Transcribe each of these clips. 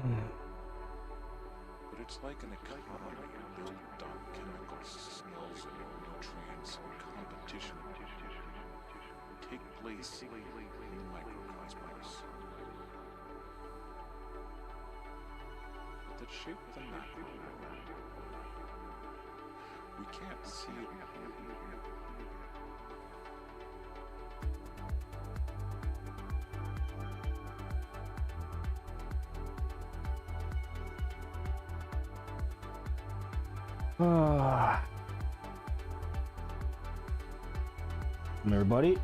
But it's like an economy built on chemicals, smells, and nutrients. Competition take place in the microcosmos that shape the macro. We can't see it. Everybody.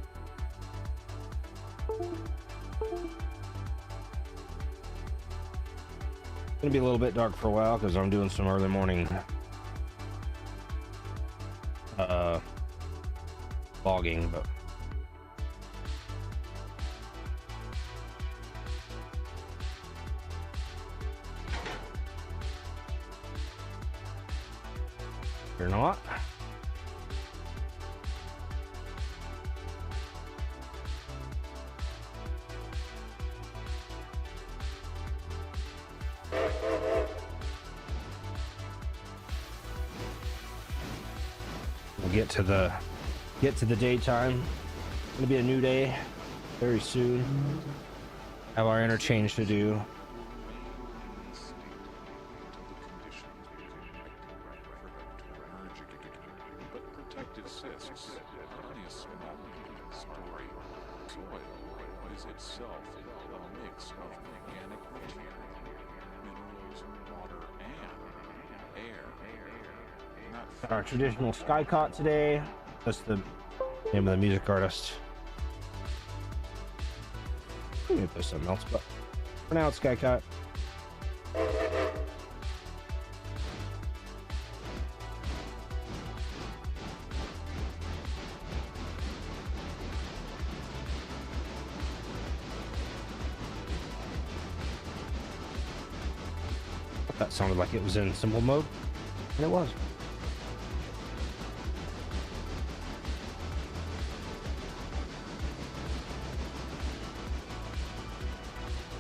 Gonna be a little bit dark for a while because I'm doing some early morning logging, but you're not. We'll get to the daytime. It'll be a new day very soon. Have our interchange to do. But protected cysts, only a small story. Soil is itself a mix of organic material, minerals, water, and air. Got our traditional Skycott today. That's the name of the music artist. Maybe play something else, but for now it's Skycott. That sounded like it was in simple mode, and it was.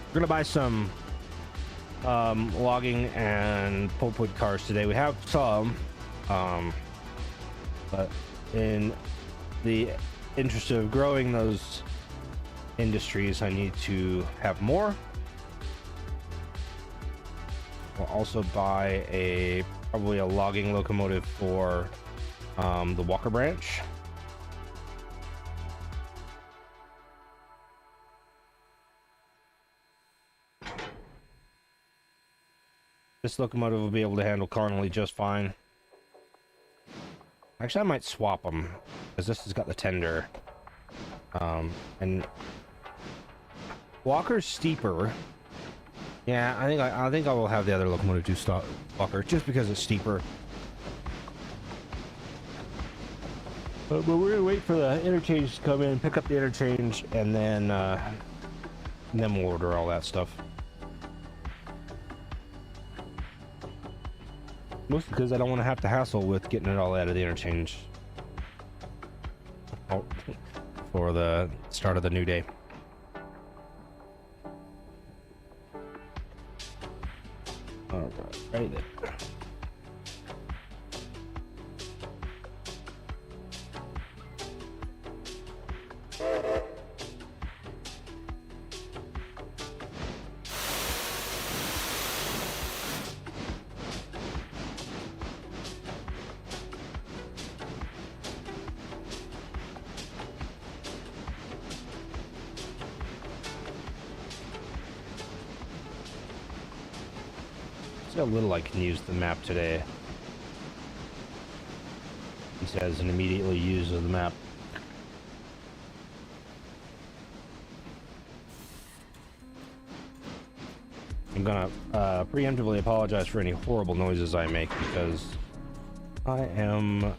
We're gonna buy some logging and pulpwood cars today. We have some, but in the interest of growing those industries, I need to have more. We'll also buy probably a logging locomotive for the Walker branch. This locomotive will be able to handle Connolly just fine. Actually, I might swap them because this has got the tender, and Walker's steeper. Yeah, I think I will have the other locomotive do stop Walker just because it's steeper. But we're gonna wait for the interchange to come in, pick up the interchange, and then we'll order all that stuff. Mostly because I don't want to have to hassle with getting it all out of the interchange for the start of the new day. All right, then. See how little I can use the map today. He says, and immediately uses the map. I'm gonna preemptively apologize for any horrible noises I make because I am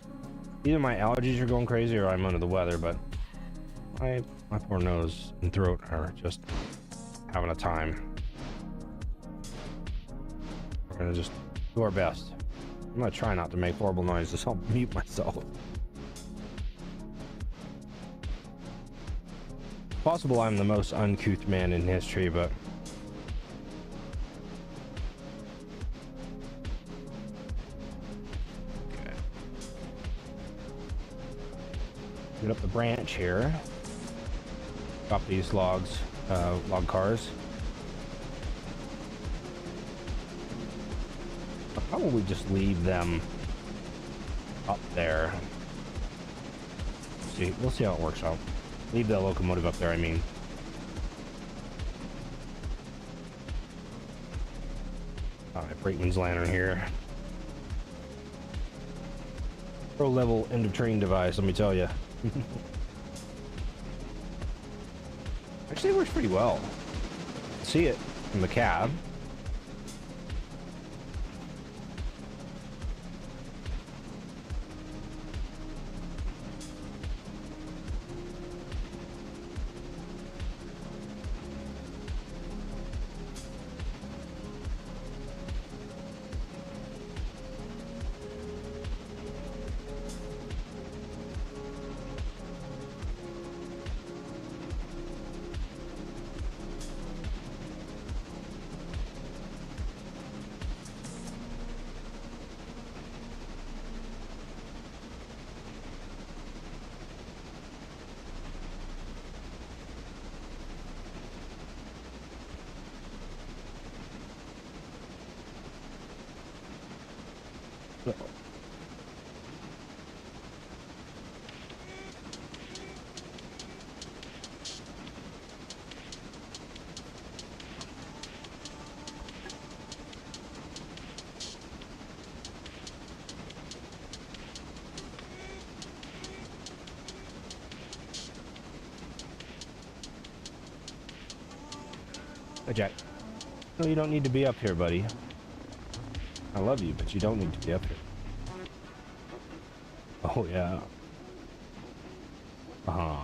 either my allergies are going crazy or I'm under the weather, but my poor nose and throat are just having a time. We're gonna just do our best. I'm gonna try not to make horrible noises. I'll mute myself. Possible I'm the most uncouth man in history, but Get up the branch here. Drop these logs, log cars. I'll probably just leave them up there. See, we'll see how it works out. Leave the locomotive up there, I mean. Alright, brakeman's lantern here. Pro level end of train device, let me tell you. Actually, it works pretty well. See it from the cab. Hey, Jack. No, you don't need to be up here, buddy. I love you, but you don't need to be up here. Oh, yeah. Uh-huh.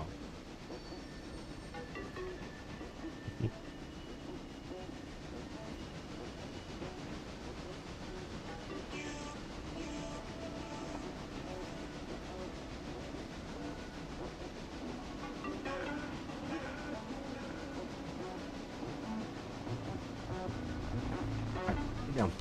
Down.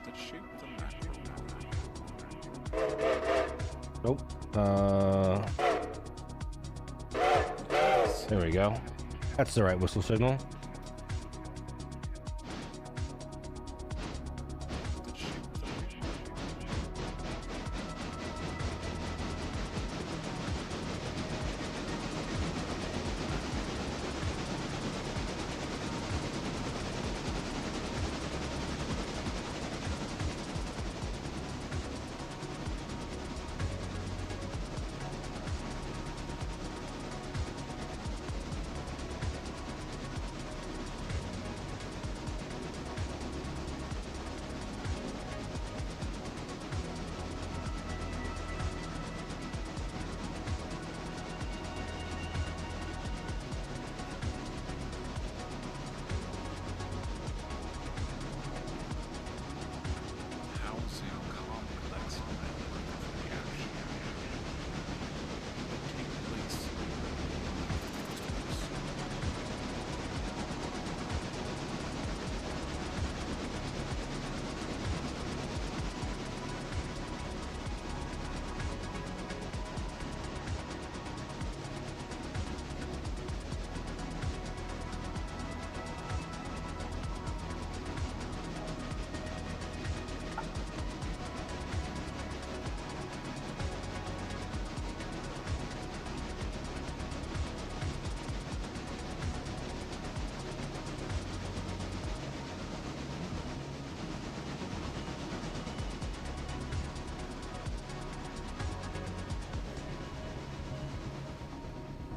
That shape the macro. Nope. There we go. That's the right whistle signal. That shape the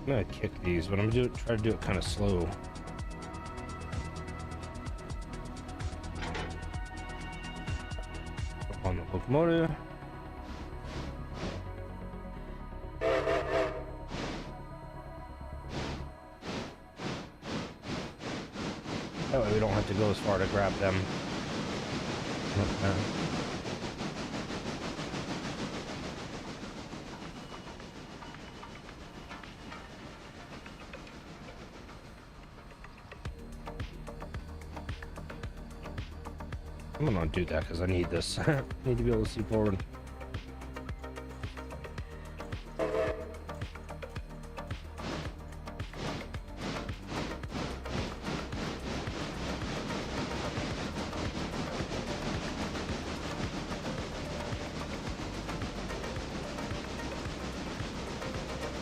I'm gonna kick these, but I'm gonna try to do it kind of slow. On the locomotive. That way we don't have to go as far to grab them. Okay. I'm gonna do that because I need this. I need to be able to see forward.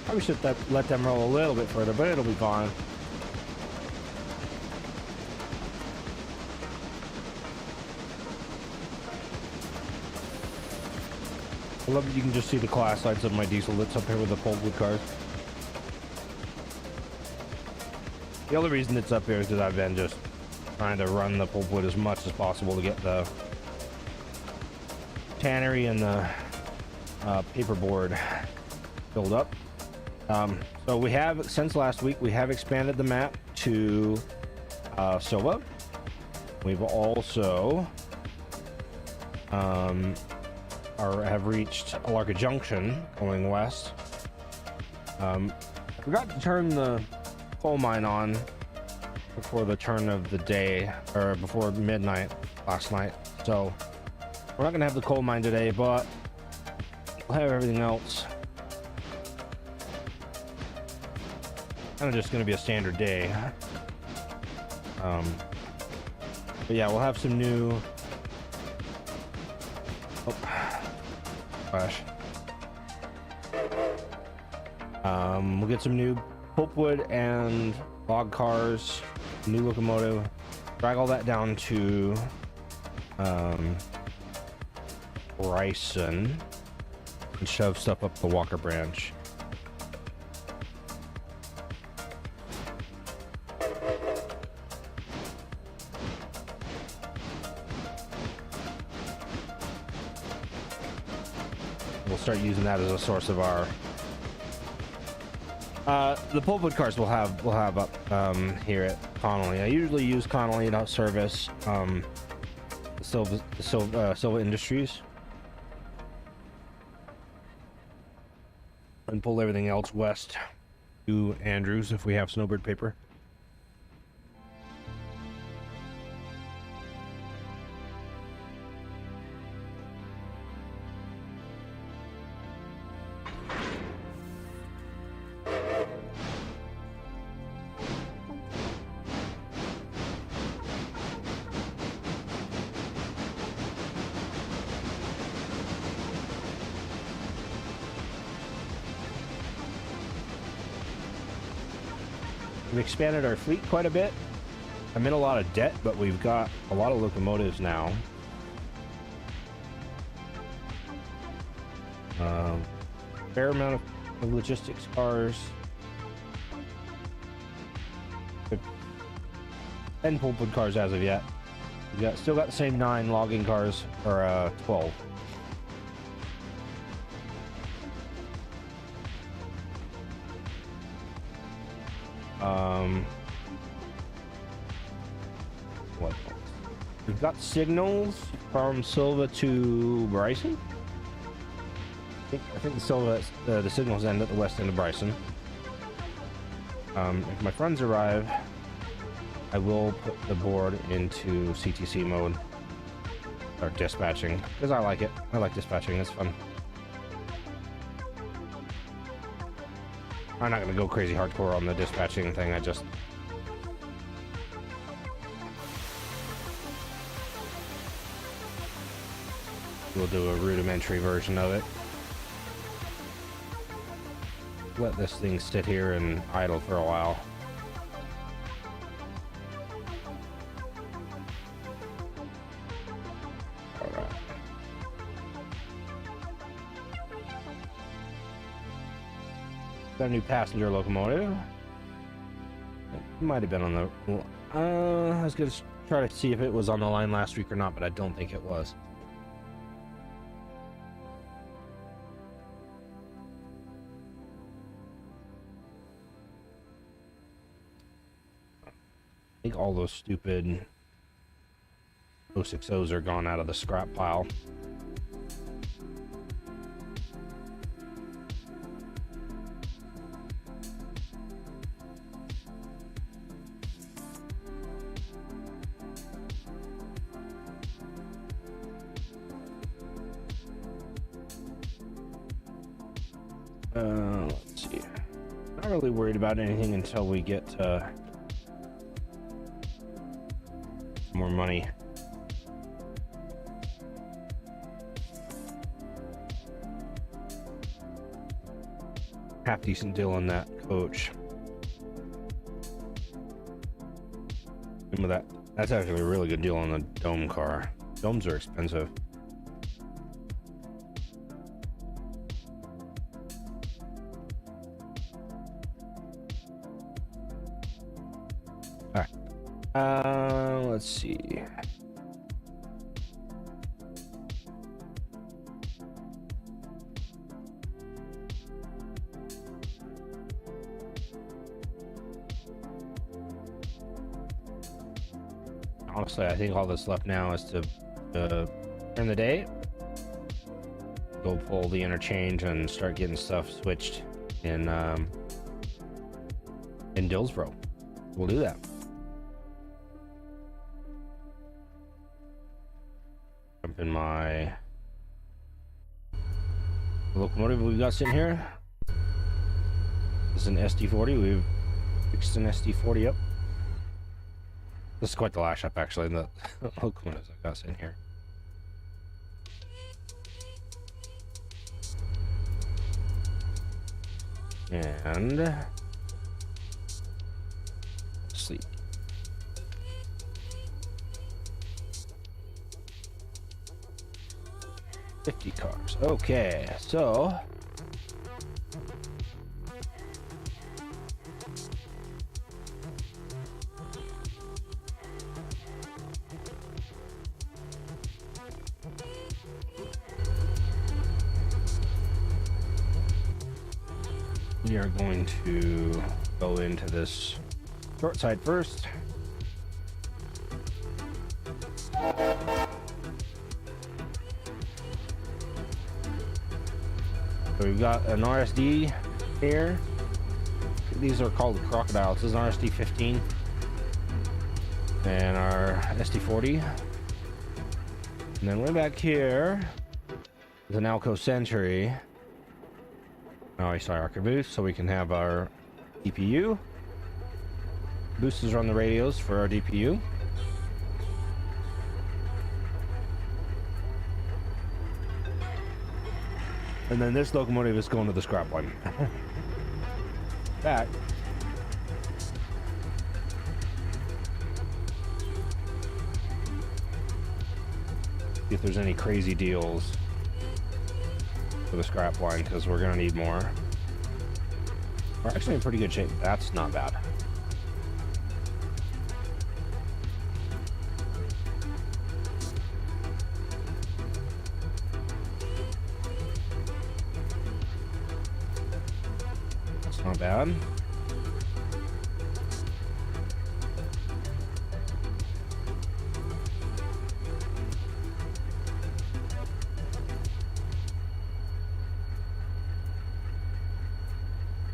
Probably should let them roll a little bit further, but it'll be fine. I love that you can just see the class lights of my diesel that's up here with the pulpwood cars. The other reason it's up here is because I've been just trying to run the pulpwood as much as possible to get the tannery and the paperboard filled up. So we have, since last week, we have expanded the map to Silva. We've also have reached Alarka Junction going west. I forgot to turn the coal mine on before the turn of the day, or before midnight last night. So we're not gonna have the coal mine today, but we'll have everything else. Kind of just gonna be a standard day. But yeah, we'll have some new. Oh, flash. We'll get some new pulpwood and log cars, new locomotive, drag all that down to Bryson, and shove stuff up the Walker Branch. We'll start using that as a source of our the pulpwood cars we'll have up here at Connolly. I usually use Connolly to service Silva Industries and pull everything else west to Andrews if we have snowbird paper. We've expanded our fleet quite a bit. I'm in a lot of debt, but we've got a lot of locomotives now. Fair amount of logistics cars. 10 pulpwood cars as of yet. We've still got the same 9 logging cars, or 12. What? We've got signals from Silva to Bryson. I think the signals end at the west end of Bryson. If my friends arrive, I will put the board into CTC mode or dispatching because I like it. I like dispatching. It's fun. I'm not gonna go crazy hardcore on the dispatching thing. We'll do a rudimentary version of it. Let this thing sit here and idle for a while. Alright. Got a new passenger locomotive. It might have been on the... I was going to try to see if it was on the line last week or not, but I don't think it was. I think all those stupid 060s are gone out of the scrap pile. Let's see. Not really worried about anything until we get more money. Half decent deal on that coach. And with that, that's actually a really good deal on the dome car. Domes are expensive. All right. Let's see. Honestly, I think all that's left now is to turn the day, go pull the interchange, and start getting stuff switched in Dillsboro. We'll do that. Jump in my locomotive we've got sitting here. This is an SD40. We've fixed an SD40 up. This is quite the lash up, actually, the locomotives I've got sitting here. And sleep. $50 cars. Okay, so we are going to go into this short side first. So we've got an RSD here. These are called crocodiles. This is an RSD 15 and our SD40. And then way back here is an Alco Century. Now I saw our boost, so we can have our DPU. Boosters are on the radios for our DPU. And then this locomotive is going to the scrap line. Back. See if there's any crazy deals for the scrap line, because we're gonna need more. We're actually in pretty good shape. That's not bad. That's not bad.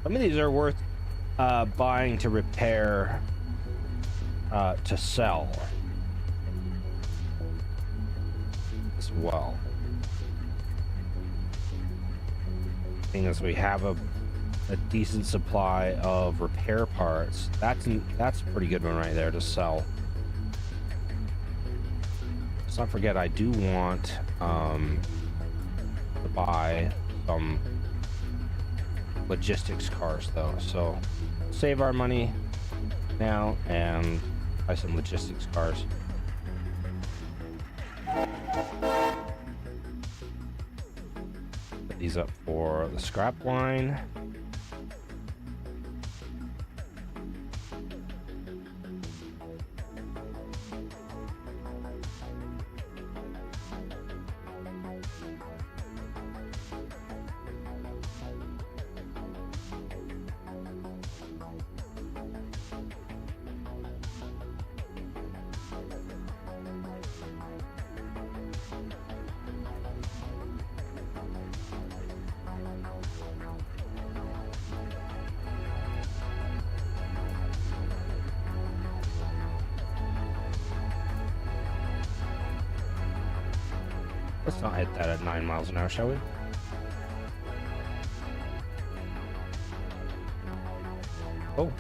Some of these are worth buying to repair, to sell as well. Thing is, we have a decent supply of repair parts. That's a pretty good one right there to sell. Let's not forget, I do want to buy some logistics cars though, so save our money now and buy some logistics cars. Put these up for the scrap line. Let's not hit that at 9 miles an hour, shall we? Oh.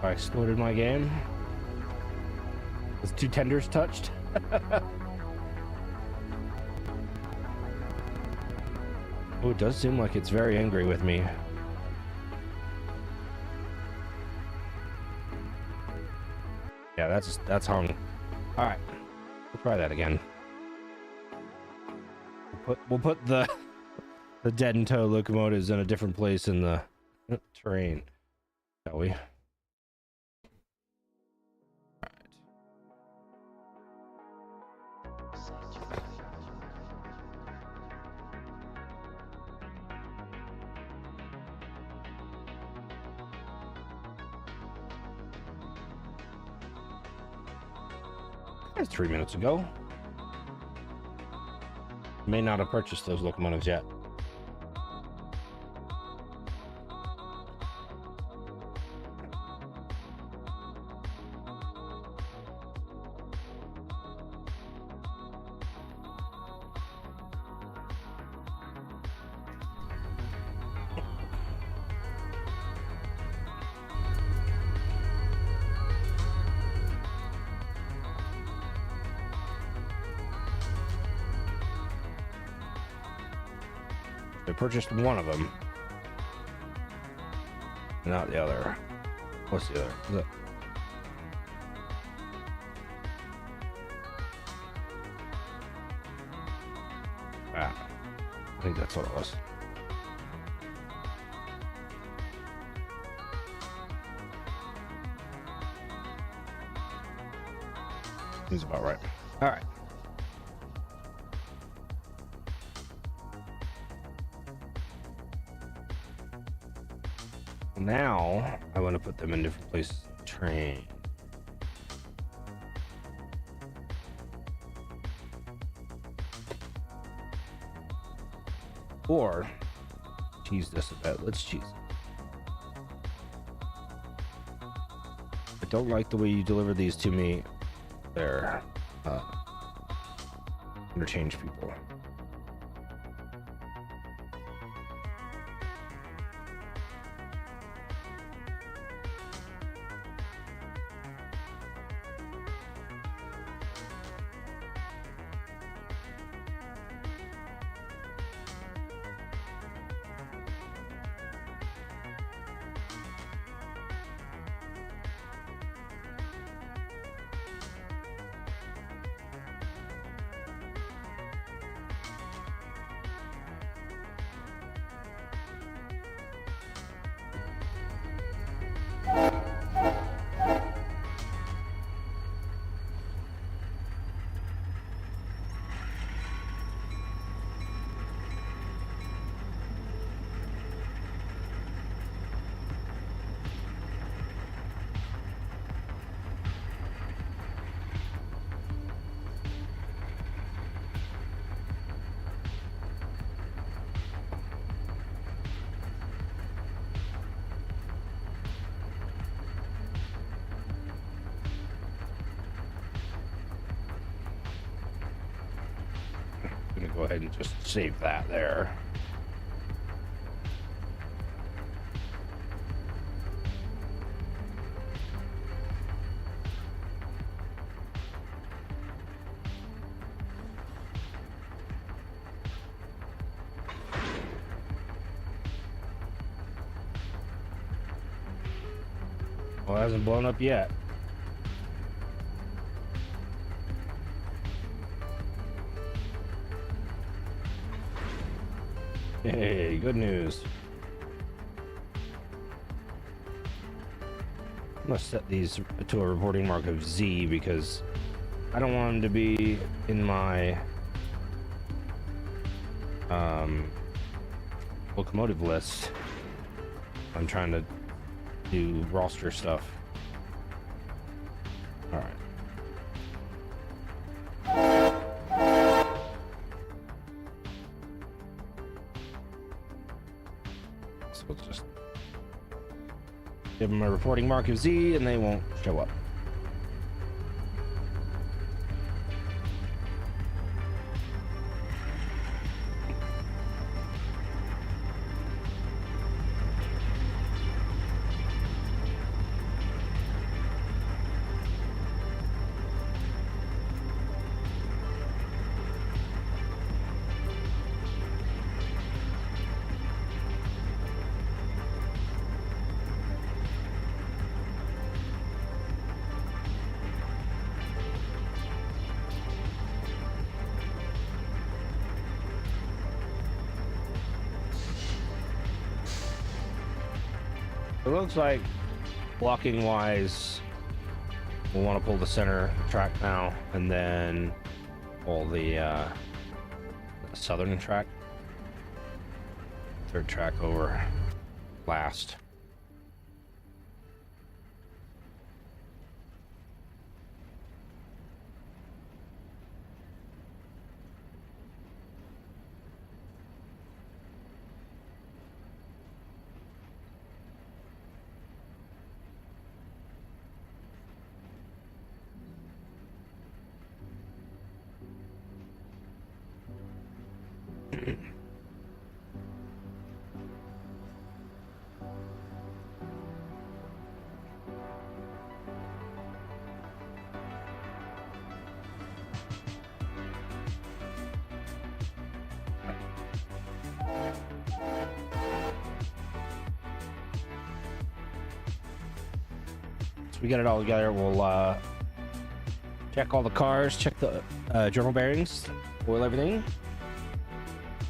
I exploded my game. Was 2 tenders touched? Oh, it does seem like it's very angry with me. Yeah, that's hung. All right, we'll try that again. We'll put the dead and tow locomotives in a different place in the terrain, shall we? All right. That's 3 minutes ago. May not have purchased those locomotives yet. They purchased one of them, not the other. What's the other? Is it? Ah, I think that's what it was. Seems about right. All right. Now I want to put them in different places. Train. Or cheese this a bit. Let's cheese it. I don't like the way you deliver these to me. There. Interchange people. Go ahead and just save that there. Well, it hasn't blown up yet. Hey, good news. I'm gonna set these to a reporting mark of Z because I don't want them to be in my locomotive list. I'm trying to do roster stuff. All right. We'll just give them a reporting mark of Z and they won't show up. It looks like blocking wise, we'll want to pull the center track now and then pull the southern track, third track over last. So we got it all together. We'll check all the cars, check the journal bearings, oil everything,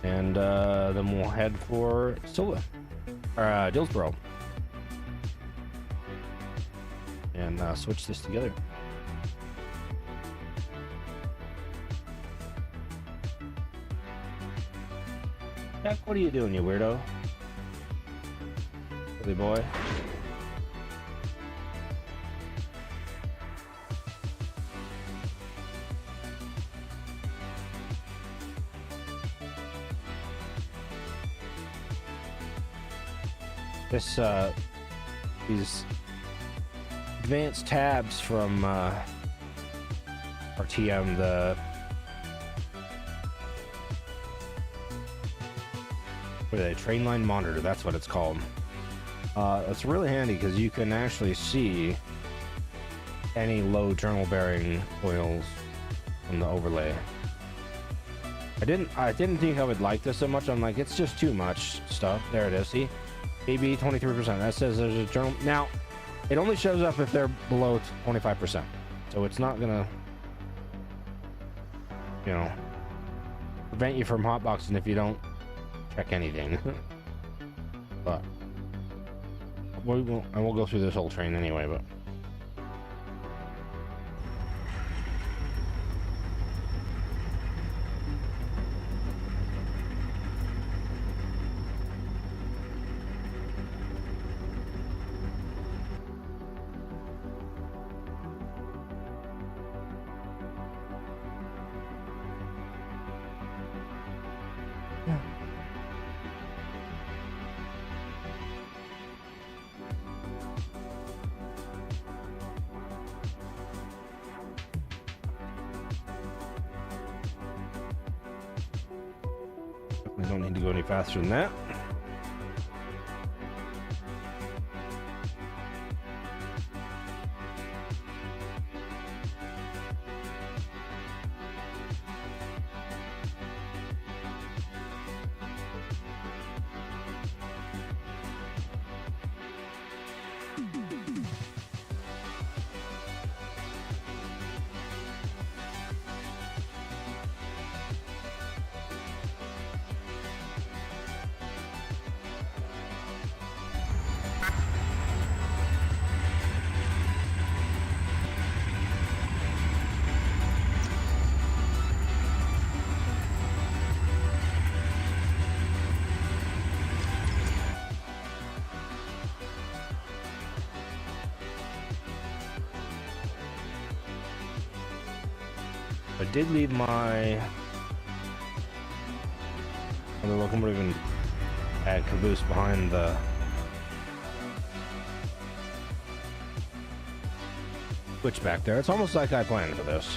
and then we'll head for Silva or Dillsboro and switch this together. Jack, what are you doing, you weirdo? Billy boy. This these advanced tabs from RTM, the what are they? Trainline monitor, that's what it's called. It's really handy because you can actually see any low journal bearing oils from the overlay. I didn't think I would like this so much. I'm like, it's just too much stuff. There it is. See, AB 23%. That says there's a journal. Now, it only shows up if they're below 25%. So it's not gonna, you know, prevent you from hotboxing if you don't check anything. But we'll go through this whole train anyway. But we don't need to go any faster than that. I did leave my other locomotive and add caboose behind the switch back there. It's almost like I planned for this.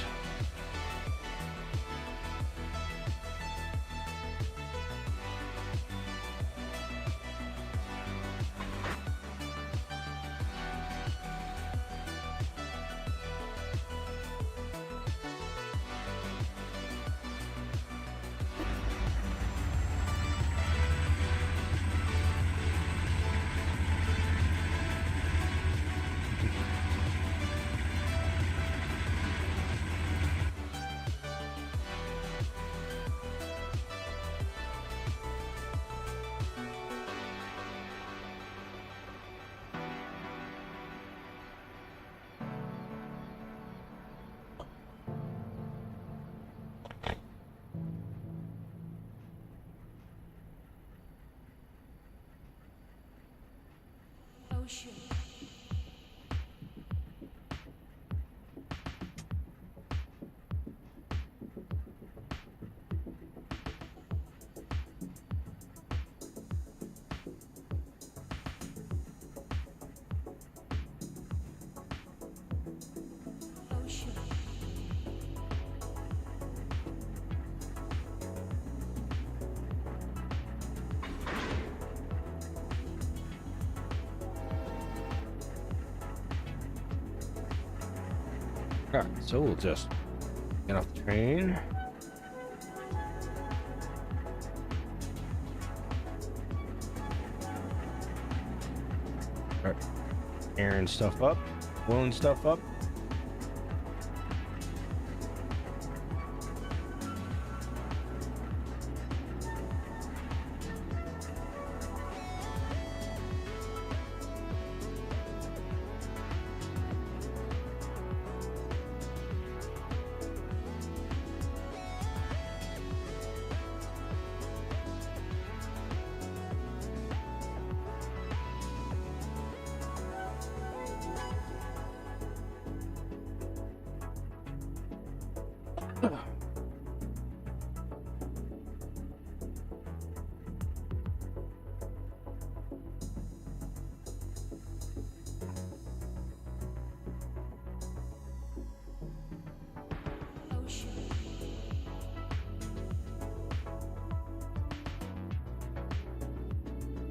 Alright, so we'll just get off the train. Start airing stuff up, blowing stuff up.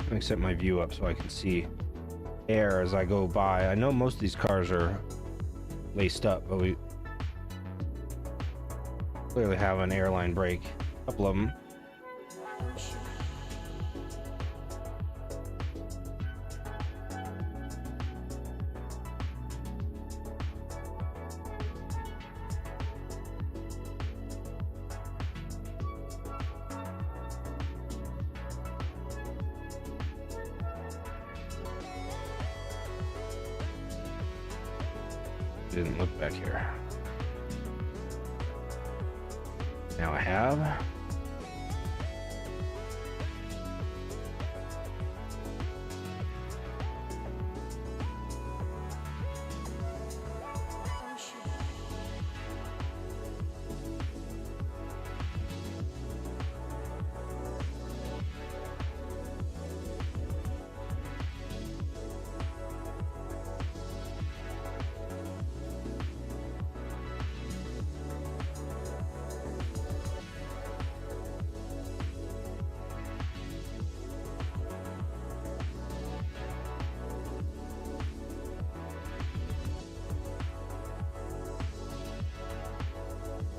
Let me set my view up so I can see air as I go by. I know most of these cars are laced up, but we clearly have an airline brake. A couple of them. Didn't look back here. Now I have.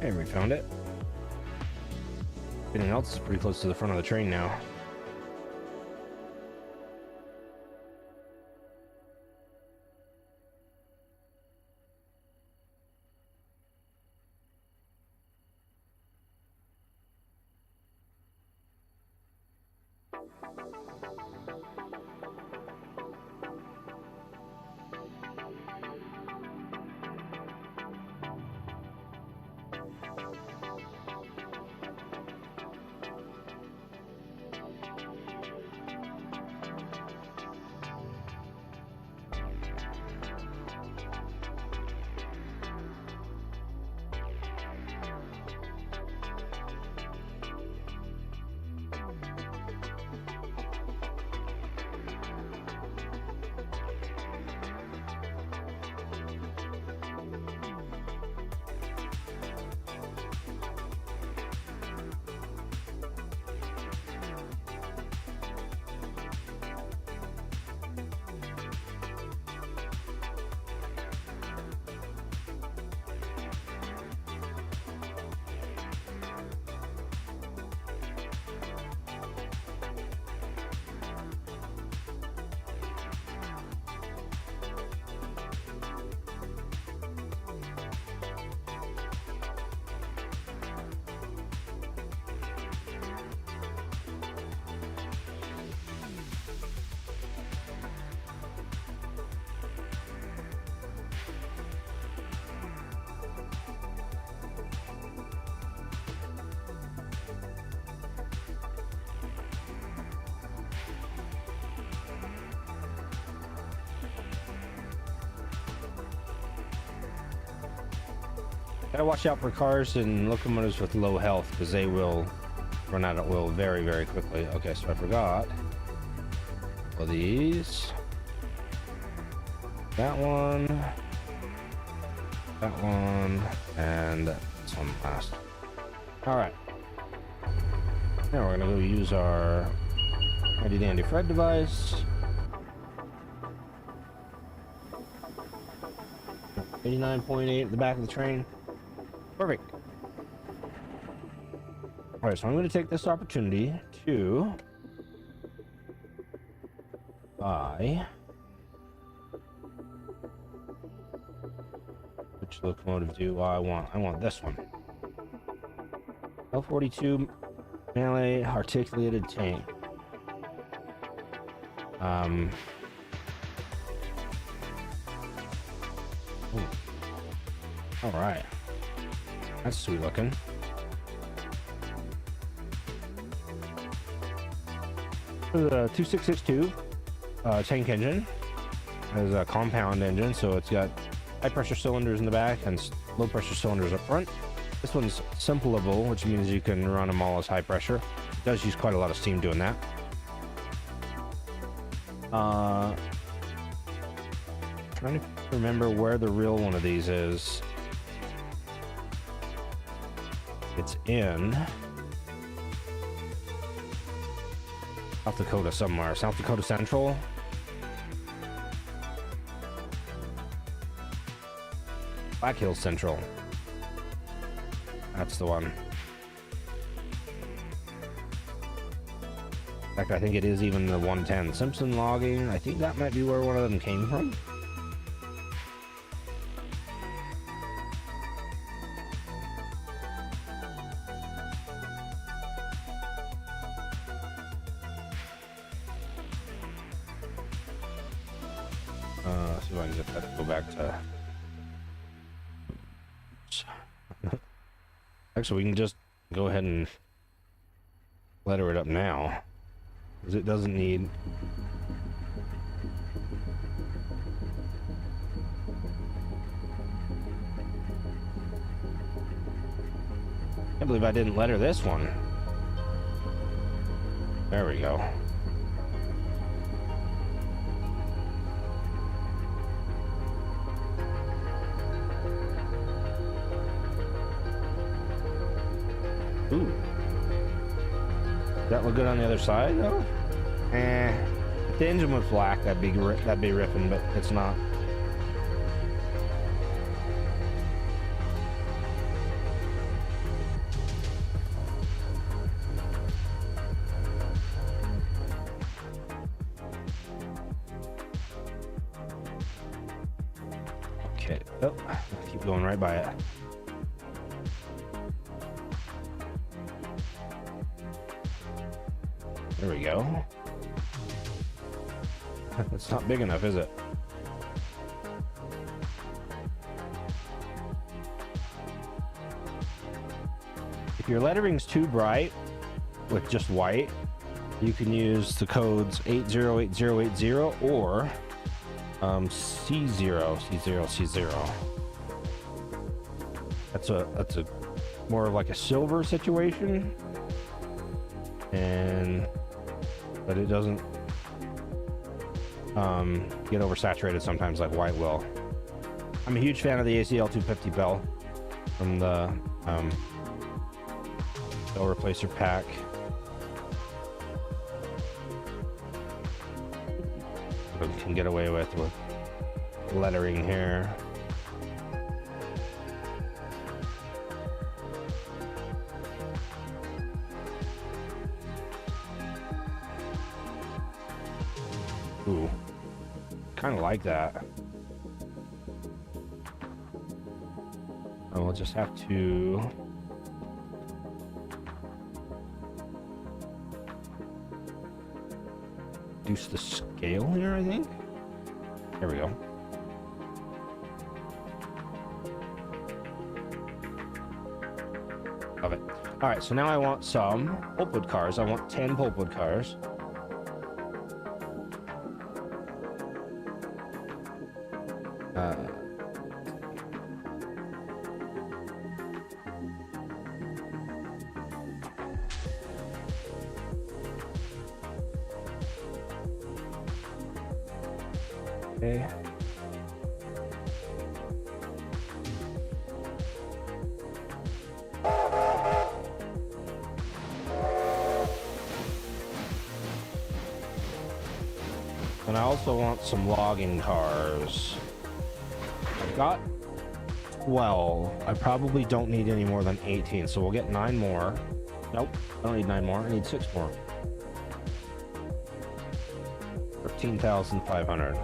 And we found it. Everything else is pretty close to the front of the train now. Gotta watch out for cars and locomotives with low health because they will run out of oil very, very quickly. Okay, so I forgot. Well, these. That one. That one. And this one last. Alright. Now we're gonna go use our handy dandy Fred device. 89.8 at the back of the train. Perfect. All right, so I'm going to take this opportunity to buy. Which locomotive do I want? I want this one. L42 melee articulated tank. Ooh. All right, that's sweet looking. The 2662 tank engine is a compound engine, so it's got high pressure cylinders in the back and low pressure cylinders up front. This one's simpleable, which means you can run them all as high pressure. It does use quite a lot of steam doing that. Trying to remember where the real one of these is. It's in South Dakota somewhere. South Dakota Central. Black Hills Central. That's the one. In fact, I think it is even the 110. Simpson Logging. I think that might be where one of them came from. See if I can get that to go back to. Actually, we can just go ahead and letter it up now, because it doesn't need. I can't believe I didn't letter this one. There we go. Ooh. Does that look good on the other side though? If the engine was black, that'd be ripping, but it's not. Okay. Oh, keep going right by it. There we go. It's not big enough, is it? If your lettering's too bright with just white, you can use the codes 808080 or C0. That's a more of like a silver situation, but it doesn't get oversaturated sometimes like white will. I'm a huge fan of the ACL 250 bell from the bell replacer pack. We can get away with lettering here. Ooh, kind of like that. And we'll just have to reduce the scale here, I think. There we go. Love it. All right, so now I want some pulpwood cars. I want 10 pulpwood cars. Okay. And I also want some logging cars. I've got 12. I probably don't need any more than 18, so we'll get 9 more. Nope, I don't need 9 more. I need 6 more. 13,500.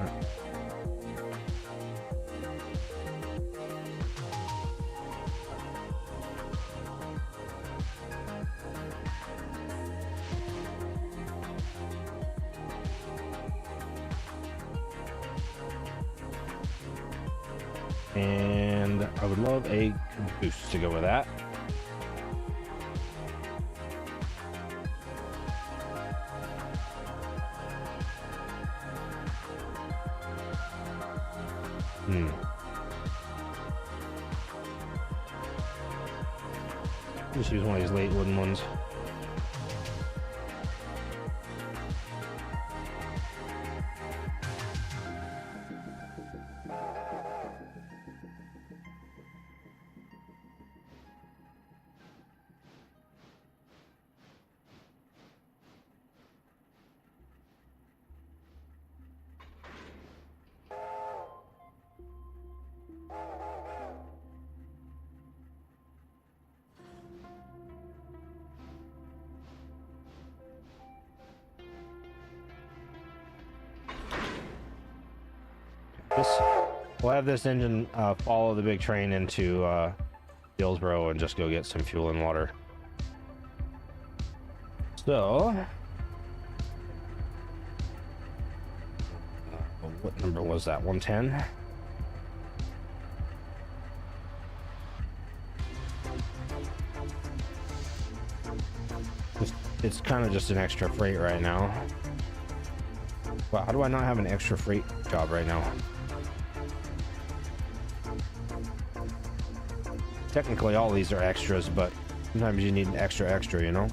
And I would love a boost to go with that. Just use one of these late wooden ones. We'll have this engine follow the big train into Hillsboro and just go get some fuel and water. So, what number was that? 110? It's kind of just an extra freight right now. Well, how do I not have an extra freight job right now? Technically, all these are extras, but sometimes you need an extra, you know?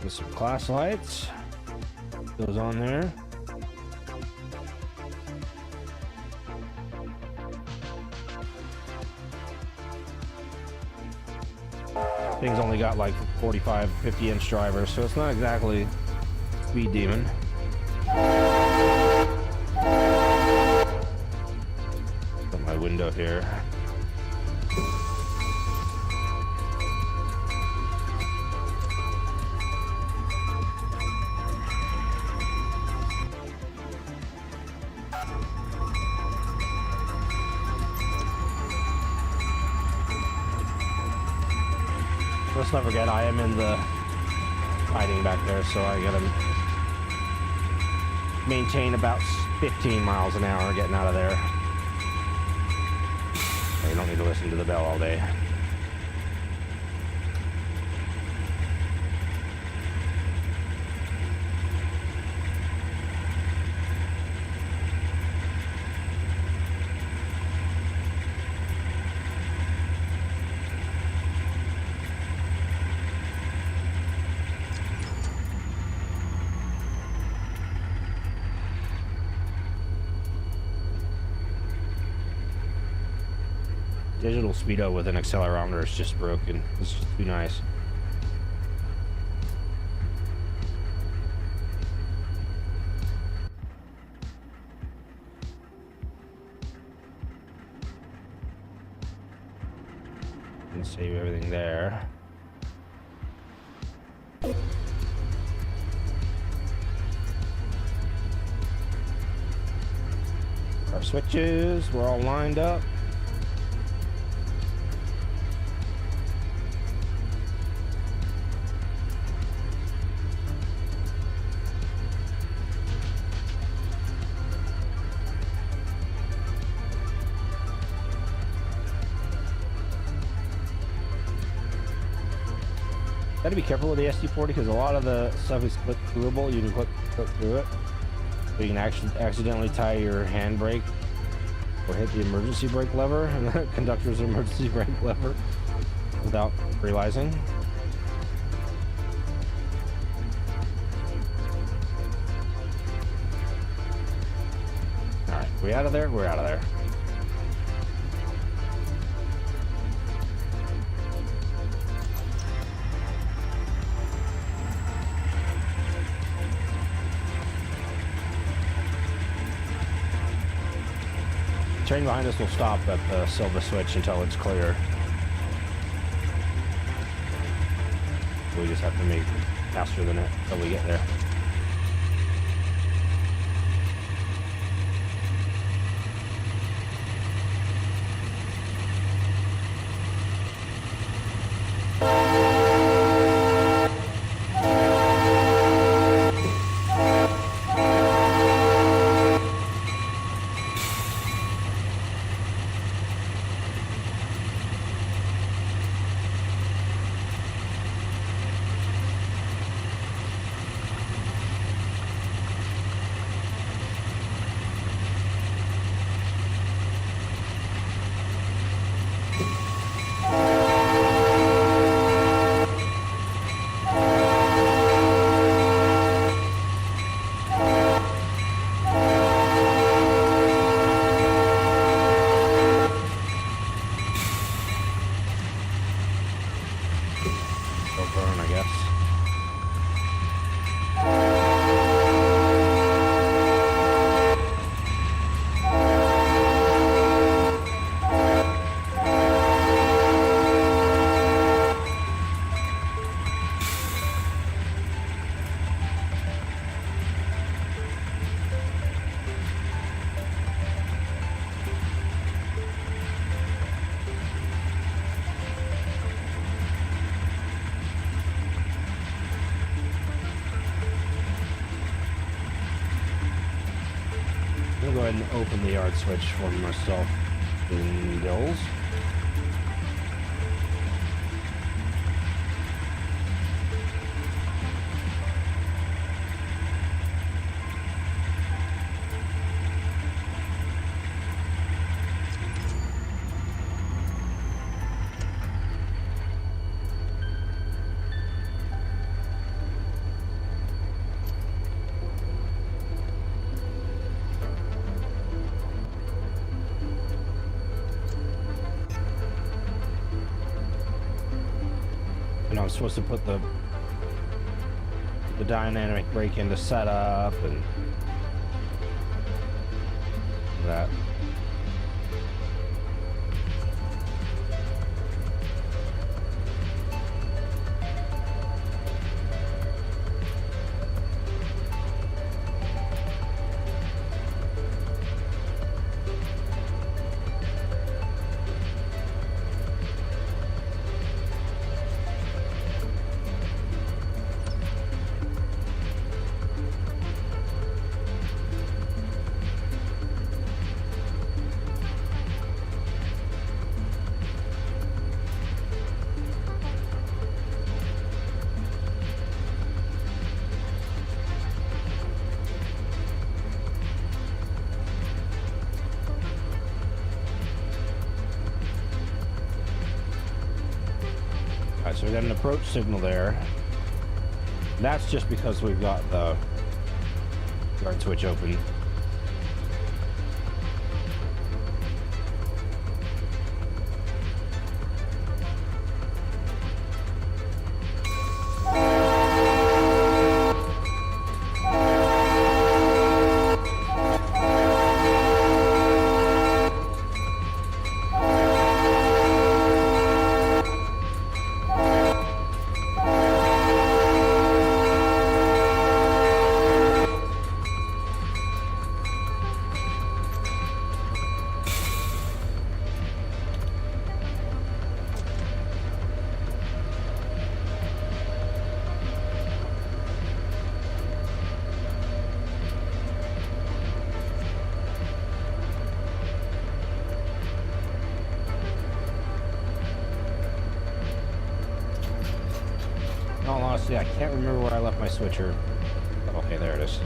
With some class lights. Goes on there. Thing's only got like 45, 50-inch drivers, so it's not exactly speed demon. Put my window here. Let's not forget, I am in the hiding back there, so I gotta maintain about 15 miles an hour getting out of there. You don't need to listen to the bell all day. Digital speedo with an accelerometer is just broken. It's just too nice. And save everything there. Our switches, we're all lined up. Gotta be careful with the SD40 because a lot of the stuff is click throughable. You can click through it, so you can actually accidentally tie your handbrake or hit the emergency brake lever and the conductor's emergency brake lever without realizing. All right, we out of there? We're out of there. train behind us will stop at the Silva switch until it's clear. We just have to make faster than it until we get there. Go ahead and open the yard switch for myself and Dills. I'm supposed to put the dynamic brake into setup and that. So we got an approach signal there. That's just because we've got the guard switch open. Honestly, I can't remember where I left my switcher. Okay, there it is.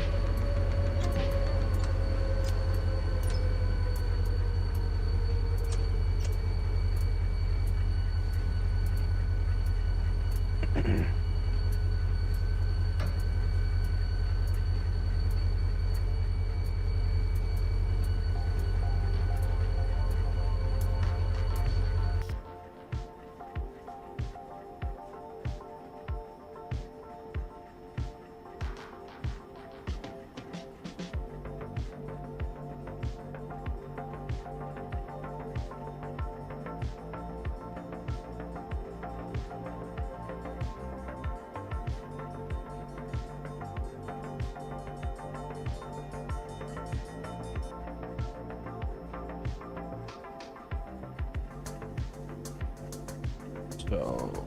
go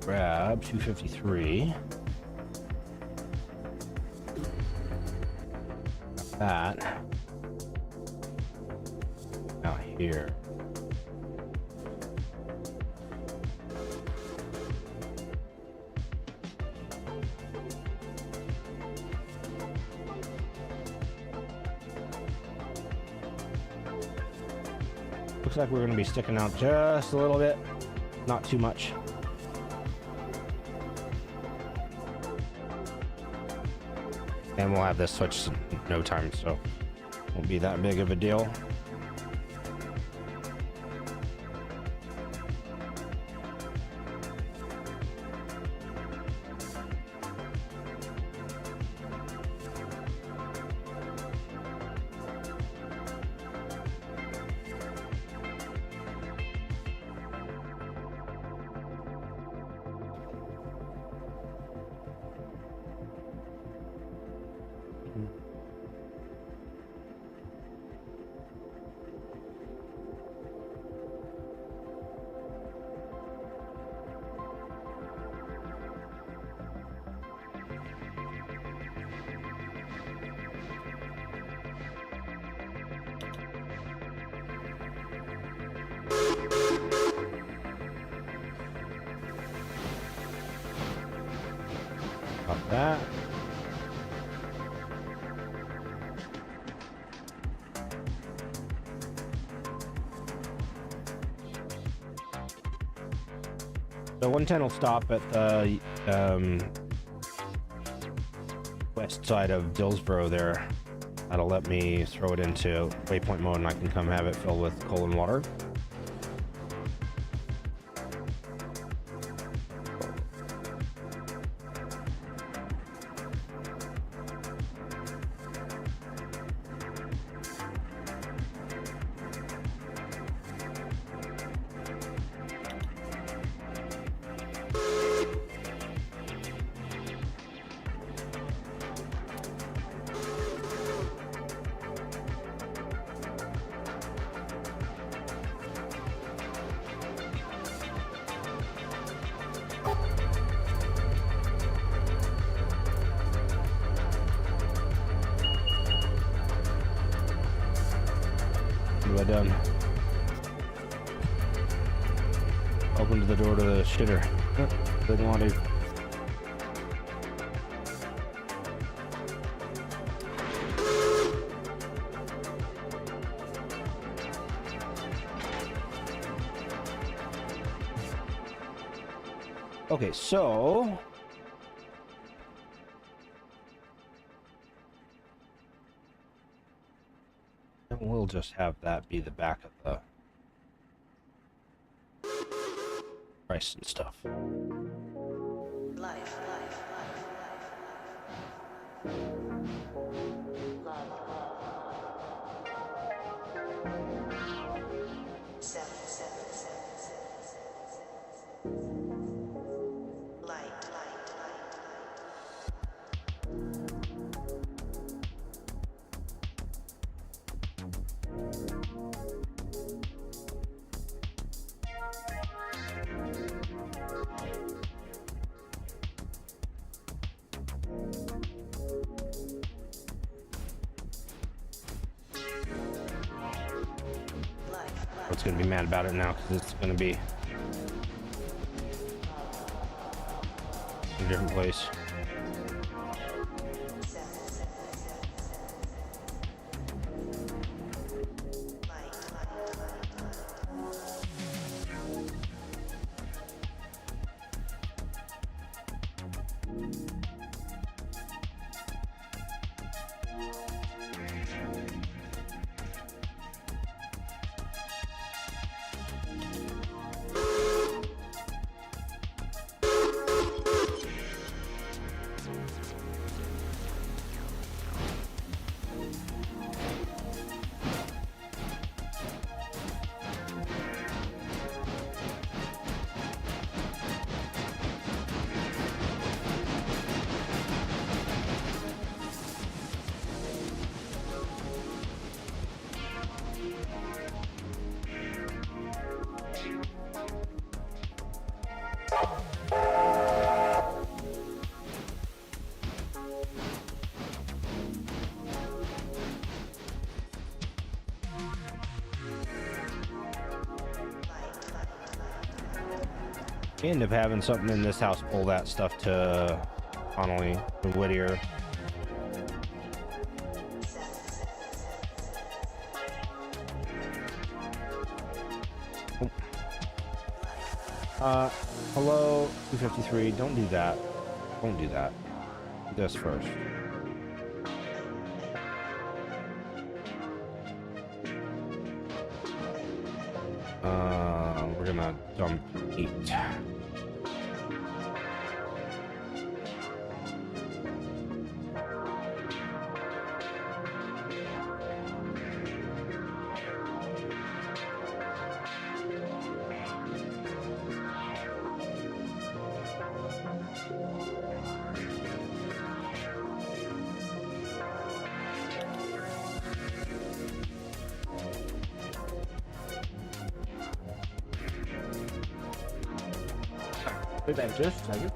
grab 253. Got that. Now here. Looks like we're going to be sticking out just a little bit, not too much. And we'll have this switched in no time, so won't be that big of a deal. Got that. So 110 will stop at the west side of Dillsboro there. That'll let me throw it into waypoint mode and I can come have it filled with coal and water. What have I done? Open to the door to the shitter. Didn't want to. Okay, so we'll just have that be the back of the price and stuff. Life. Love. Seven. Light. It's gonna be mad about it now because it's gonna be in a different place. We end up having something in this house pull that stuff to Connolly, to Whittier. Hello, 253. Don't do that. Don't do that. Do this first. We're gonna dump 8. Wait back just a second.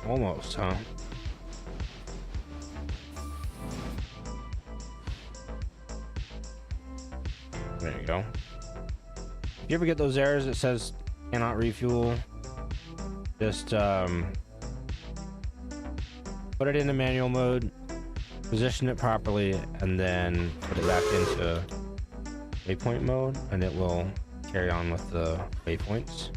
Almost, huh? There you go. You ever get those errors that says cannot refuel? Just put it into manual mode, position it properly, and then put it back into waypoint mode, and it will carry on with the waypoints.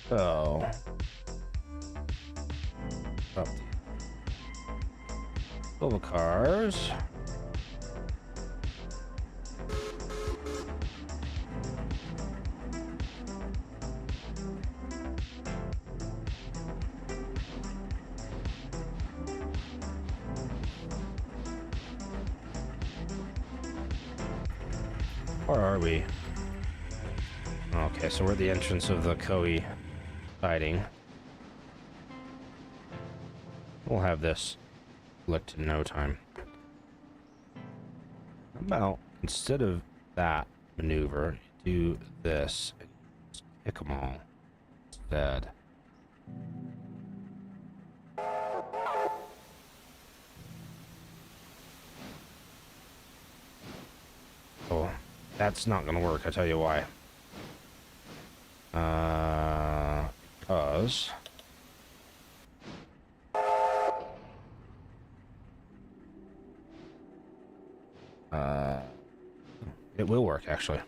So, up. Silver cars. Where are we? Okay, so we're at the entrance of the Koi siding. We'll have this licked in no time. How about, instead of that maneuver, do this and just pick them all instead. Oh, that's not gonna work, I tell you why. those. It will work, actually.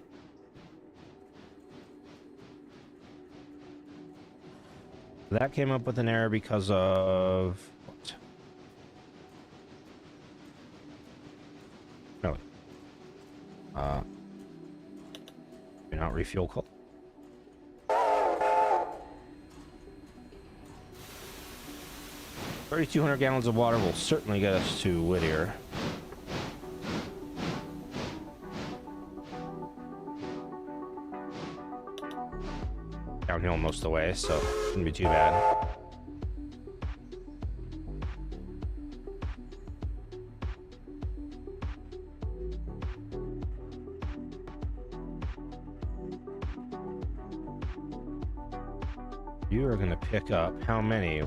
That came up with an error because of what? No. Do not refuel call. 3,200 gallons of water will certainly get us to Whittier. Downhill most of the way, so shouldn't be too bad. You are going to pick up how many?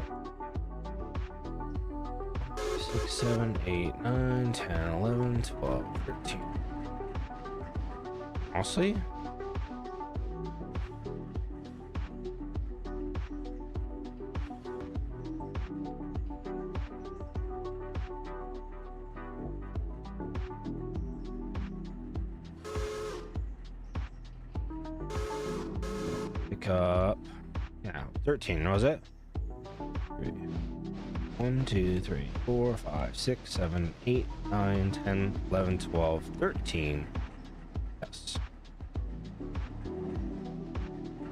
6, 7, 8, 9, 10, 11, 12, 13. Honestly? Pick up, yeah, 13, was it? 1, 2, 3, 4, 5, 6, 7, 8, 9, 10, 11, 12, 13. Yes.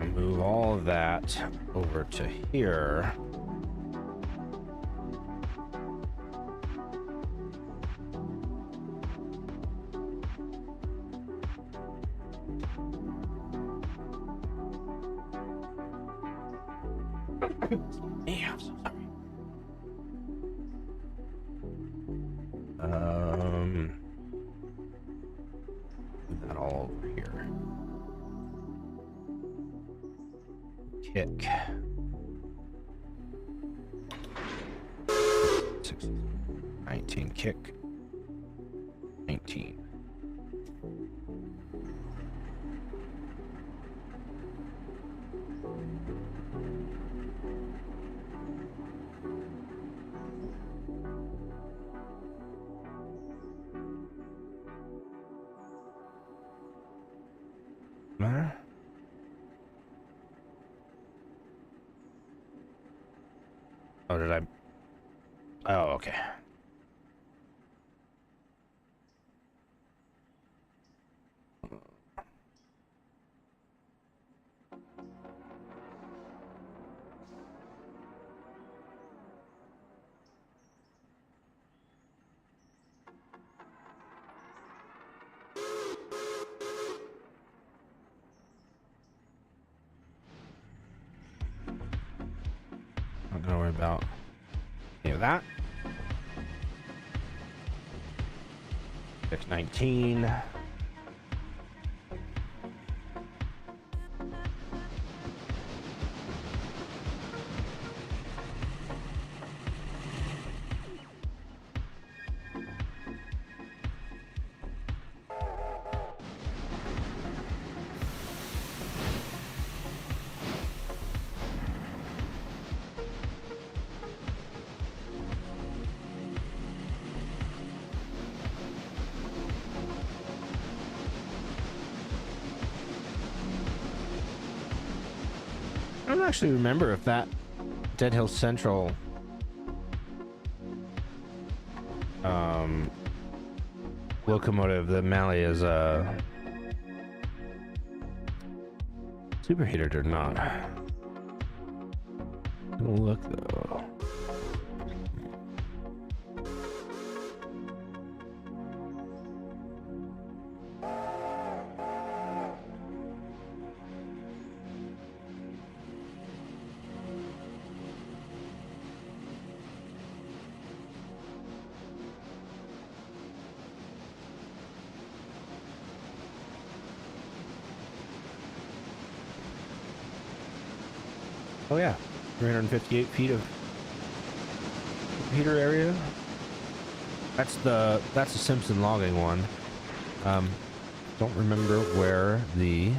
I'll move all of that over to here. Yeah, I'm so sorry. Put that all over here. Kick. 6, 19, kick. 19. Matter? Oh, did I? Oh, okay. Not gonna worry about any of that. 619. I don't actually remember if that Dead Hill Central locomotive, the Mally, is superheated or not. Look though. Oh yeah, 358 feet of heater area. That's the Simpson logging one. Don't remember where the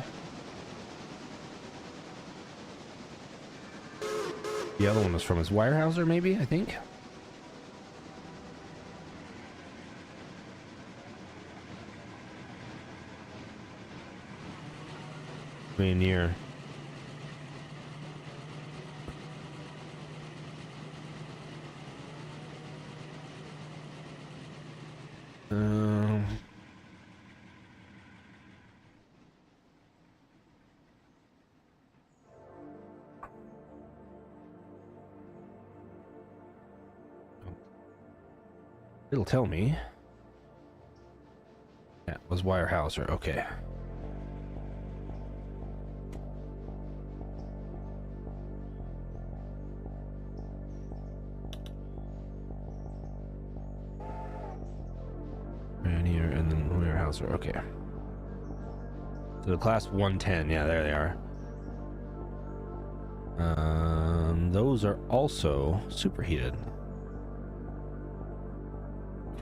The other one was from his Weyerhaeuser, maybe, I think. Near. It'll tell me. Yeah, it was Weyerhaeuser. Okay. Rainier and then Weyerhaeuser. Okay. So the class 110. Yeah, there they are. Those are also superheated.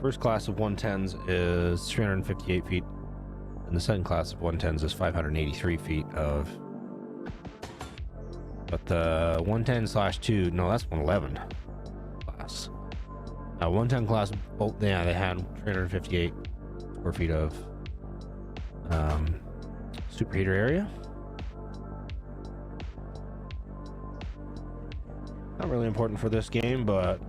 First class of 110s is 358 feet, and the second class of 110s is 583 feet of. But the 110/2, no, that's 111 class. 110 class, both, yeah, they had 358 square feet of superheater area. Not really important for this game, but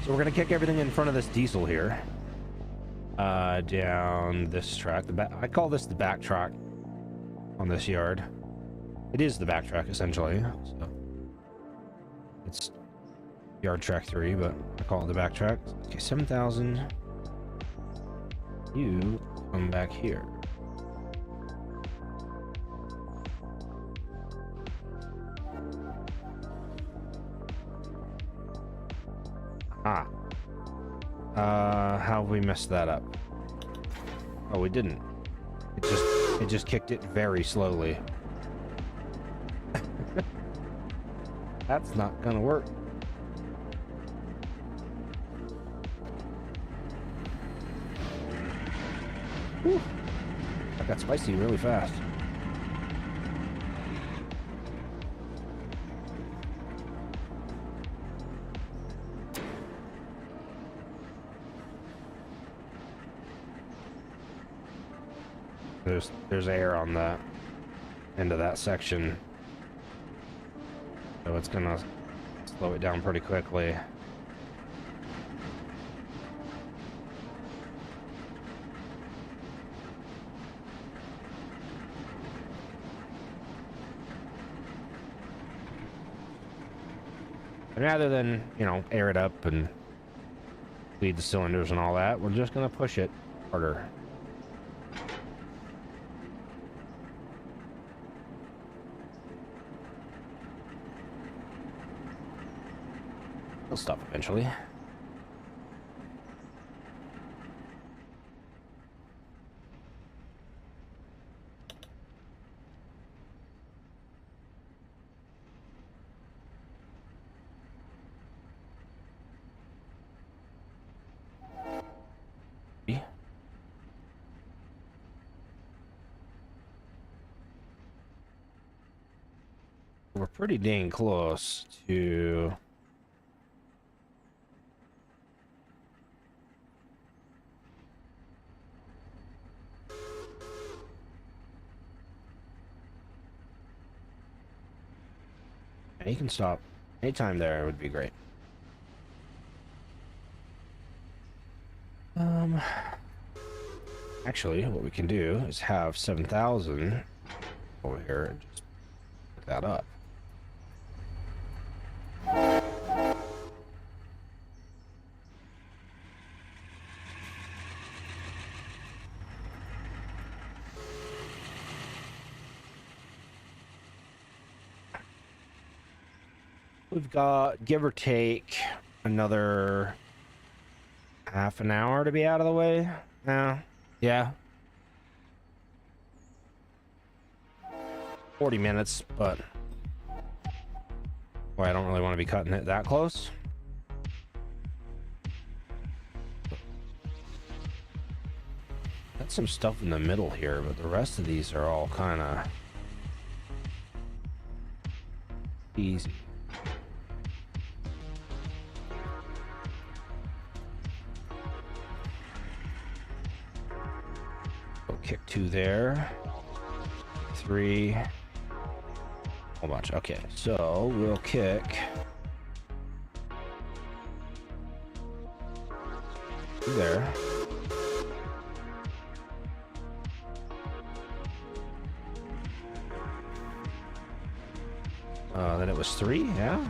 so we're gonna kick everything in front of this diesel here, down this track. I call this the back track on this yard. It is the back track essentially. So it's yard track 3, but I call it the back track. Okay, 7,000. You come back here. How have we messed that up? Oh, we didn't. It just kicked it very slowly. That's not gonna work. Whew. That got spicy really fast. There's air on the end of that section, so it's gonna slow it down pretty quickly. And rather than, you know, air it up and bleed the cylinders and all that, we're just gonna push it harder. It'll stop eventually. We're pretty dang close to you can stop anytime there, would be great. Actually, what we can do is have 7,000 over here and just pick that up. We've got, give or take, another half an hour to be out of the way now. Yeah. 40 minutes, but Boy, I don't really want to be cutting it that close. Got some stuff in the middle here, but the rest of these are all kind of easy. Go kick 2 there. 3. Whole bunch. Okay, so we'll kick 2 there. Then it was 3, yeah?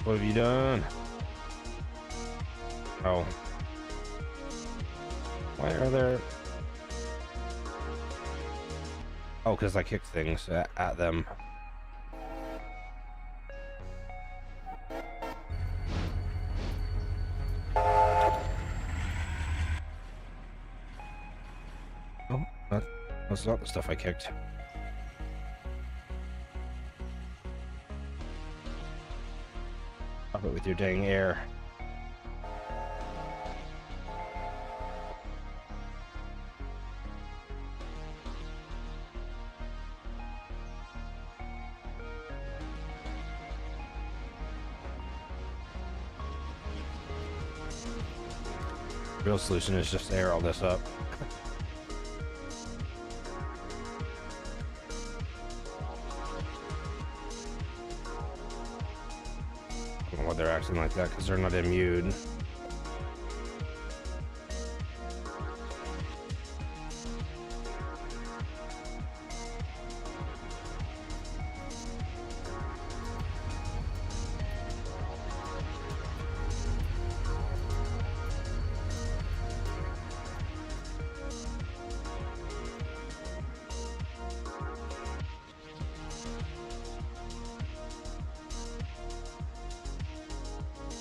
What have you done? Oh. Why are there... Oh, because I kicked things at them. Oh, that's not the stuff I kicked. Stop it with your dang air. Real solution is just air all this up. I don't know why they're acting like that, because they're not immune.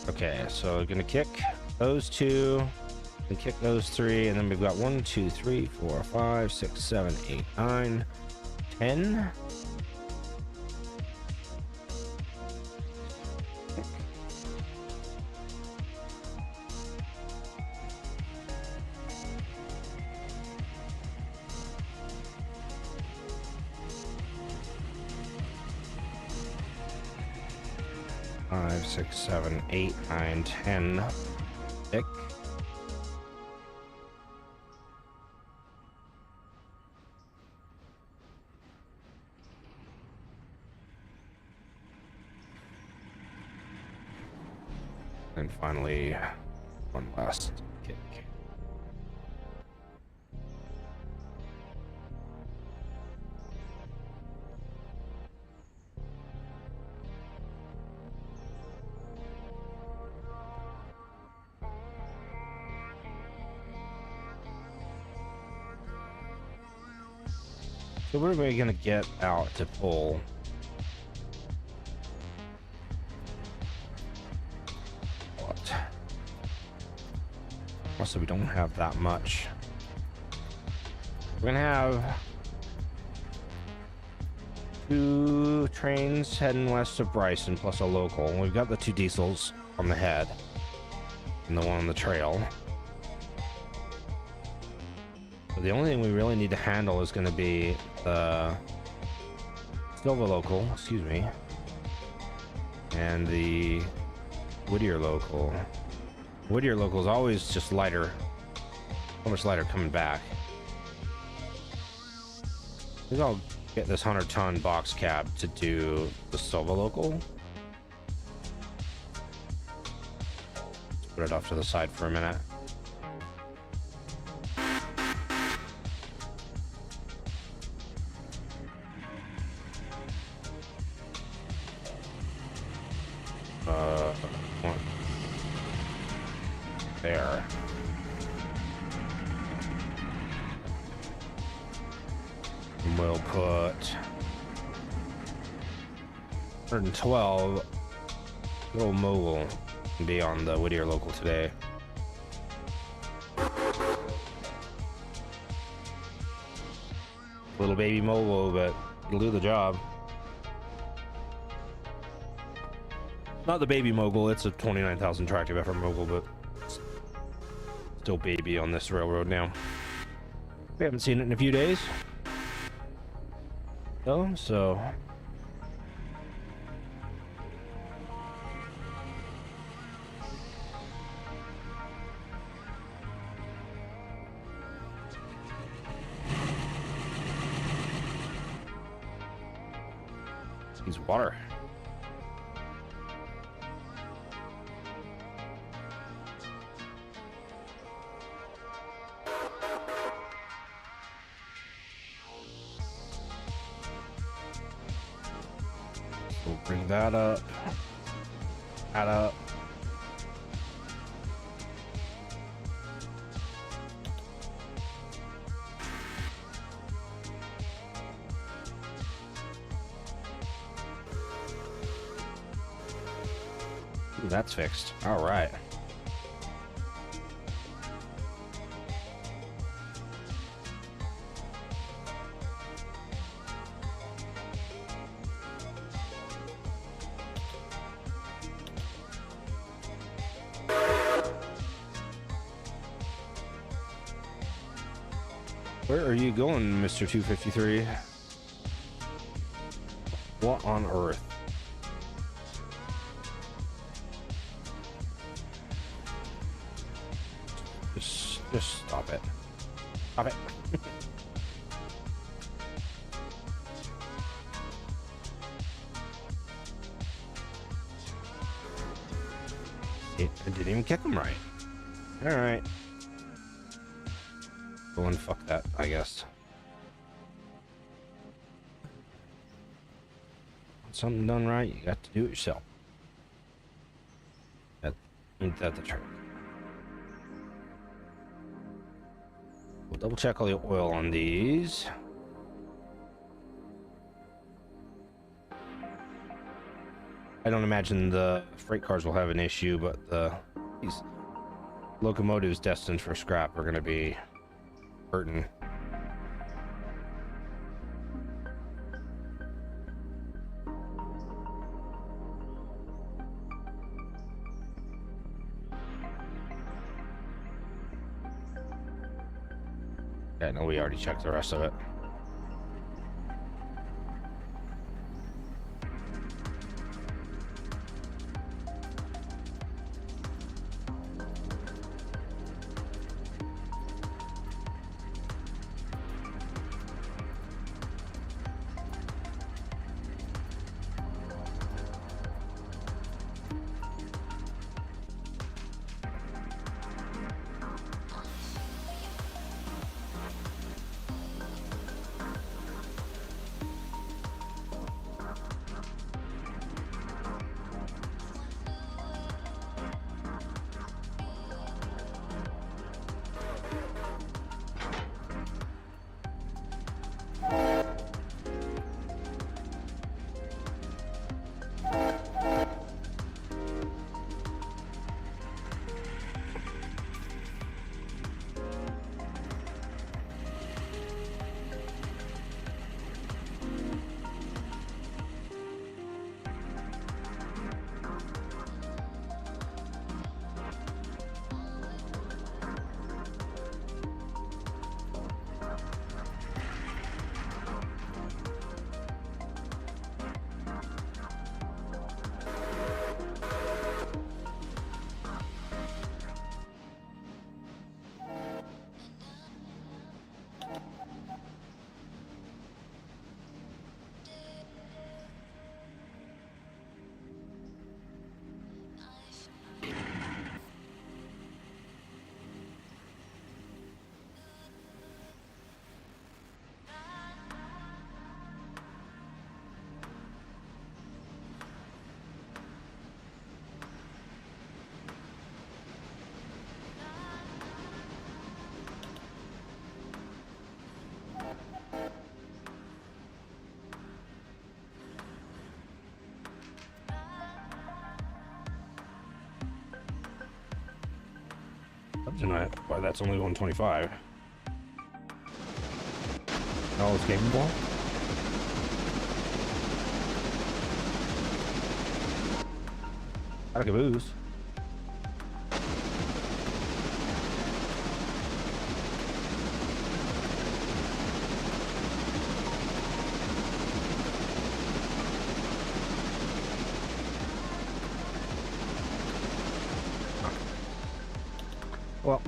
Okay, so we're gonna kick those 2, and kick those 3, and then we've got 1, 2, 3, 4, 5, 6, 7, 8, 9, 10. Five, 6, 7, 8, 9, 10. Pick. And finally, one last kick. So what are we gonna get out to pull? What? Also, we don't have that much. We're gonna have 2 trains heading west of Bryson plus a local. We've got the 2 diesels on the head and the one on the trail. So the only thing we really need to handle is going to be the Silva local, excuse me, and the Whittier local. Whittier local is always just lighter. So much lighter coming back. Maybe I'll get this 100-ton box cab to do the Silva local. Let's put it off to the side for a minute. One. There. And we'll put 112 little mogul be on the Whittier local today. Little baby mogul, but it'll do the job. Not the baby mogul, it's a 29,000 tractive effort mogul, but still baby on this railroad now. We haven't seen it in a few days. though, so needs water. We'll bring that up. That up. Ooh, that's fixed. All right. Where are you going, Mr. 253? What on earth? Just stop it. Stop it. I didn't even kick him right. All right. Go and fuck that, I guess. Want something done right, you got to do it yourself. Ain't that the truth? We'll double check all the oil on these. I don't imagine the freight cars will have an issue, but these locomotives destined for scrap are going to be hurting. Yeah, no, we already checked the rest of it. tonight. Why that's only 125. All is capable. Out of caboose. Well,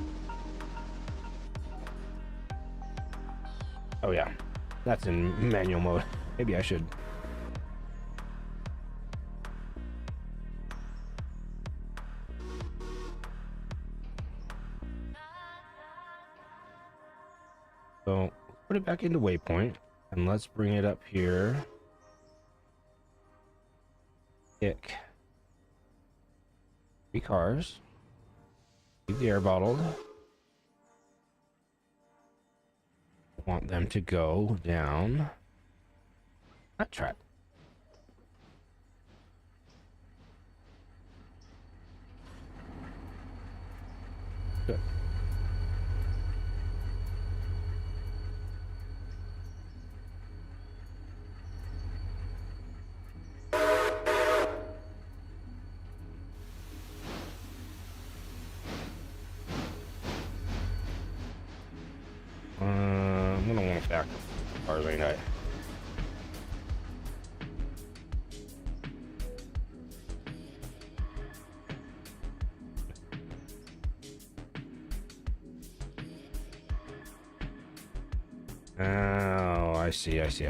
oh yeah, that's in manual mode. Maybe I should. So put it back into waypoint and let's bring it up here. Pick 3 cars. Keep the air bottled. Want them to go down that track. Good. I'm gonna want back cars, ain't I? Oh, I see. I see.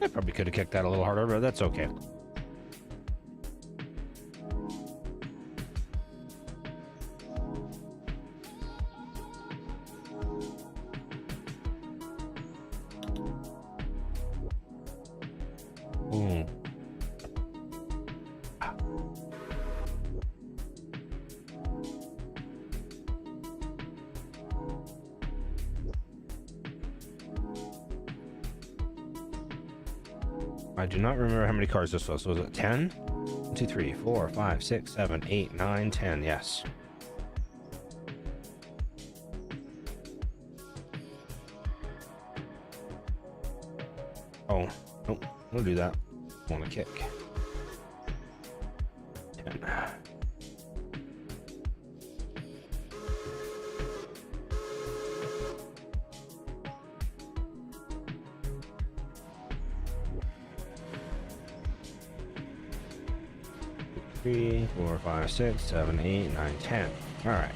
I probably could have kicked that a little harder, but that's okay. Boom. I do not remember how many cars this was. Was it 10? 1, 2, 3, 4, 5, 6, 7, 8, 9, 10. Yes. Oh, nope. We'll do that. Want to kick. 10. Three, 4, 5, 6, 7, 8, 9, 10. All right.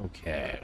Okay.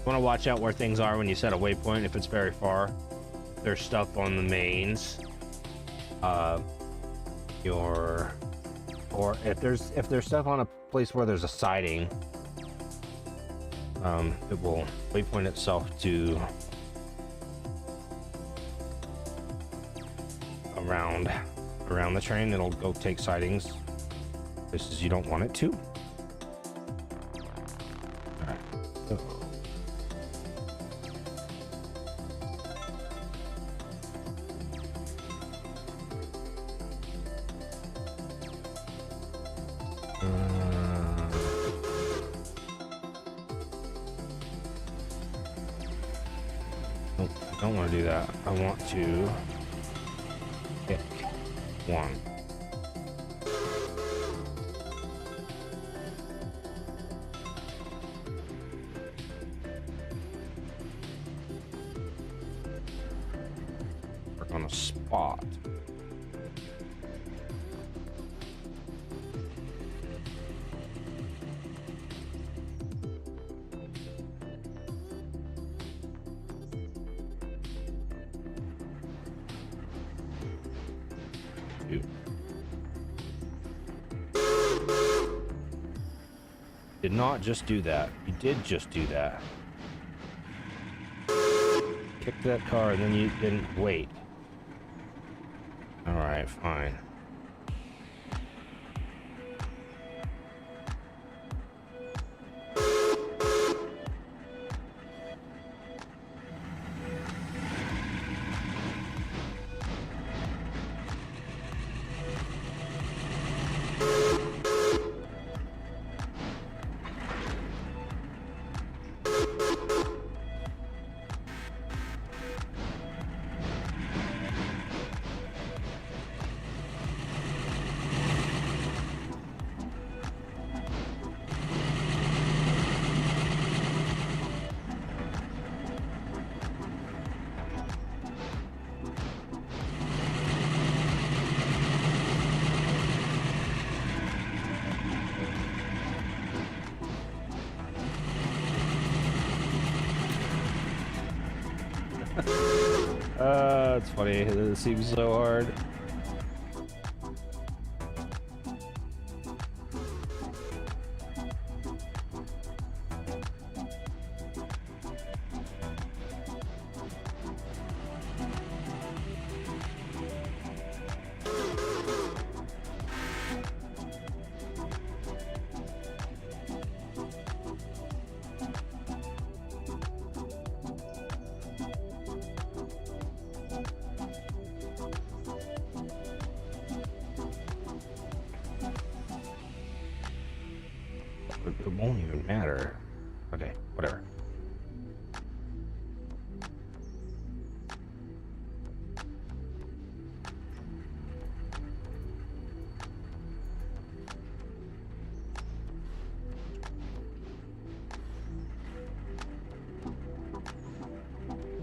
Want to watch out where things are when you set a waypoint if it's very far. There's stuff on the mains. Or if there's stuff on a place where there's a siding, it will waypoint itself to around the train. It'll go take sightings places you don't want it to. All right. Nope, I don't want to do that. I want to pick one. Work on a spot. Did not just do that. You did just do that. Kicked that car and then you didn't wait. Alright, fine. It's funny. It seems so hard. It won't even matter. Okay, whatever.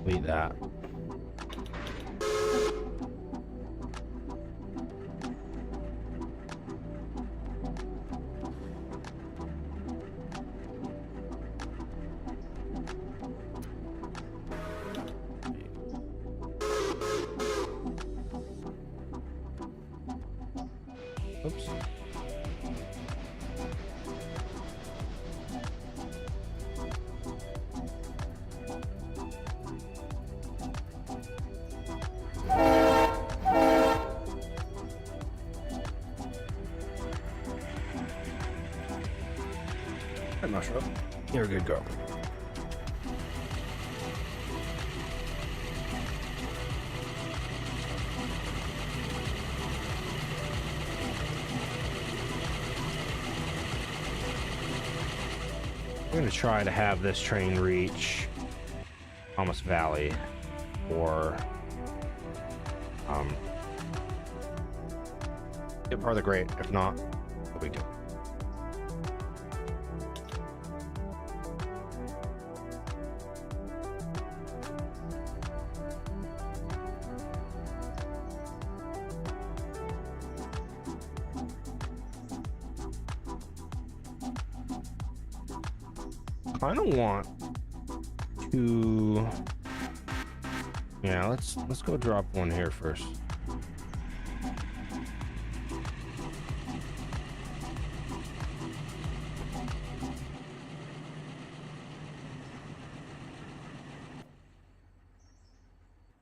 Delete that. Oops. Hey, Mushroom. You're a good girl. We're going to try to have this train reach Thomas Valley or get part of the great. If not, no big deal. I don't want to. Yeah, let's go drop one here first.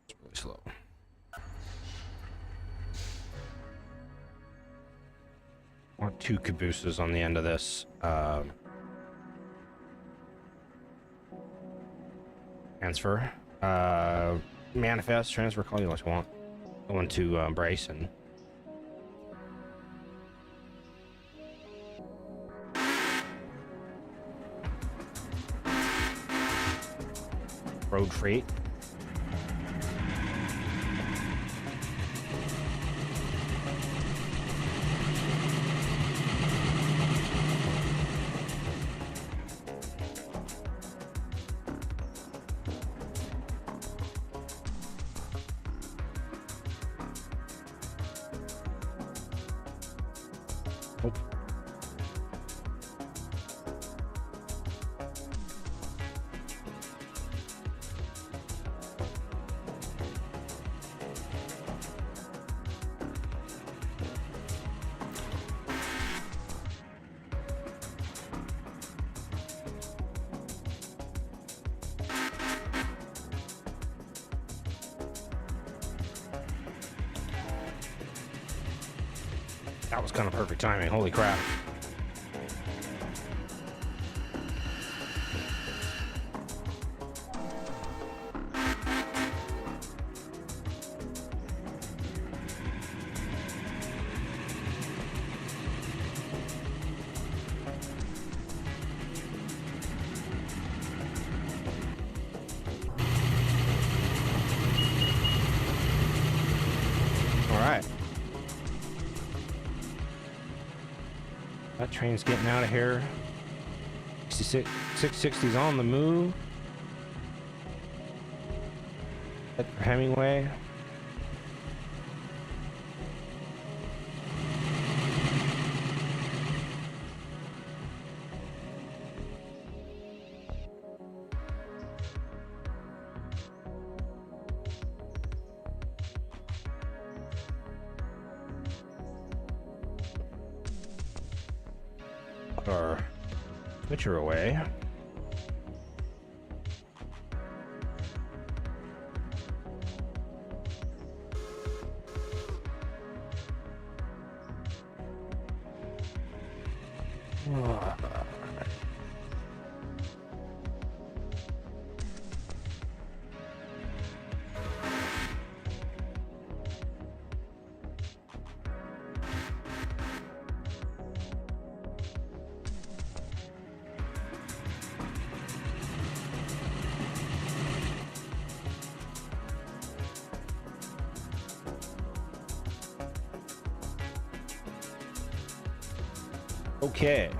It's really slow. Want 2 cabooses on the end of this. Transfer, manifest, transfer, call you what you want. Going to Bryson. Road freight. That was kind of perfect timing. Holy crap. All right. That train's getting out of here. 660's on the move. Head for Hemingway. Our switcher away. Okay.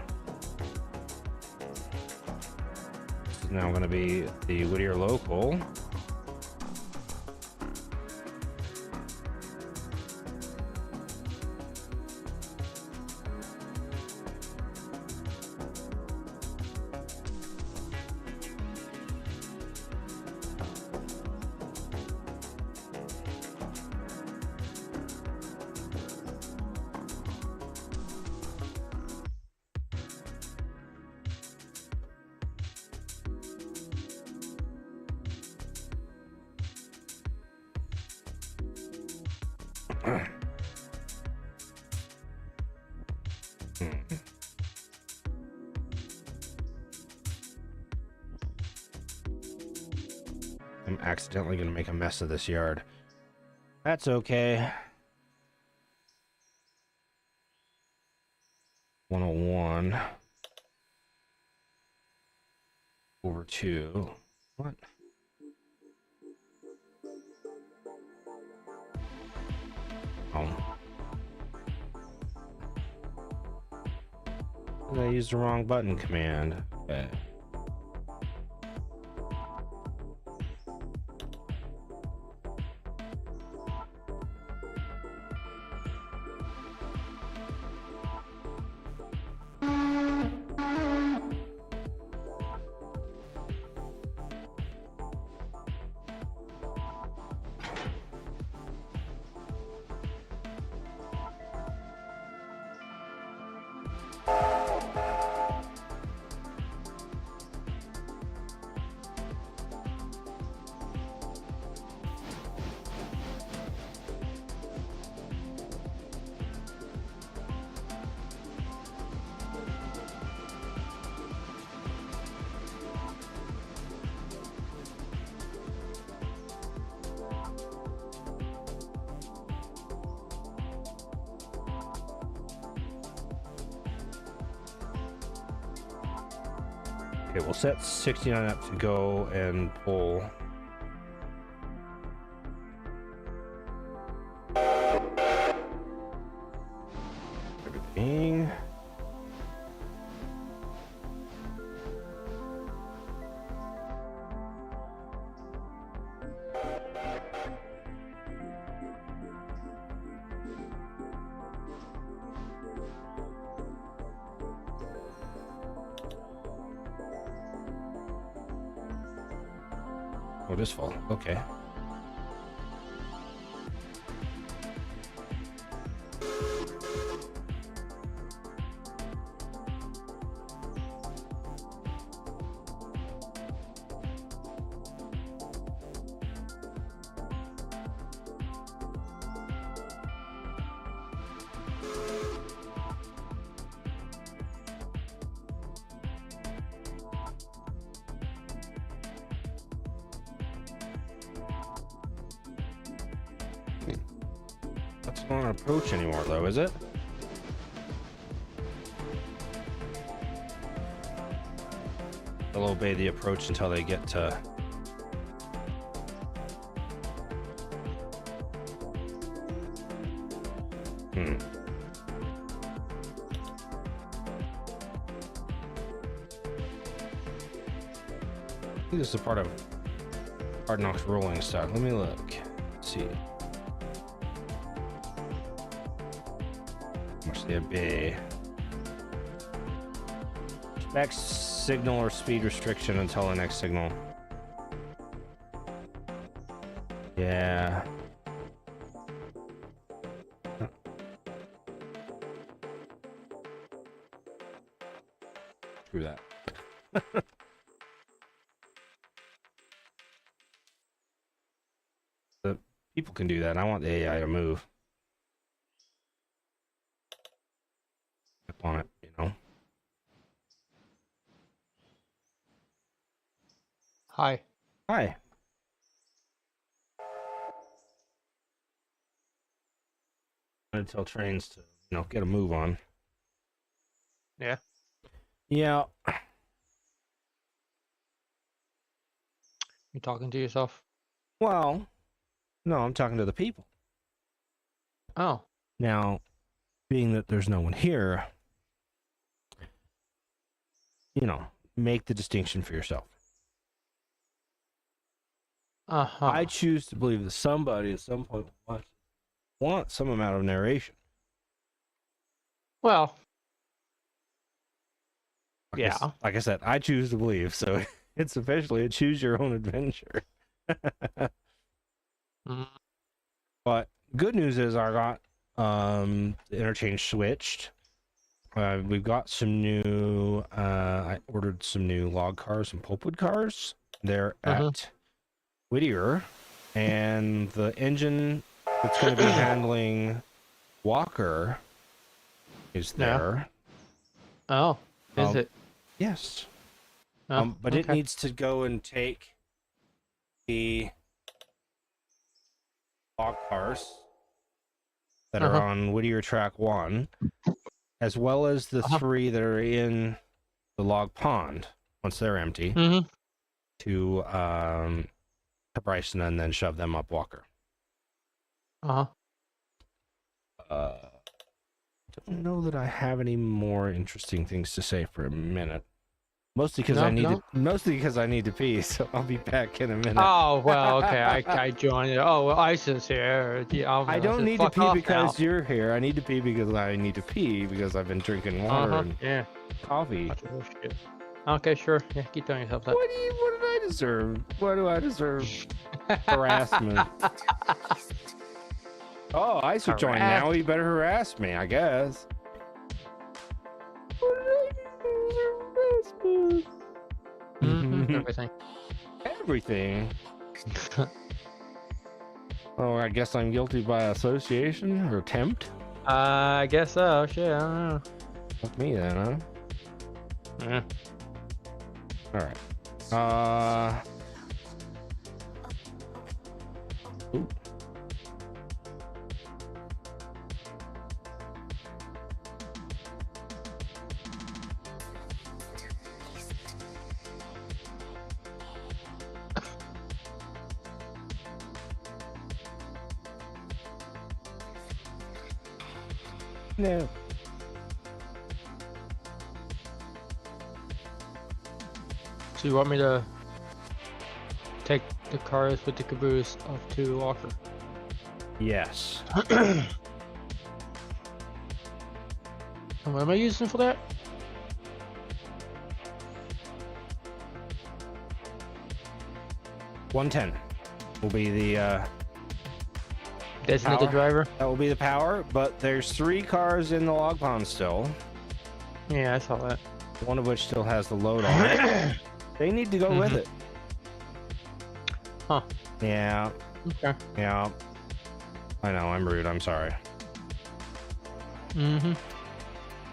This is now going to be the Whittier Local. I'm accidentally gonna make a mess of this yard. That's okay. 101 over 2. What? Oh. I used the wrong button command. Okay. Okay, we'll set 69 up to go and pull. Everything. Oh, this fall. Okay. That's not an approach anymore, though, is it? They'll obey the approach until they get to... I think this is a part of Hard Knocks rolling stuff. Let me look. Let's see. How much they obey. Next signal or speed restriction until the next signal. Yeah. Screw that. The people can do that. I want the AI to move. Click on it, you know. Hi. Hi. I wanted to tell trains to, you know, get a move on. Yeah. Yeah. You talking to yourself? Well, no, I'm talking to the people. Oh. Now, being that there's no one here, you know, make the distinction for yourself. Uh-huh. I choose to believe that somebody at some point wants some amount of narration. Well, Like I said, I choose to believe, so it's officially a choose your own adventure. But good news is I got the interchange switched. We've got some new I ordered some new log cars and pulpwood cars. They're at Whittier, and the engine that's going to be handling Walker is Yeah. there. Oh, is it? Yes. Oh, But it okay. needs to go and take the log cars that are on Whittier Track 1, as well as the 3 that are in the log pond, once they're empty, Mm-hmm. to Bryson and then shove them up Walker. Uh-huh. Don't know that I have any more interesting things to say for a minute. Mostly because I need to pee, so I'll be back in a minute. Oh, well, okay. I joined it. Oh, well, Ison's here. Yeah, I don't need to pee because you're here. I need to pee because I need to pee because I've been drinking water and Yeah. coffee. Oh, shit. Okay, sure. Yeah, keep doing yourself that. What did I deserve? What do I deserve? Harassment. Oh, I should join now. He better harass me, I guess. Everything. Everything. Oh, I guess I'm guilty by association or attempt. I guess so. Shit, I don't know. Fuck me then, huh? Yeah. All right. Ooh. No. So you want me to take the cars with the caboose off to Walker? Yes. And what am I using for that? $110 will be the Designated Power. driver? that will be the power, but there's 3 cars in the log pond still, Yeah, I saw that. one of which still has the load on it. They need to go with it. Huh. Yeah, Okay. yeah. I know, I'm rude, I'm sorry. Mm-hmm.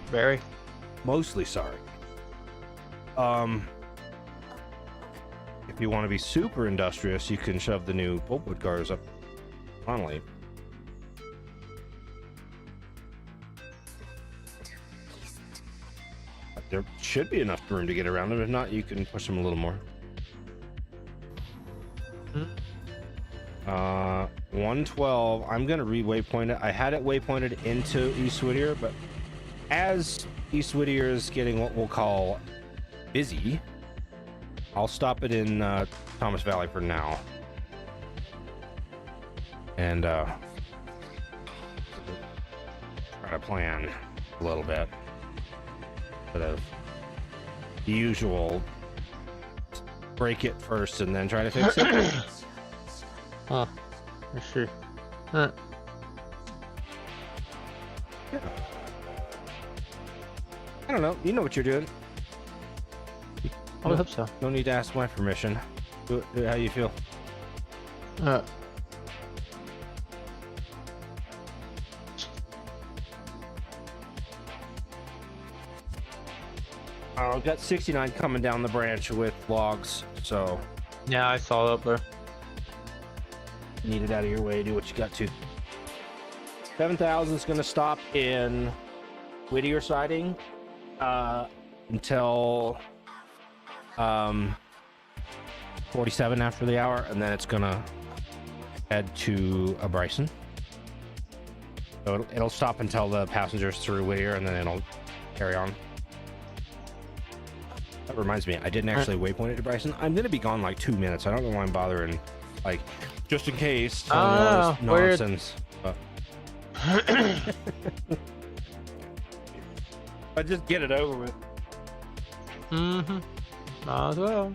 Very. Mostly sorry. If you want to be super industrious, you can shove the new pulpwood cars up finally. There should be enough room to get around them. If not, you can push them a little more. 112. I'm gonna re-waypoint it. I had it waypointed into East Whittier, but as East Whittier is getting what we'll call busy, I'll stop it in Thomas Valley for now. And try to plan a little bit. Sort of the usual break it first and then try to fix it. Huh. I see. Huh. Yeah. I don't know. You know what you're doing. I would hope so. No need to ask my permission. Do it how you feel. I've got 69 coming down the branch with logs, so Yeah, I saw it up there. need it out of your way. Do what you got to. 7,000 is going to stop in Whittier siding until 47 after the hour, and then it's going to head to Bryson. So it'll stop until the passengers through Whittier, and then it'll carry on. That reminds me, I didn't actually waypoint it to Bryson. I'm going to be gone like 2 minutes. I don't know why I'm bothering, like, just in case, telling you all this weird. nonsense. But I just get it over with. Mm-hmm. Might as well.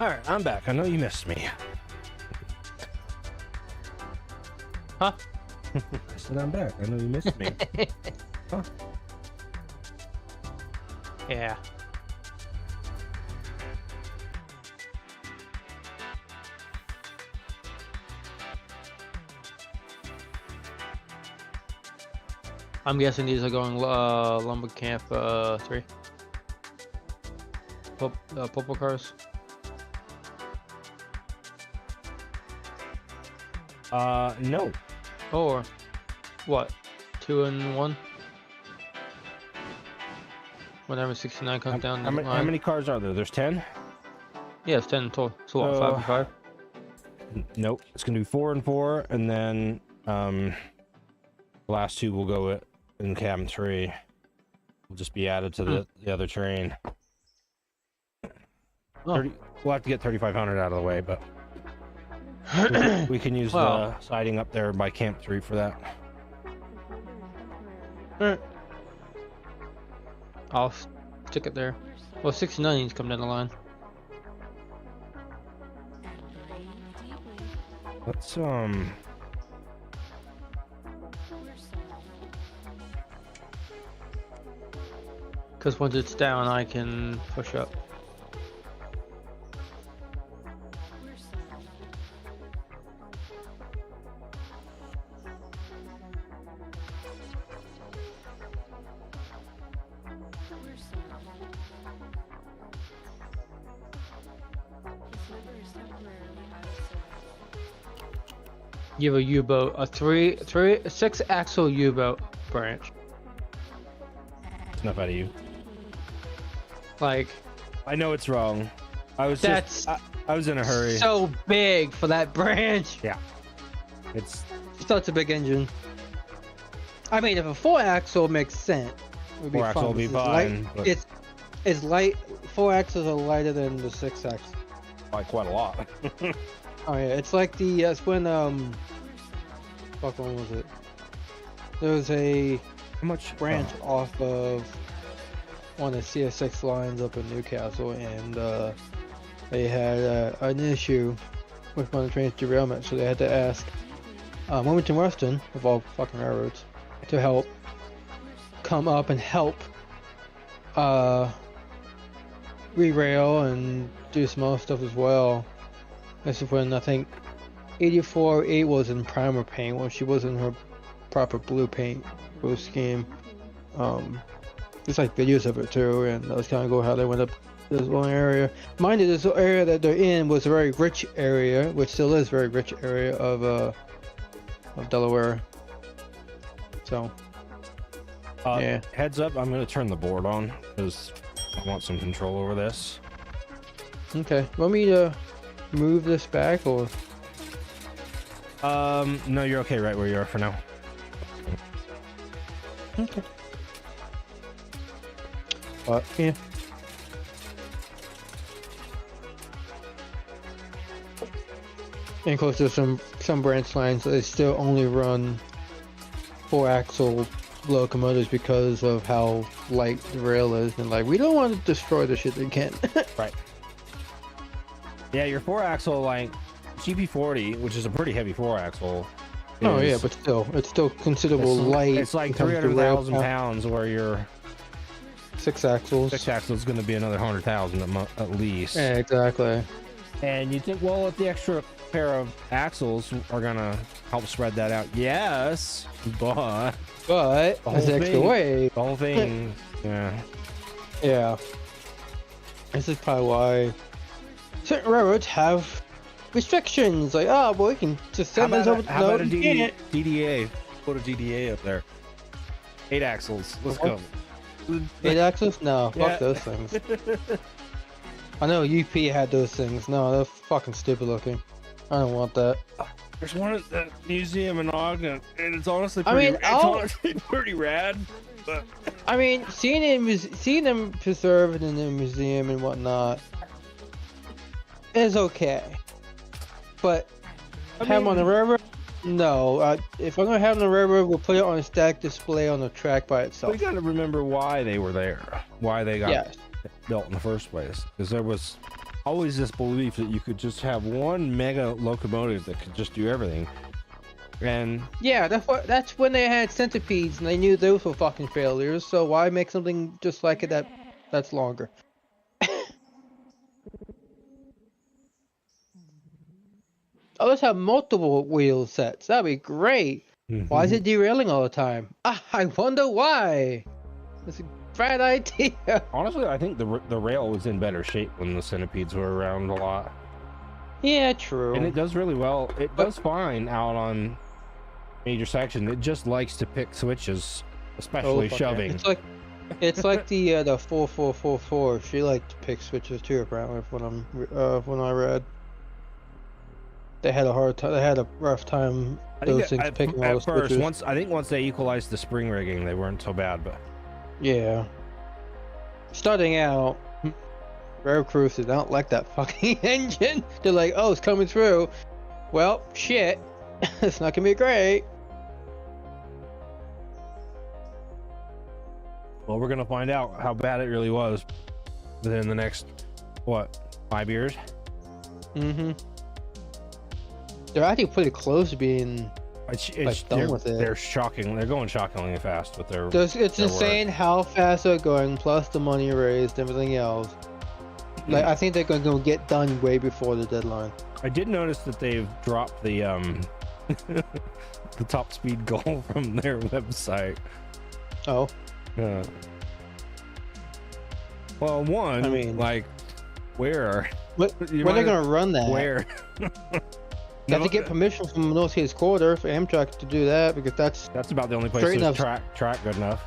Alright, I'm back. I know you missed me. Huh? I said I'm back. I know you missed me. Huh? Yeah. I'm guessing these are going lumber camp 3. Purple cars. No. Or what? 2 and 1. Whenever 69 comes down the line. How many cars are there? There's 10? Yeah, it's 10 in total. So what, 5 and 5? Nope. It's gonna be 4 and 4, and then the last 2 will go in cabin 3. Will just be added to the other train. Oh. We'll have to get 3,500 out of the way, but we can use Well. the siding up there by Camp 3 for that. Alright. I'll stick it there. Well, 69 needs to come down the line. Let's Because once it's down, I can push up. You have a U-boat, a 6-axle U-boat branch. it's enough out of you. Like, I know it's wrong. I was that's I was in a hurry. so big for that branch. Yeah. It's Such a big engine. I mean, if a 4-axle makes sense, it would be 4-axle fun. will be It's light- fine, but It's light. 4-axles are lighter than the 6-axle. by quite a lot. Oh yeah, it's like the it's when fuck, when was it? There was a How much branch off of one of the CSX lines up in Newcastle, and they had an issue with one of the train's derailment, so they had to ask Wilmington Western, of all fucking railroads, to help come up and help re-rail and do some other stuff as well. This is when I think 84-8 was in primer paint, when she was in her proper blue paint scheme. There's like videos of it too, and that was kind of go how they went up this one area. Mind you, this area that they're in was a very rich area, which still is a very rich area of Delaware. So yeah. Heads up, I'm gonna turn the board on because I want some control over this. Okay, want me to move this back or? No, you're okay right where you are for now. Okay. Yeah. And of course, there's some branch lines that they still only run 4-axle locomotives because of how light the rail is, and like we don't want to destroy the shit they can. Right. Yeah, your 4-axle, like GP40, which is a pretty heavy 4-axle. Oh yeah, but still, it's still considerable light. It's like when it comes to rail 300,000 count. pounds, where your 6-axles. 6-axle is going to be another 100,000 at least. Yeah, exactly. And you think, well, if the extra pair of axles are going to help spread that out, yes, but But The there's whole extra thing. weight. the whole thing, yeah. Yeah. This is probably why certain railroads have restrictions. Like, oh, boy, we can just send this over to how about a you can't. DDA? Put a DDA up there. 8 axles. Let's go. 8 axles? No, Yeah. fuck those things. I know UP had those things. No, they're fucking stupid looking. I don't want that. There's one at the museum in Ogden, and it's honestly I pretty, mean, I'll- pretty rad. But I mean, seeing them preserved in the museum and whatnot is okay. But have them on the railroad? No. If I'm gonna have them on the railroad, we'll put it on a static display on the track by itself. we got to remember why they were there, why they got Yes. built in the first place, because there was always this belief that you could just have one mega locomotive that could just do everything. And Yeah, that's when they had centipedes and they knew those were fucking failures. So why make something just like it that's longer? Oh, let's have multiple wheel sets. That'd be great. Why is it derailing all the time? I wonder why. It's a bad idea. honestly, I think the rail was in better shape when the centipedes were around a lot. Yeah, true. And it does really well. It does fine out on major section. It just likes to pick switches, especially fuck shoving. Yeah. It's like the 4444. She liked to pick switches too, apparently, when I read. They had a hard time. They had a rough time. Those things picking all the switches. Once they equalized the spring rigging, they weren't so bad. But yeah, starting out, Rare Cruise did not like that fucking engine. They're like, oh, it's coming through. Well, shit, it's not gonna be great. well, we're gonna find out how bad it really was within the next 5 years. Mm-hmm. They're actually pretty close to being done with it. They're shocking. They're going shockingly fast with their. It's insane how fast they're going, plus the money raised, everything else. Like I think they're going to get done way before the deadline. I did notice that they've dropped the the top speed goal from their website. Oh. Well, one. I mean, like, where? When are they going to run that? Where? You have to get permission from Northeast Corridor for Amtrak to do that, because that's about the only place that's track good enough.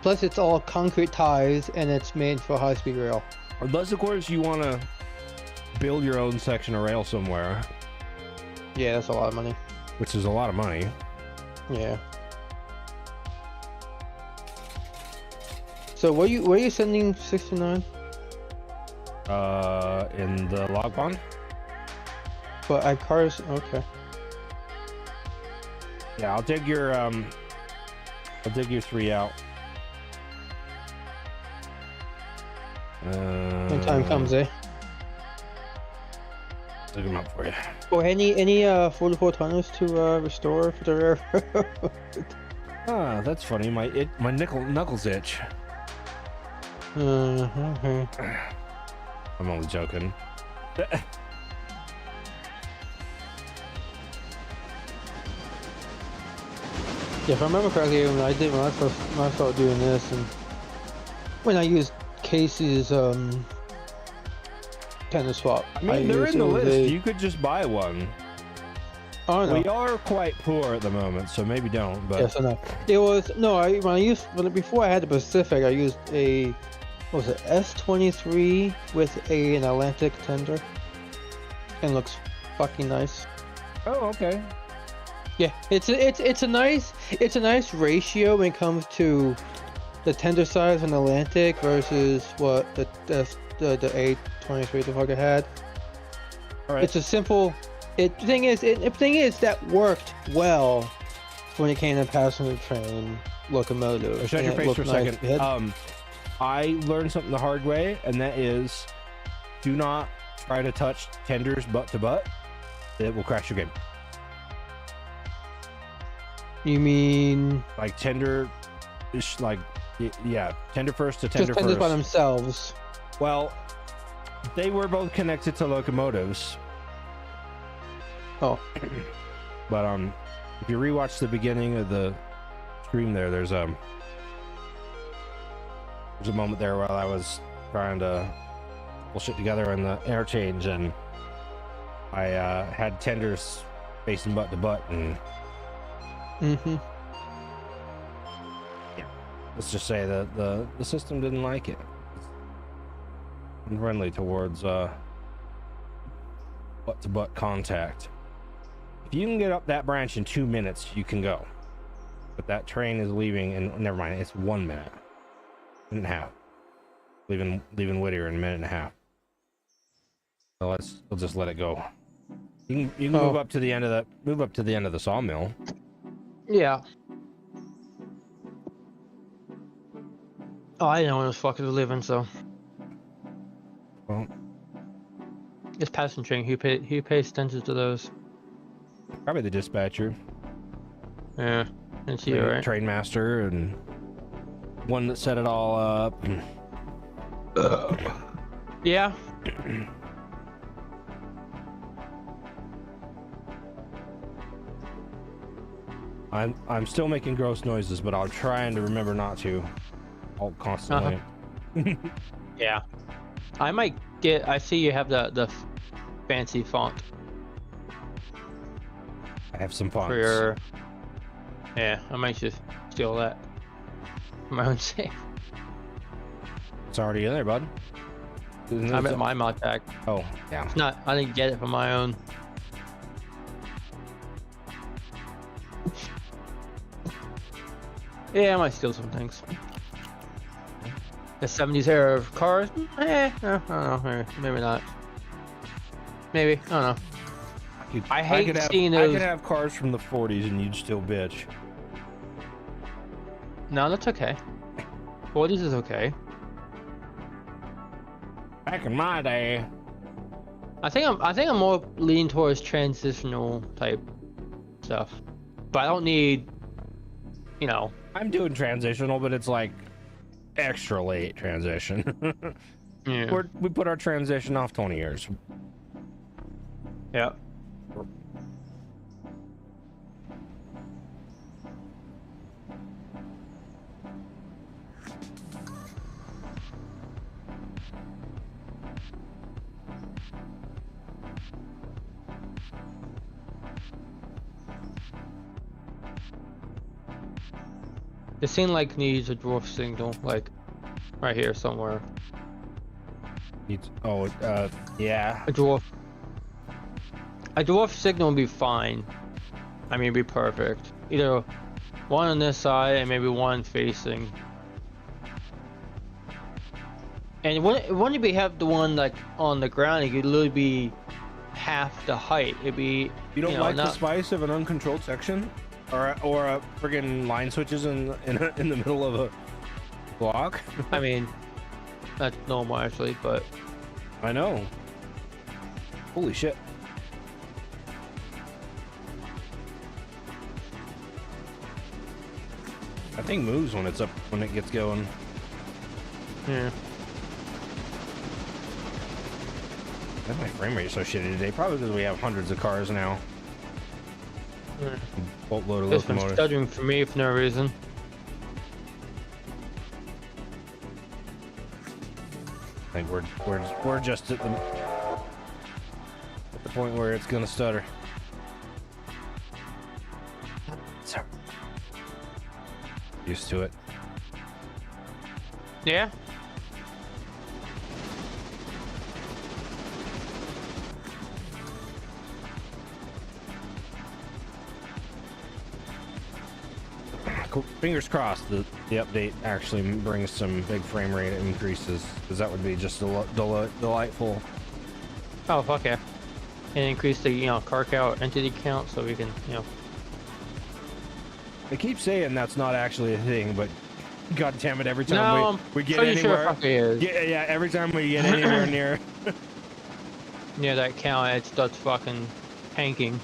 Plus, it's all concrete ties, and it's made for high-speed rail. Unless, of course, you want to build your own section of rail somewhere. Yeah, that's a lot of money. Which is a lot of money. Yeah. So, where you sending 69? In the log pond. But at cars, okay. Yeah, I'll dig your 3 out. When time comes, eh? Dig them up for you. Or any 44 tonners to restore for the railroad. Ah, that's funny. My knuckles itch. Okay. I'm only joking. Yeah, if I remember correctly, when I started doing this, and when I used Casey's tender swap, I mean, they're in the list. You could just buy one. Oh no. We are quite poor at the moment, so maybe don't. But yes, I know. It was before I had the Pacific, I used a S23 with an Atlantic tender, and looks fucking nice. Oh, okay. Yeah, it's a nice ratio when it comes to the tender size of an Atlantic versus what the A23 the fuck it had. All right. It's a simple. The thing is that worked well when it came to passenger train locomotive. Shut your face for a second. I learned something the hard way, and that is, do not try to touch tenders butt to butt. It will crash your game. You mean like tender, yeah, tender first to tender just tenders first. by themselves? Well, they were both connected to locomotives. Oh. But if you rewatch the beginning of the stream there's a moment there while I was trying to pull shit together in the interchange, and I had tenders facing butt to butt, and yeah, let's just say that the system didn't like it. It's unfriendly towards butt to butt contact. If you can get up that branch in 2 minutes, you can go. But that train is leaving, and never mind, it's 1 minute. Minute and a half. Leaving Whittier in a minute and a half. So we'll just let it go. You can move up to the end of the sawmill. Yeah. Oh, I didn't know when those fuckers were living, so. Well, It's passengering. Who pays attention to those? probably the dispatcher. Yeah, it's you, Maybe right? Train master and one that set it all up. Yeah. I'm still making gross noises, but I'm trying to remember not to. All constantly. Yeah. I might get. I see you have the fancy font I have some fonts. for your. Yeah, I might just steal that for my own sake. It's already in there, bud. Isn't I'm it? at my mod pack. Oh, yeah. It's not. I didn't get it for my own. Yeah, I might steal some things. The 70s era of cars? I don't know. Maybe not. Maybe. I don't know. I hate seeing I those. could have cars from the 40s and you'd still bitch. No, that's okay. 40s is okay. Back in my day. I think I'm more leaning towards transitional type stuff. But I don't need, you know. I'm doing transitional, but it's like extra late transition. Yeah. We put our transition off 20 years. Yeah. It seemed like needs a dwarf signal, like right here somewhere. Yeah. A dwarf signal would be fine. I mean, it'd be perfect. Either one on this side and maybe one facing. And wouldn't it have the one like on the ground? It could literally be half the height. It'd be. You don't know, like the not- spice of an uncontrolled section, or friggin' line switches in the middle of a block? I mean, that's normal actually, but I know. Holy shit. That thing moves when it gets going. yeah. That's my frame rate so shitty today. Probably because we have hundreds of cars now. Yeah. Boatload of This one's locomotives. stuttering for me for no reason. I think we're just at the point where it's gonna stutter. So used to it. Yeah. Fingers crossed the update actually brings some big frame rate increases, because that would be just delightful. Oh fuck yeah. And increase the car count, entity count, so we can They keep saying that's not actually a thing, but god damn it, every No, time we get pretty sure anywhere, it fucking is. yeah, every time we get anywhere near. Yeah, that count, it starts fucking tanking.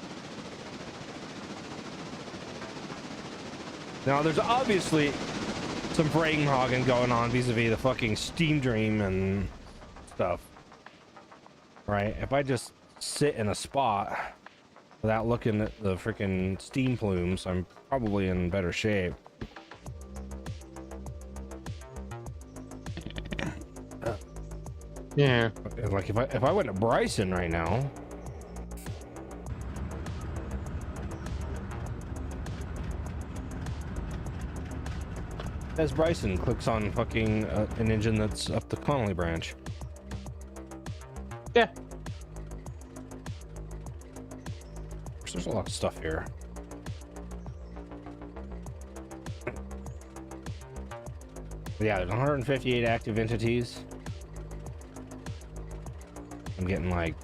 Now, there's obviously some brain hogging going on vis-a-vis the fucking Steam Dream and stuff. Right? If I just sit in a spot without looking at the freaking steam plumes, I'm probably in better shape. Yeah. Like if I went to Bryson right now, as Bryson clicks on fucking an engine that's up the Connolly branch. Yeah. There's a lot of stuff here. Yeah, there's 158 active entities. I'm getting like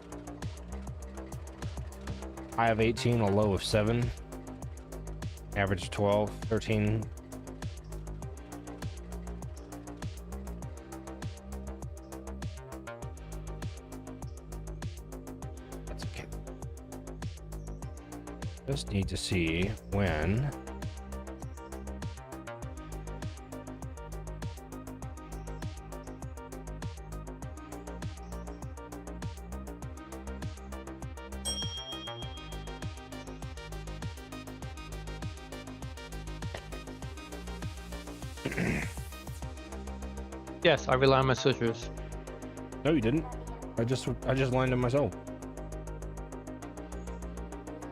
high of 18, a low of 7, average 12, 13. Just need to see when. Yes, I rely on my sisters. No, you didn't. I just lined them myself.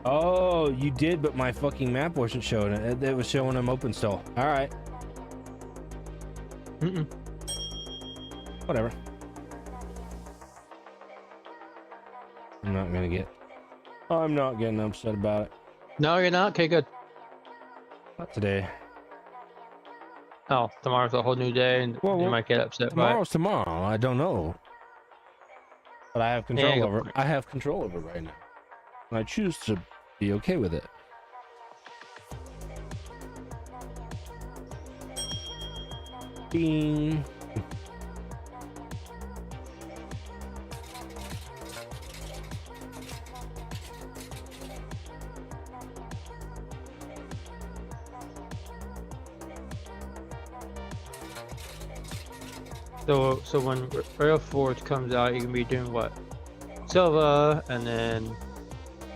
Oh, you did, but my fucking map wasn't showing it. It was showing them open still. All right. Whatever. I'm not getting upset about it. No, you're not? Okay, good. Not today. Oh, tomorrow's a whole new day, and Well, you might get upset by it. Tomorrow's tomorrow. I don't know. But I have control Yeah, over it. I have control over it right now. And I choose to be okay with it. Ding. So when Rail Forge comes out, you're gonna be doing what? Silva, and then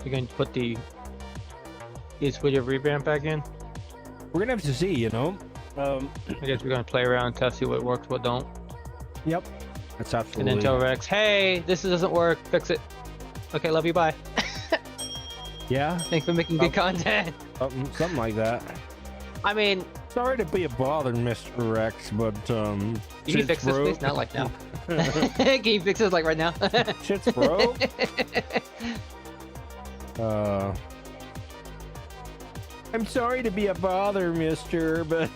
you're going to put the East Video revamp back in. We're gonna have to see, you know. I guess we're gonna play around and test, see what works, what don't, Yep. That's and absolutely. then tell Rex, "Hey, this doesn't work. Fix it." Okay, love you. Bye. Yeah. Thanks for making good content. Something like that. I mean, Sorry to be a bother, Mr. Rex, but can you shit's fix this, broke. please? Not like now. Can you fix this like right now? Shit's broke. I'm sorry to be a bother, mister, but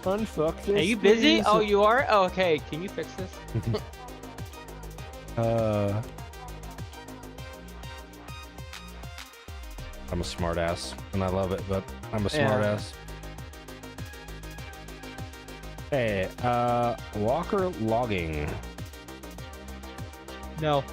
unfuck this. Are you busy? please. Oh, you are? Oh, okay. Can you fix this? I'm a smartass, and I love it, but I'm a Yeah. smartass. Hey, Walker logging. No.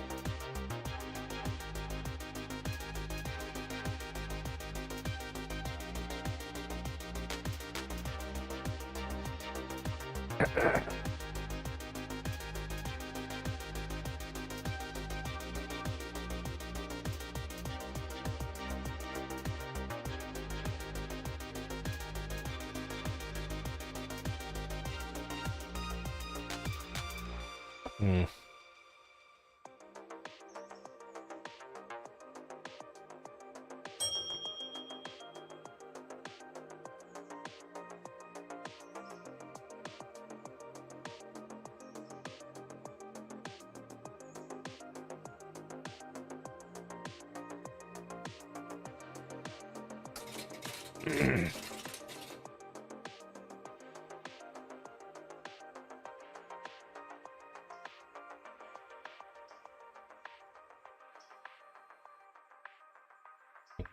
Hmm.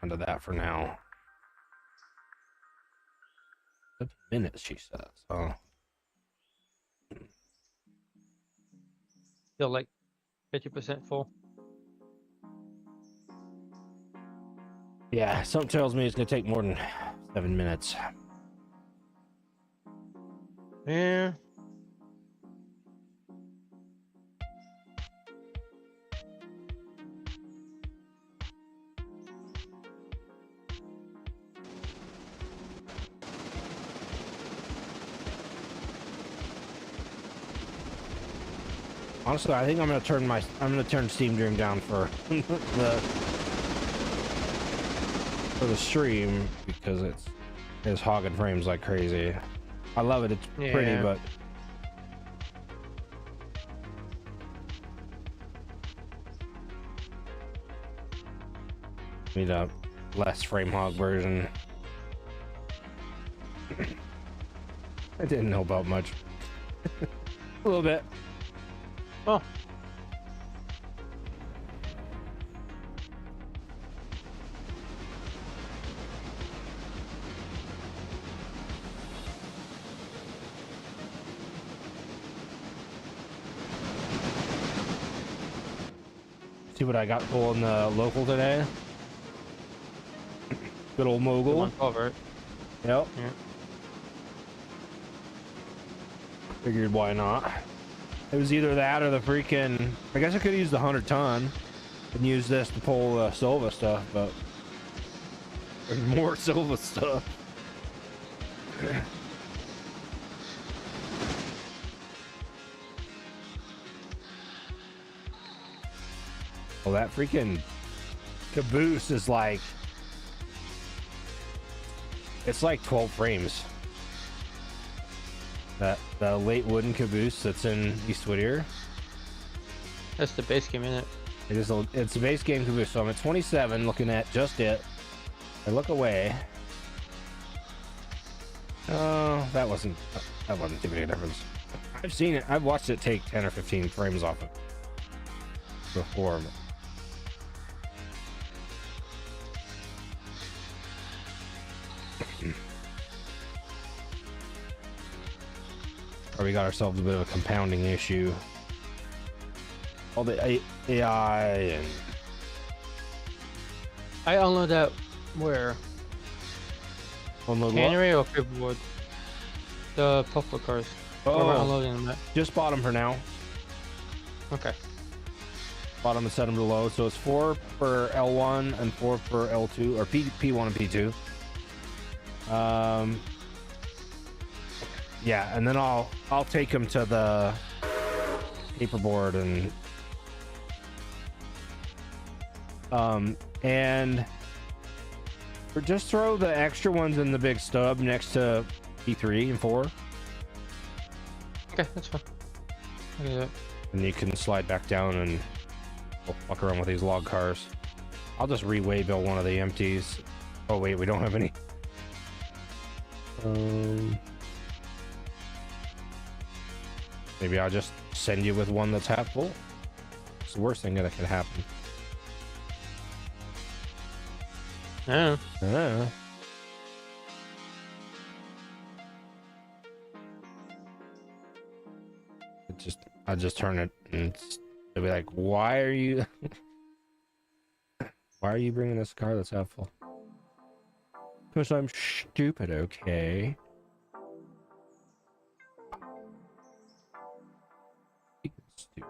Onto that for now. 7 minutes, she says. Oh, Feel like 50% full. yeah. Something tells me it's gonna take more than 7 minutes. Yeah. Honestly, I think I'm gonna turn Steam Dream down for the stream because it's hogging frames like crazy. I love it. It's pretty, Yeah. but need a less frame hog version. I didn't know about much. A little bit. Oh. See what I got pulling the local today? Good old mogul. 112, right? Yep. Yeah. Figured why not. It was either that or the freaking. I guess I could have used the 100-ton and use this to pull Silva stuff, but there's more Silva stuff. Well, that freaking caboose is like, it's like 12 frames. The late wooden caboose that's in East Whittier. That's the base game, isn't it? It's a base game caboose. So I'm at 27, looking at just it. I look away. Oh, that wasn't too big a difference. I've seen it. I've watched it take 10 or 15 frames off it before. Or we got ourselves a bit of a compounding issue. All the AI and I unload that where? unload what? Cannery or Paperboard? The Puffler cars. Where am I Oh, unloading them at? just bought them for now. Okay. Bought them and set them to low. So it's 4 for L1 and 4 for L2 or P1 and P2. Yeah, and then I'll take them to the paperboard and or just throw the extra ones in the big stub next to P3 and 4, Okay, that's fine. I can do that. and you can slide back down and we'll fuck around with these log cars. I'll just re-way bill one of the empties. Oh wait, we don't have any. Maybe I'll just send you with one that's half full. It's the worst thing that could happen. Yeah. I just turn it and they'll be like, why are you bringing this car that's half full? Because I'm stupid, okay? Stupid.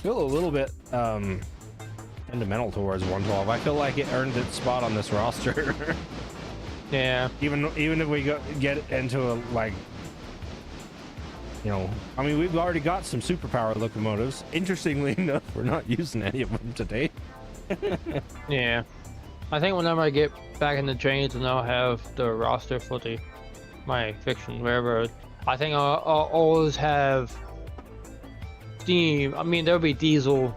Feel a little bit sentimental towards 112. I feel like it earned its spot on this roster. Yeah. even if we get into a, like, you know, I mean, we've already got some superpower locomotives. Interestingly enough, we're not using any of them today. Yeah. I think whenever I get back in the trains and I'll have the roster for my fiction, wherever, I think I'll always have steam. I mean, there'll be diesel,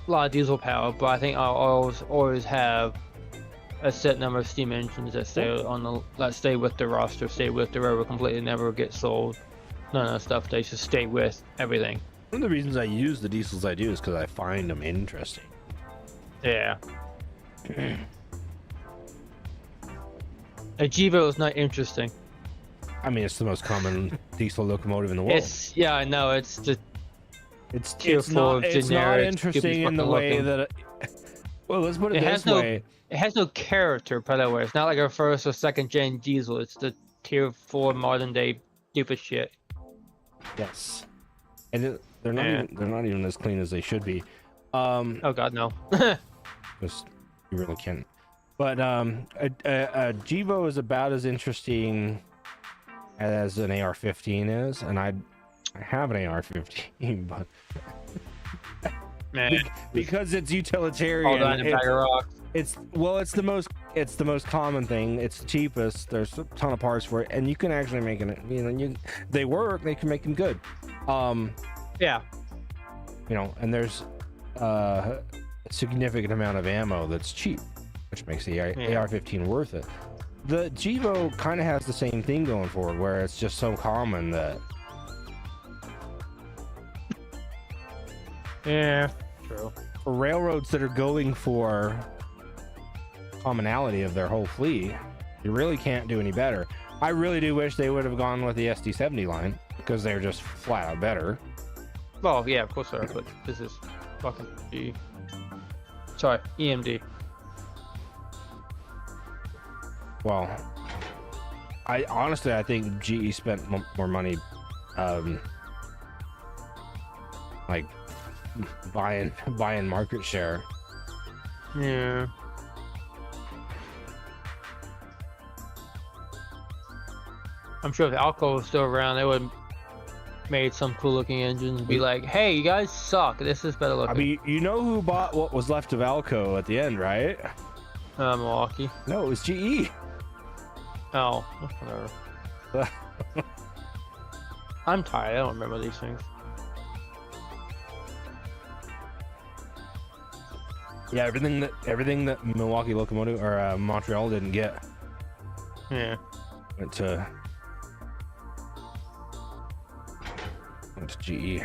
a lot of diesel power, but I think I'll always have a set number of steam engines that stay stay with the roster, stay with the railroad completely, never get sold. None of that stuff. They just stay with everything. One of the reasons I use the diesels I do is because I find them interesting. Yeah. A Gevo is not interesting. I mean, it's the most common diesel locomotive in the world. Yeah, I know. It's just It's full not of it's not generic, interesting in the stupid way looking. that well, let's put it, It this has no- way. It has no character, by the way. It's not like a first or second gen diesel. It's the tier 4 modern day stupid shit. Yes, and they're not Yeah. they're not even as clean as they should be. Oh god, no. Just, you really can't. But a Gevo is about as interesting as an AR-15 is, and I have an AR-15, but Man, because it's utilitarian, all that in a bag of rocks. it's the most common thing. It's the cheapest. There's a ton of parts for it, and you can actually make it. You know, they work. They can make them good. Yeah. You know, and there's a significant amount of ammo that's cheap, which makes the AR-15 worth it. The Gevo kind of has the same thing going for it, where it's just so common that Yeah, true. For railroads that are going for commonality of their whole fleet, you really can't do any better. I really do wish they would have gone with the SD70 line because they're just flat out better. Well, yeah, of course they are, but this is fucking Sorry, EMD. Well, I honestly, I think GE spent more money, like buying market share. Yeah. I'm sure if Alco was still around, they would have made some cool looking engines and be like, hey, you guys suck. This is better looking. I mean, you know who bought what was left of Alco at the end, right? Milwaukee. No, it was GE. Oh, whatever. I'm tired. I don't remember these things. Yeah, everything that Milwaukee Locomotive or Montreal didn't get Yeah. went to GE.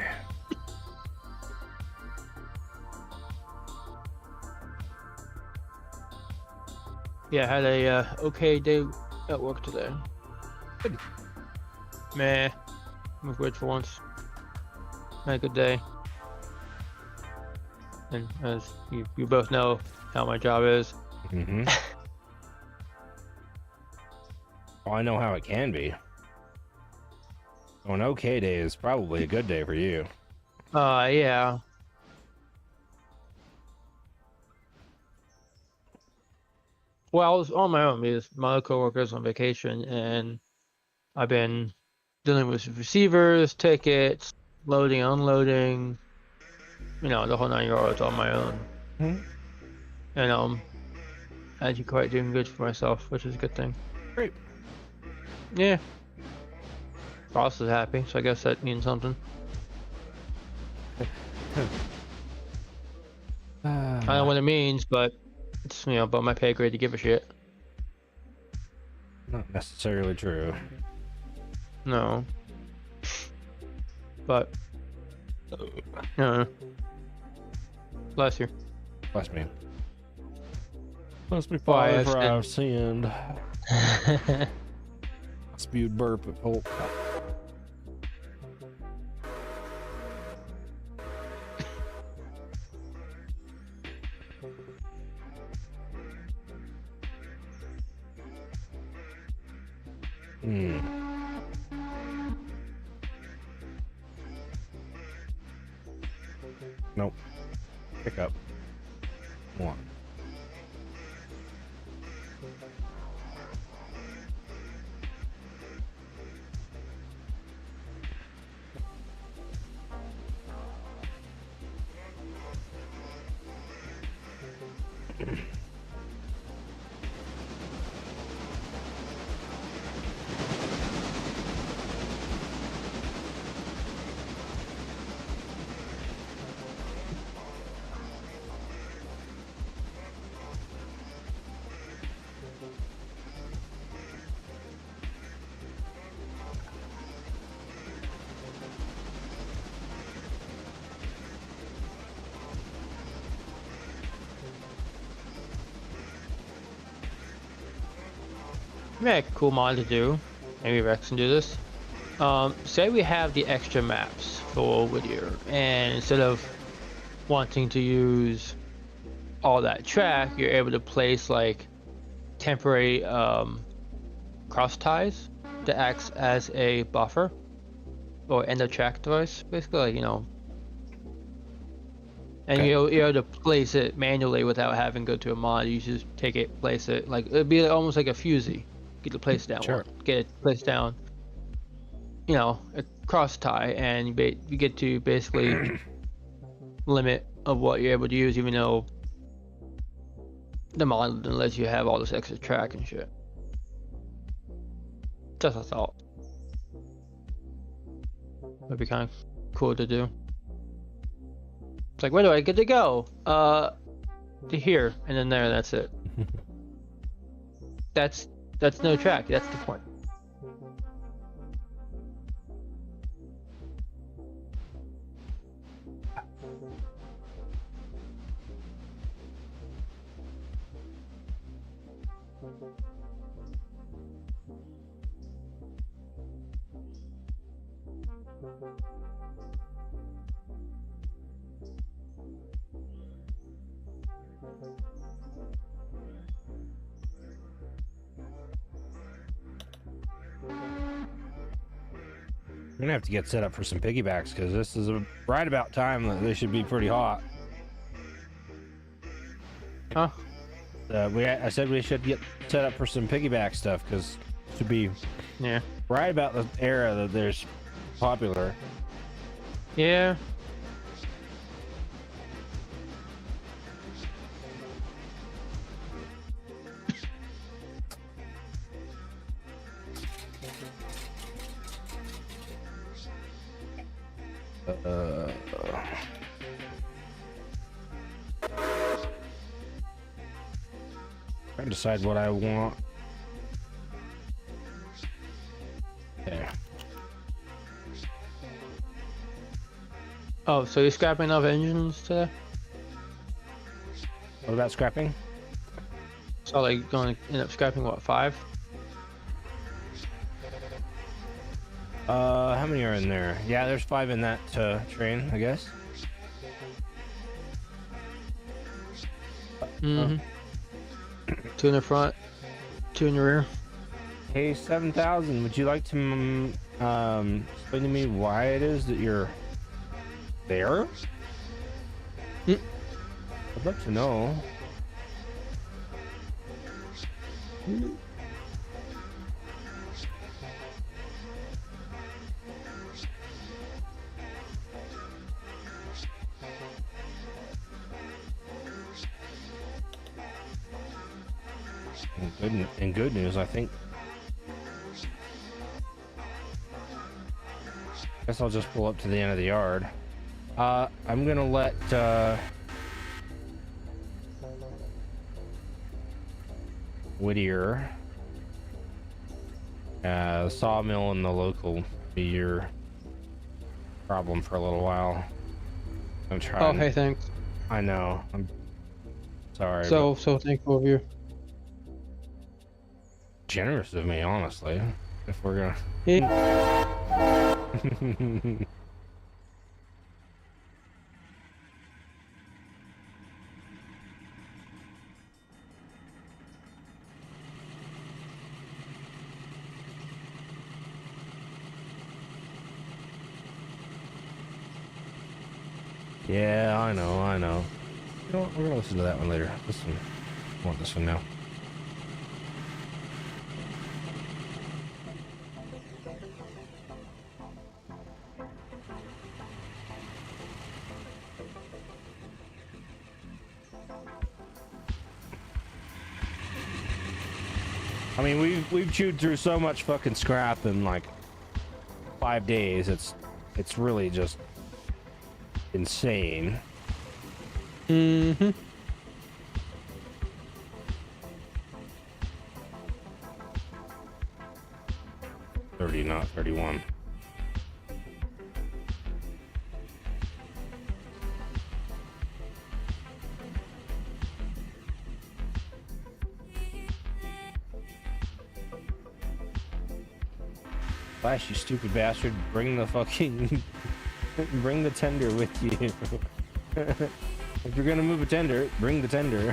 Yeah, I had a okay day at work today. Good. Meh. I'm good for once. Had a good day. And as you both know how my job is. Mm-hmm. Well, I know how it can be. Well, an okay day is probably a good day for you. Yeah. Well, I was on my own because my other coworkers on vacation, and I've been dealing with receivers, tickets, loading, unloading, you know, the whole 9 yards on my own. Mhm. And actually quite doing good for myself, which is a good thing. Great. Yeah. Boss is happy, so I guess that means something. I don't know what it means, but it's, you know, above my pay grade to give a shit. Not necessarily true. No. But bless you. Bless me. Bless me, Why, Father, that's for good. I've sinned. Spewed burp at Polk. Nope. Pick up. One. Yeah, cool mod to do. Maybe Rex can do this. Say we have the extra maps for Whittier, and instead of wanting to use all that track, you're able to place like temporary cross ties that acts as a buffer or end of track device, basically, like, you know. And Okay. you're able to place it manually without having to go to a mod. You just take it, place it, like it'd be almost like a fusee. Get the place down, Sure. get it placed down. You know, a cross tie, and you get to basically limit of what you're able to use, even though the mod lets you have all this extra track and shit. Just a thought. That'd be kind of cool to do. It's like, where do I get to go? To here, and then there. That's it. That's no track. That's the point. I'm gonna have to get set up for some piggybacks because this is right about time that they should be pretty hot. Huh? I said we should get set up for some piggyback stuff because it should be Yeah. right about the era that there's popular. Yeah. I can decide what I want. There. Oh, so you're scrapping off engines today? What about scrapping? So like going to end up scrapping what, 5? How many are in there? Yeah, there's 5 in that train, I guess. Mm-hmm. 2 in the front, 2 in the rear. Hey, 7000, would you like to explain to me why it is that you're there? Mm. I'd like to know. In good news, I think. Guess I'll just pull up to the end of the yard. I'm gonna let Whittier, sawmill and the local be your problem for a little while. I'm trying. Oh, hey, thanks. I know. I'm sorry. So thankful of you. Generous of me, honestly. If we're gonna. Yeah. Yeah, I know. You know what? We're gonna listen to that one later. This one. I want this one now. I mean, we've chewed through so much fucking scrap in like 5 days. It's really just insane. Mm-hmm. $30, not $31. Flash, you stupid bastard! Bring the fucking, bring the tender with you. If you're gonna move a tender, bring the tender.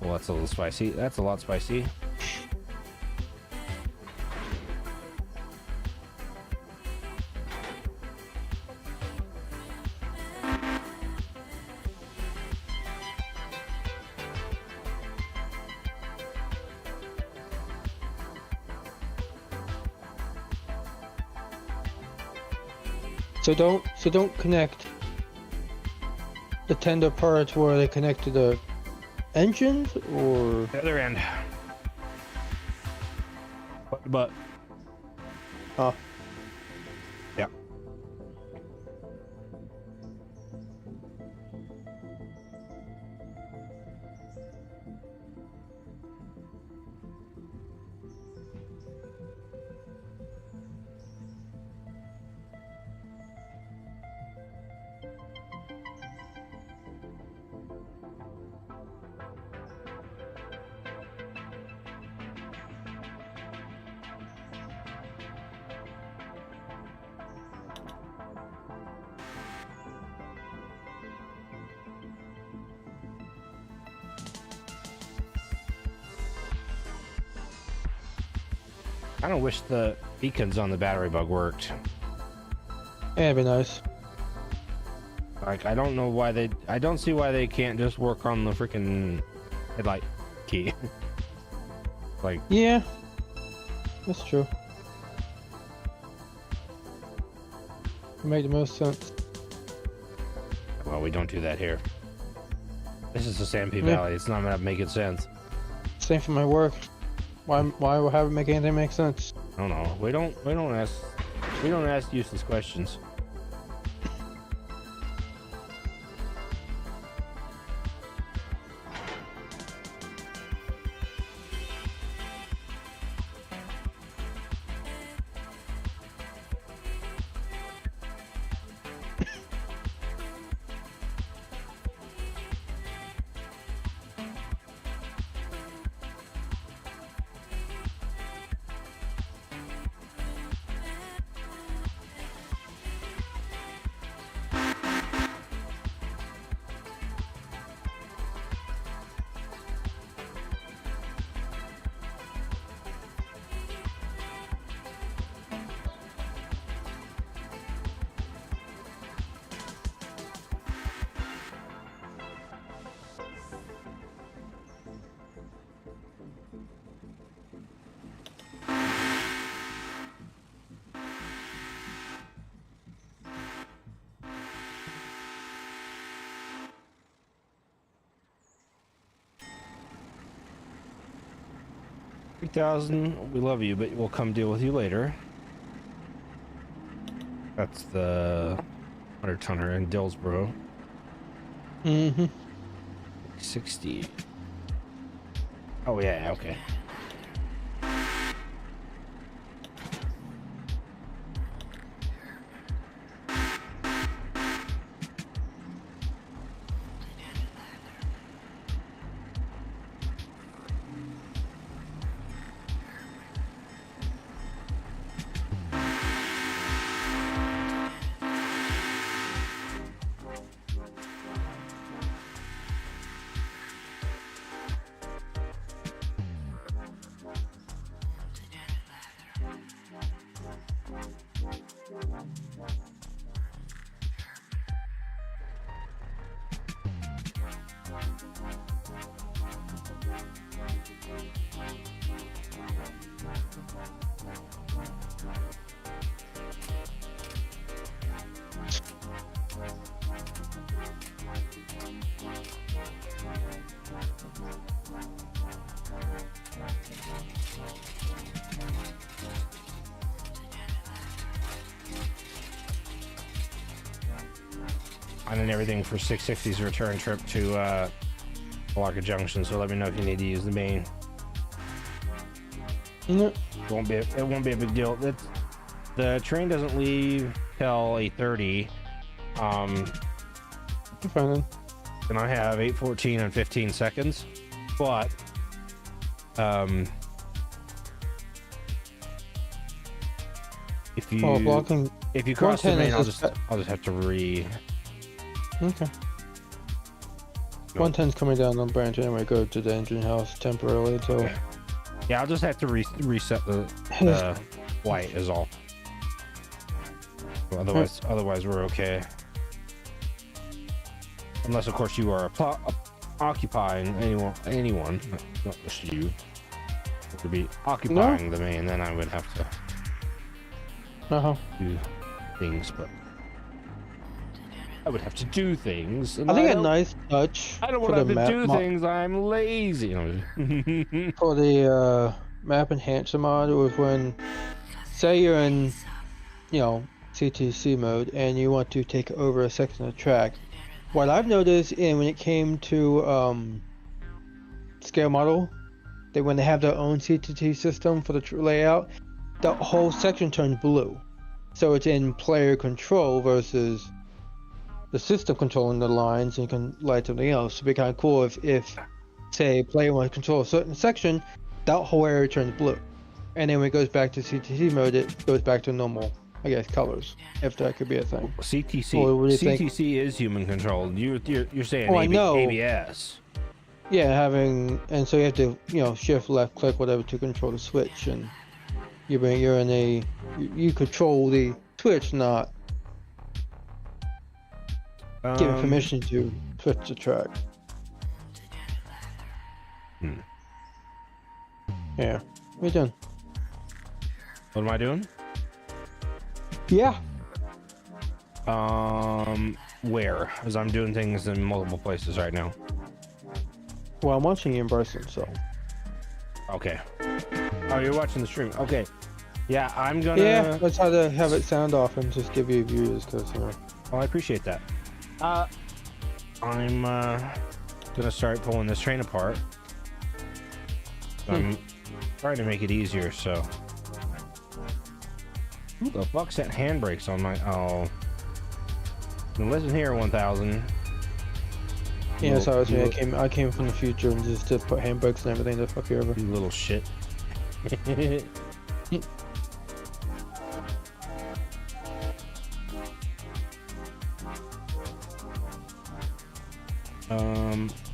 Well, that's a little spicy. That's a lot spicy. So don't connect the tender parts where they connect to the engines, or The other end. But oh, yeah. I don't wish the beacons on the battery bug worked. Yeah, it'd be nice. Like, I don't know why they... I don't see why they can't just work on the freaking headlight key. Like... Yeah. That's true. Make the most sense. Well, we don't do that here. This is the Stampede Yeah. Valley. It's not making sense. Same for my work. Why would have it make anything make sense? I don't know. We don't ask useless questions. $3,000. We love you, but we'll come deal with you later. That's the 100-tonner in Dillsboro. Mm-hmm. 60. Oh yeah, okay. And everything for 660's return trip to Malacca Junction. So let me know if you need to use the main. Nope. It won't be a big deal. The train doesn't leave till 8:30. I'm fine then. And I have 8:14 and 15 seconds. But if you blocking. if you cross the 110 main, is I'll just have to Okay. 110's coming down on branch anyway. Go to the engine house temporarily until. Yeah, I'll just have to reset the white is all. Otherwise we're okay. Unless of course you are occupying anyone, not just you, to be occupying the main, then I would have to do things, but I would have to do things. And I think a nice touch. I don't want to have to do things. I'm lazy. For the map enhancer mod was when, say you're in, CTC mode and you want to take over a section of the track. What I've noticed when it came to scale model, that when they have their own CTT system for the layout, the whole section turns blue. So it's in player control versus the system controlling the lines, and you can light something else. It'd be kind of cool if say, player wants to control a certain section, that whole area turns blue. And then when it goes back to CTC mode, it goes back to normal, I guess, colors, if that could be a thing. CTC is human controlled. You're saying I know. ABS. Yeah, and so you have to, shift, left click, whatever to control the switch, and You're in a you control the switch, not giving permission to switch the track. Hmm. Yeah, we're done. What am I doing? Yeah. Where? Because I'm doing things in multiple places right now. Well, I'm watching you in person, so. Okay. Oh, you're watching the stream. Okay. Yeah, I'm gonna. Yeah, let's try to have it sound off and just give you viewers, because, you know. Oh, I appreciate that. I'm gonna start pulling this train apart. I'm trying to make it easier, so. Who the fuck set handbrakes on my? Oh. Now listen here, 1000. Yeah, sorry, it was me. I came from the future and just to put handbrakes and everything to fuck you over. You little shit.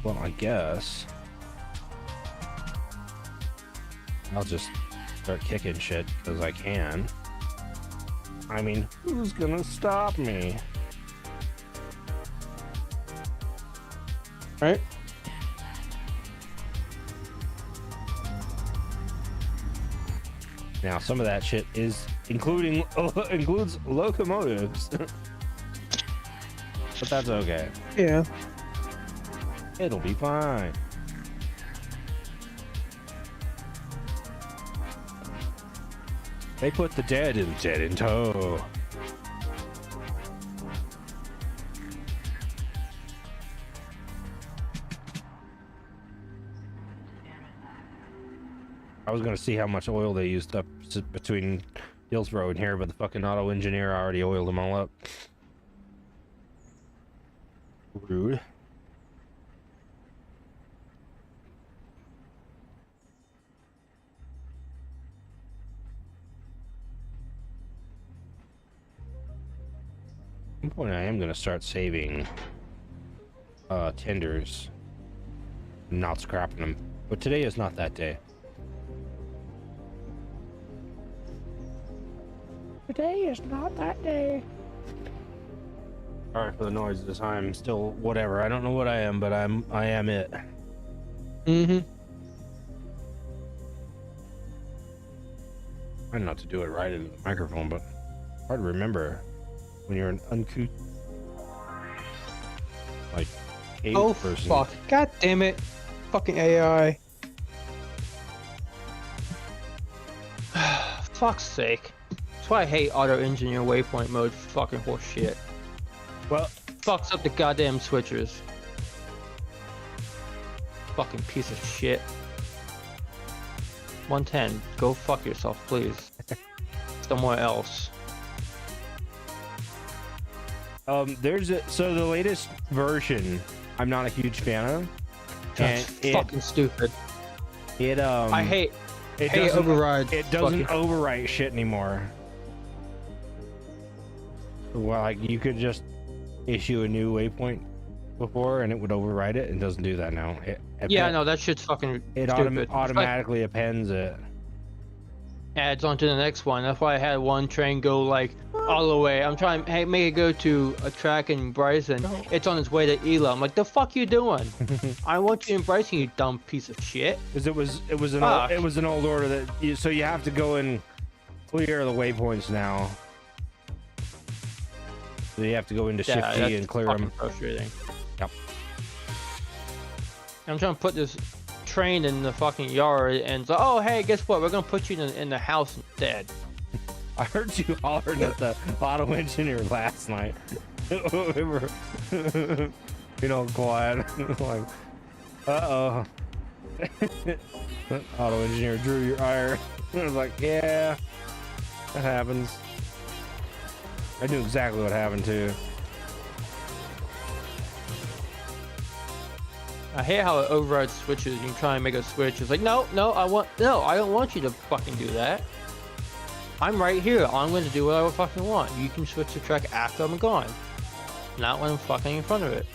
Well, I guess I'll just start kicking shit because I can. I mean, who's gonna stop me? Right? Now, some of that shit is includes locomotives, but that's okay. Yeah. It'll be fine. They put the dead in tow. I was gonna see how much oil they used up between Hillsborough and here, but the fucking auto engineer already oiled them all up. Rude. At some point I am gonna start saving tenders, not scrapping them, but today is not that day. Today is not that day. Sorry for the noises. I'm still whatever. I don't know what I am, but I am it. Mm-hmm. Trying not to do it right into the microphone, but hard to remember when you're an uncouth, like, cave person. Fuck. God damn it. Fucking AI. Fuck's sake. That's why I hate auto engineer waypoint mode. Fucking horse shit. Well, Fucks up the goddamn switchers. Fucking piece of shit. 110. Go fuck yourself, please. Somewhere else. there's so the latest version I'm not a huge fan of. That's fucking stupid. I hate override. It doesn't overwrite shit anymore. Well, like, you could just issue a new waypoint before and it would override it. It doesn't do that now. Yeah, no, that shit's fucking stupid. Automatically appends it. Adds onto the next one. That's why I had one train go like all the way. I'm trying to make it go to a track in Bryson. It's on its way to Ela. I'm like, the fuck you doing? I want you in Bryson, you dumb piece of shit. Because it was an old order that so you have to go and clear the waypoints now. So you have to go into Shift G and clear them. Frustrating. Yep. I'm trying to put this train in the fucking yard, and it's like, oh hey, guess what? We're gonna put you in the house instead. I heard you hollering at the auto engineer last night. You know, quiet. Like, uh-oh. Auto engineer drew your ire. I was like, yeah, that happens. I knew exactly what happened too. I hate how it overrides switches. You can try and make a switch. It's like, no, I don't want you to fucking do that. I'm right here. I'm going to do what I fucking want. You can switch the track after I'm gone, not when I'm fucking in front of it.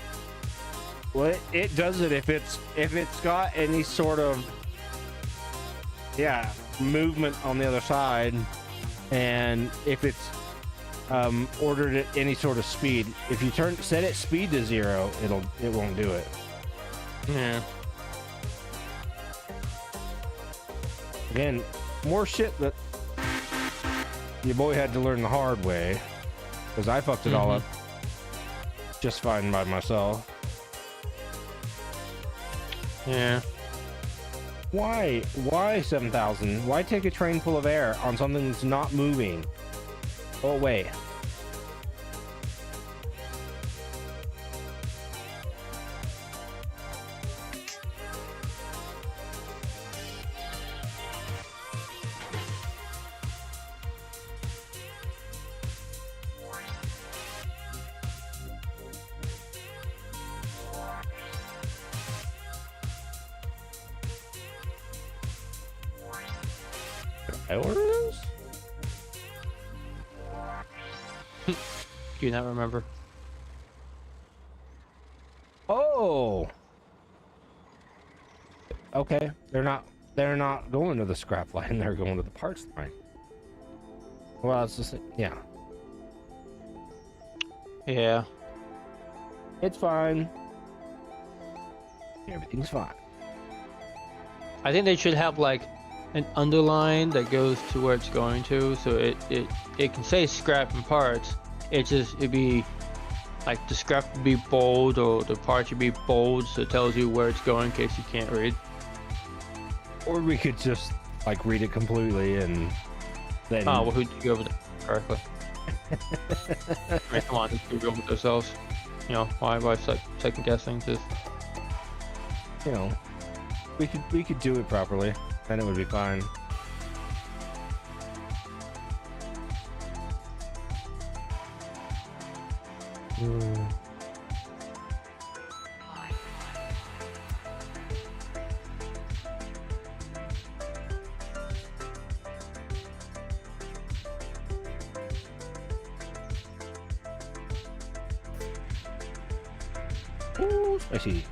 Well, it does it if it's got any sort of, yeah, movement on the other side, and if it's ordered at any sort of speed, if you set it speed to 0, it won't do it. Yeah. Again, more shit that your boy had to learn the hard way, because I fucked it all up just fine by myself. Yeah. Why 7,000? Why take a train full of air on something that's not moving? Oh wait. I order those? Do you not remember? Oh. Okay, they're not going to the scrap line. They're going to the parts line. Well, it's just yeah. Yeah. It's fine. Everything's fine. I think they should have like an underline that goes to where it's going to, so it can say scrap and parts. It'd be like the scrap would be bold or the parts should be bold, so it tells you where it's going in case you can't read. Or we could just like read it completely and then. Oh, well, who did you over there correctly? I mean, come on, just go over themselves. You know, why second guessing? Just, you know, we could do it properly, and it would be fine. Ooh, spicy.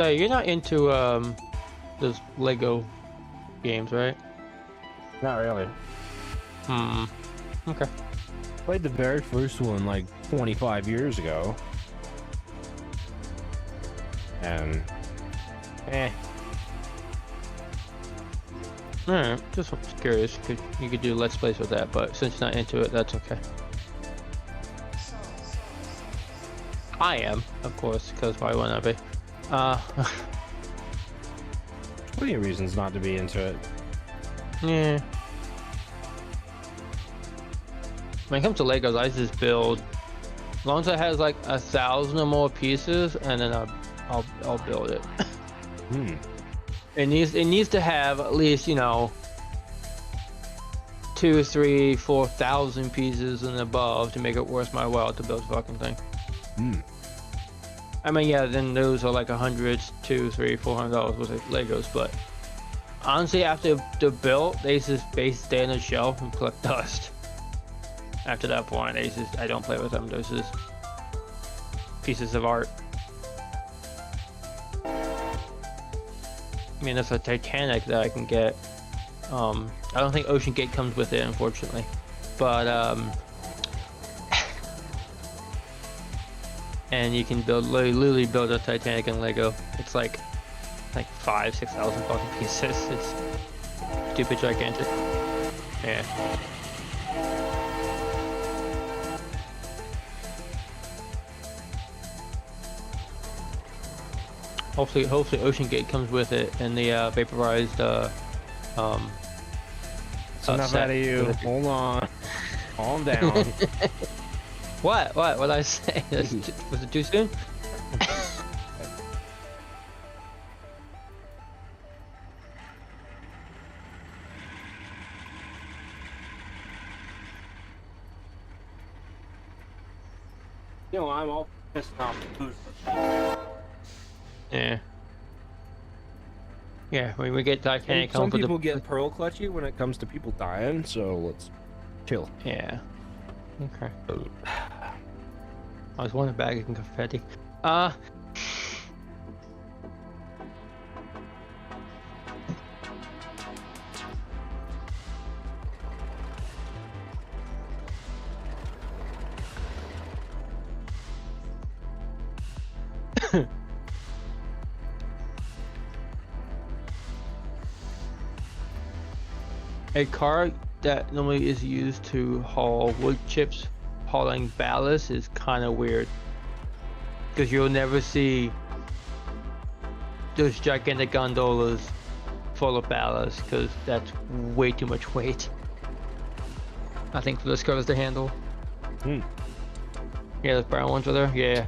so you're not into those Lego games, right? Not really. Okay. Played the very first one like 25 years ago. And Alright, just curious. You could do Let's Plays with that, but since you're not into it, that's okay. I am, of course, because why wouldn't I be? plenty of reasons not to be into it. Yeah. When it comes to Legos, I just build. As long as it has like 1,000 or more pieces, and then I'll build it. It needs to have at least, you know, 2, 3, 4,000 pieces and above to make it worth my while to build the fucking thing. I mean, yeah, then those are like $100, $200, $300, $400 worth of Legos. But honestly, after they're built, they just basically stay on the shelf and collect dust. After that point, I don't play with them. Those just pieces of art. I mean, there's a Titanic that I can get. I don't think Ocean Gate comes with it, unfortunately. But and you can literally build a Titanic in Lego. It's like 5,000-6,000 fucking pieces. It's stupid gigantic. Yeah. Hopefully Ocean Gate comes with it and the vaporized It's enough out of you. Hold on. Calm down. What did I say? Was it too soon? You know, I'm all pissed off. Yeah. Yeah, when we get Titanic Some home for people get pearl clutchy when it comes to people dying, so let's chill. Yeah. Okay. I was wondering bag of confetti. A car that normally is used to haul wood chips hauling ballast is kind of weird, because you'll never see those gigantic gondolas full of ballast, because that's way too much weight. I think this covers the handle. Yeah, those brown ones are there. Yeah,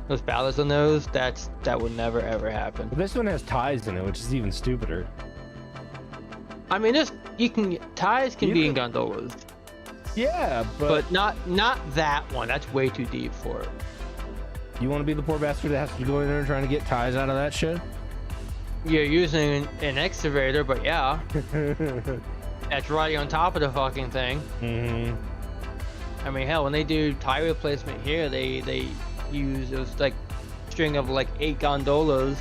those ballasts on those, that would never ever happen. But this one has ties in it, which is even stupider. I mean, ties can be in gondolas. Yeah, but not that one. That's way too deep for it. You want to be the poor bastard that has to go in there and trying to get ties out of that shit? You're using an excavator, but yeah. That's riding on top of the fucking thing. I mean, hell, when they do tie replacement here, they use those like string of like 8 gondolas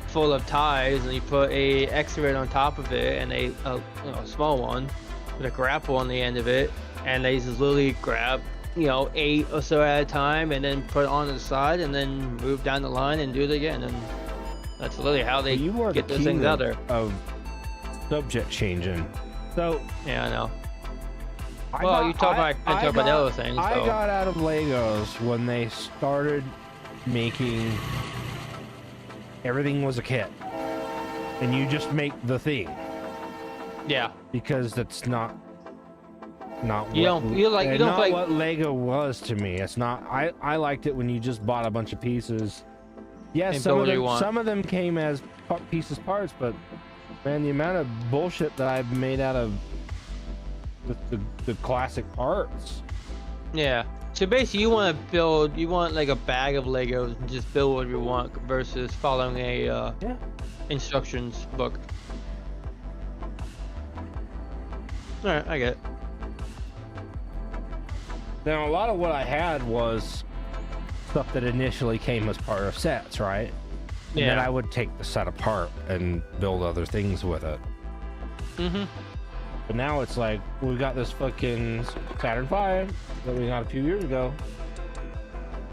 full of ties, and you put a excavator on top of it, and a small one with a grapple on the end of it, and they just literally grab 8 or so at a time, and then put it on the side, and then move down the line and do it again. And that's literally how they get those things out there. Of subject changing. So yeah, I know. You talk about the other things. I got out of Legos when they started making everything was a kit, and you just make the thing. Yeah. Because that's not what Lego was to me. It's not. I liked it when you just bought a bunch of pieces. Yes, some of them came as parts, but man, the amount of bullshit that I've made out of the classic parts. Yeah. So basically, you want like a bag of Legos and just build what you want versus following a instructions book. Alright, I get it. Now, a lot of what I had was stuff that initially came as part of sets, right? And then I would take the set apart and build other things with it. But now it's like, we got this fucking Saturn V that we got a few years ago.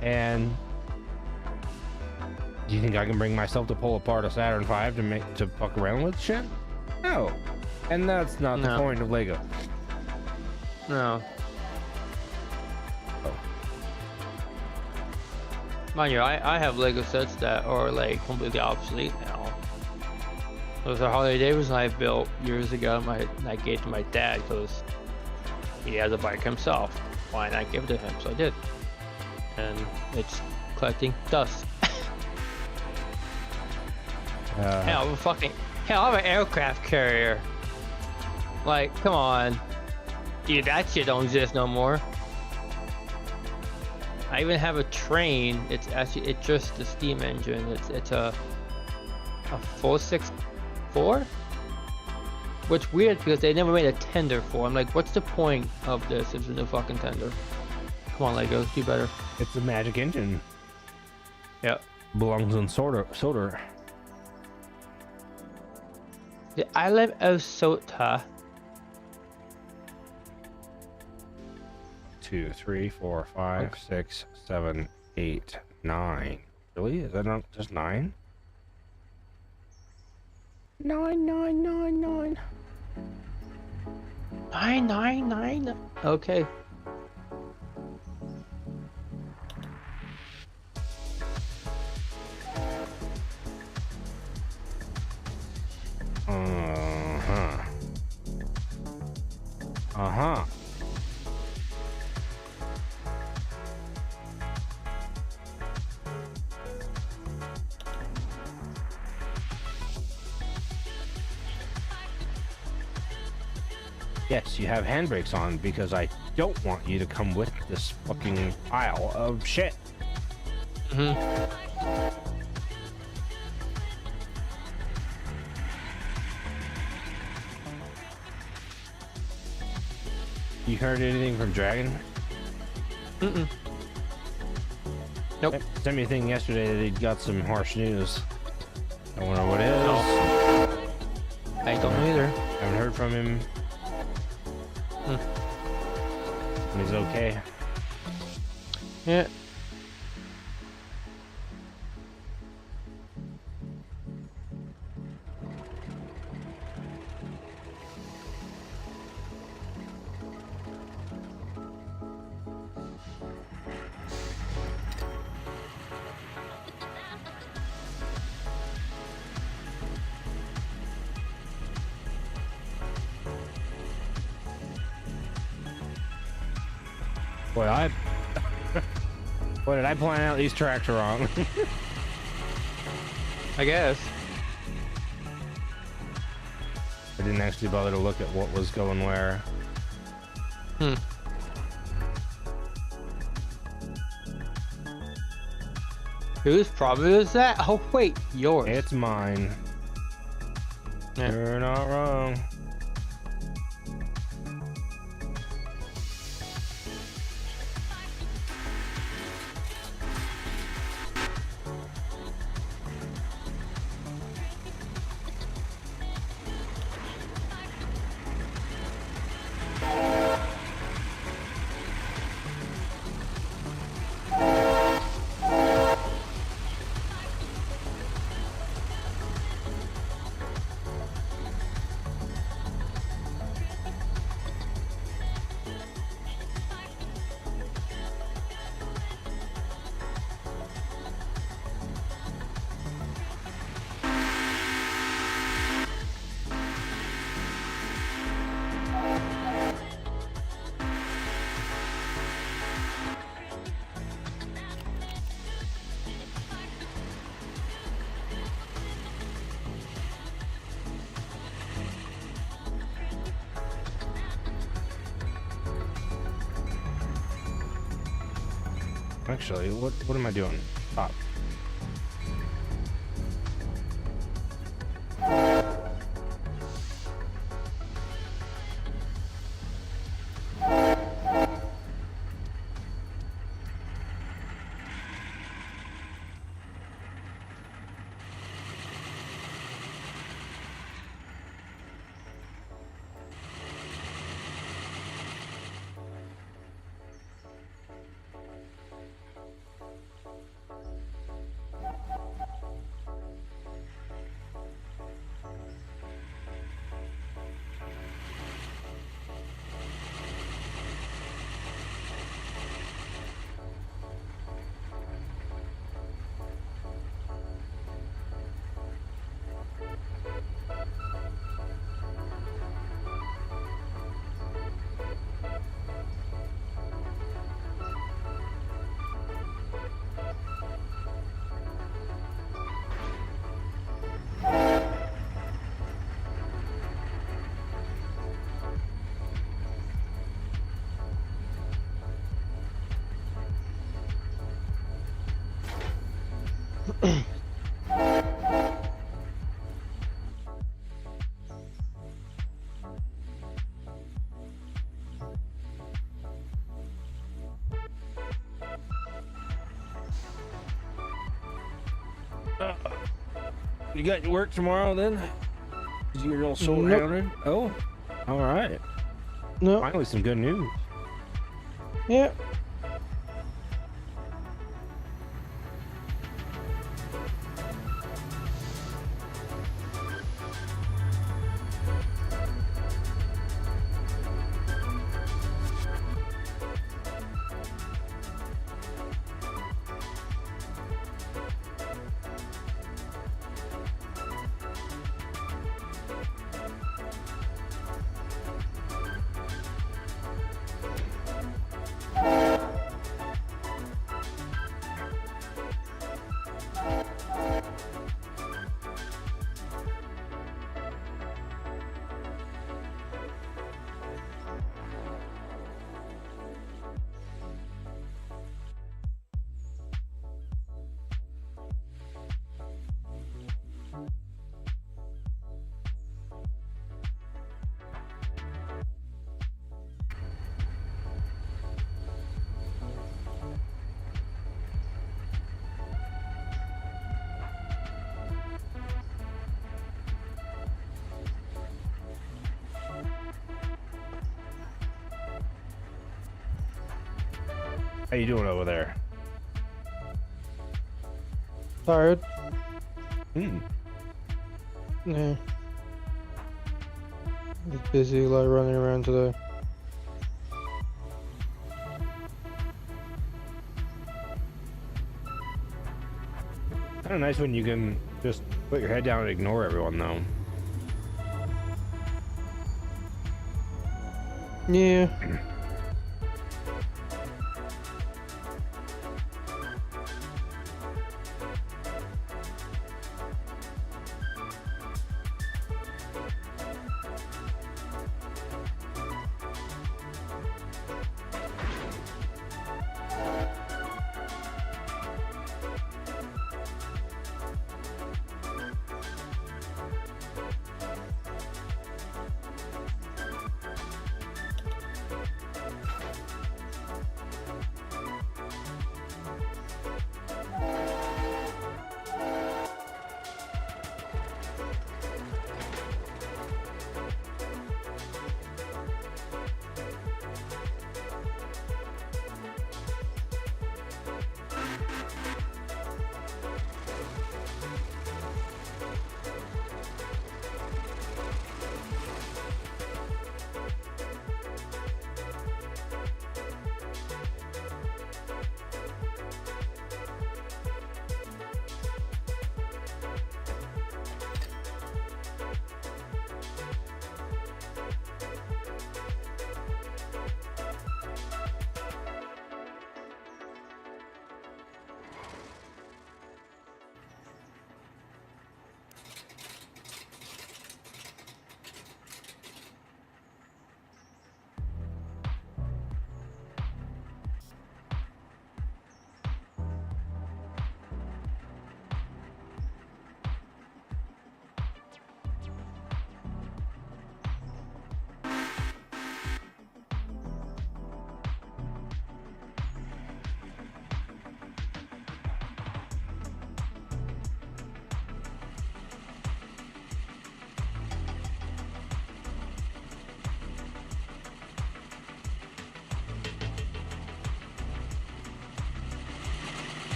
And do you think I can bring myself to pull apart a Saturn V to fuck around with shit? No. And that's not the point of Lego. No. Mind you, I have Lego sets that are like completely obsolete now. Those are Harley Davidson I built years ago. I gave to my dad because he has a bike himself. Why not give it to him? So I did. And it's collecting dust. Hell, I'm an aircraft carrier. Like, come on. Dude, that shit don't exist no more. I even have a train. It's just the steam engine. It's a 464, which weird because they never made a tender for. I'm like, what's the point of this? It's a new fucking tender. Come on, Legos, do better. It's a magic engine. Yeah. Belongs in Soda. The island of Sota. 2, 3, 4, 5, 6, 7, 8, 9. Really? Is that not just 9? 9, 9, 9, 9. 999. Okay. Uh-huh. Yes, you have handbrakes on because I don't want you to come with this fucking pile of shit. You heard anything from Dragon? Nope. Sent me a thing yesterday that he'd got some harsh news. I wonder what it is. I don't know either. Haven't heard from him. He's okay. Yeah. Boy, did I plan out these tracks wrong? I guess. I didn't actually bother to look at what was going where. Whose problem is that? Oh wait, yours. It's mine. Yeah. You're not wrong. Actually, what am I doing? Stop. You got your work tomorrow then? You're all sold Nope. hounded? Oh, all right. No. Finally, some good news. Yeah. How you doing over there? Tired. Hmm. Yeah. Just busy, like running around today. Kind of nice when you can just put your head down and ignore everyone, though. Yeah.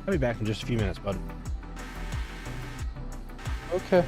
I'll be back in just a few minutes, bud. Okay.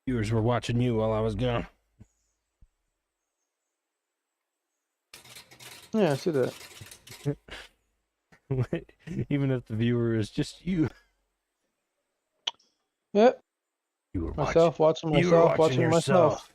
Viewers were watching you while I was gone. Yeah, I see that. Even if the viewer is just you. Yep. You were Myself watching myself, watching myself.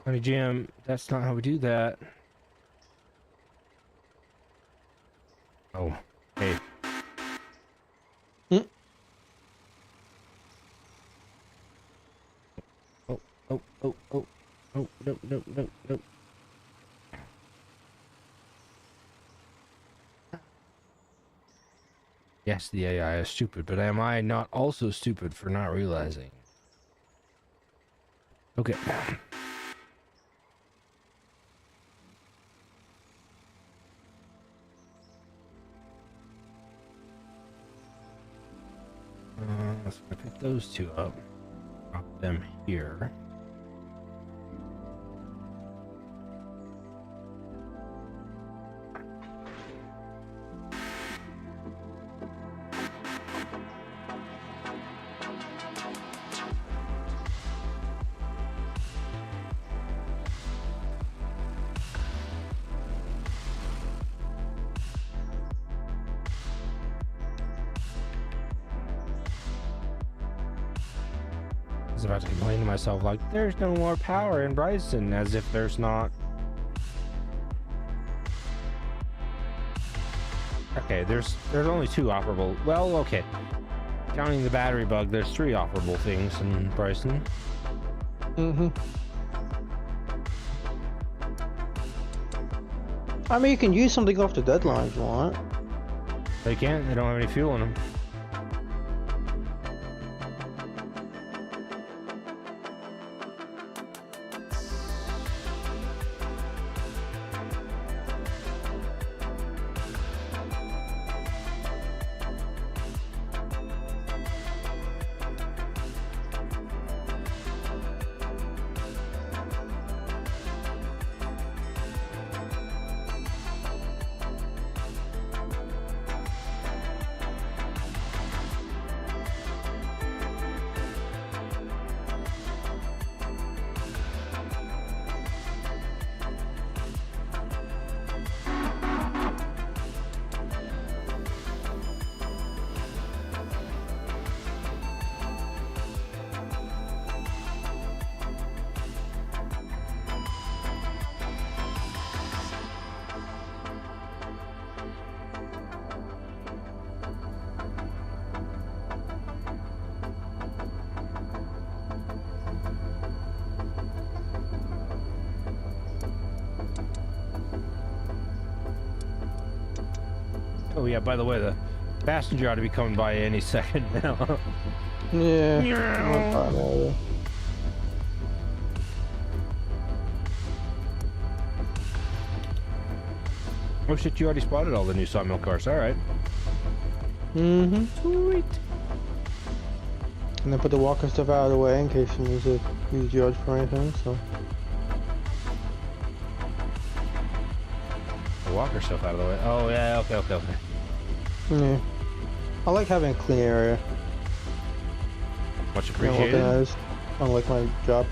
Honey Jim, that's not how we do that. Oh, hey. Oh, no. Yes, the AI is stupid, but am I not also stupid for not realizing? Okay. So I pick those two up, drop them here. I was about to complain to myself like, there's no more power in Bryson, as if there's not. Okay, there's only two operable. Well, okay. Counting the battery bug, there's three operable things in Bryson. Mm-hmm. I mean, you can use something off the deadline if you want. They can't. They don't have any fuel in them. Oh yeah, by the way, the passenger ought to be coming by any second now. Yeah. Oh shit, you already spotted all the new sawmill cars. Alright. Mm-hmm. Sweet. And then put the walker stuff out of the way in case you need to use yours for anything, so. The walker stuff out of the way. Oh yeah, okay. Yeah. I like having a clean area. Much And appreciated. organized. Unlike my job.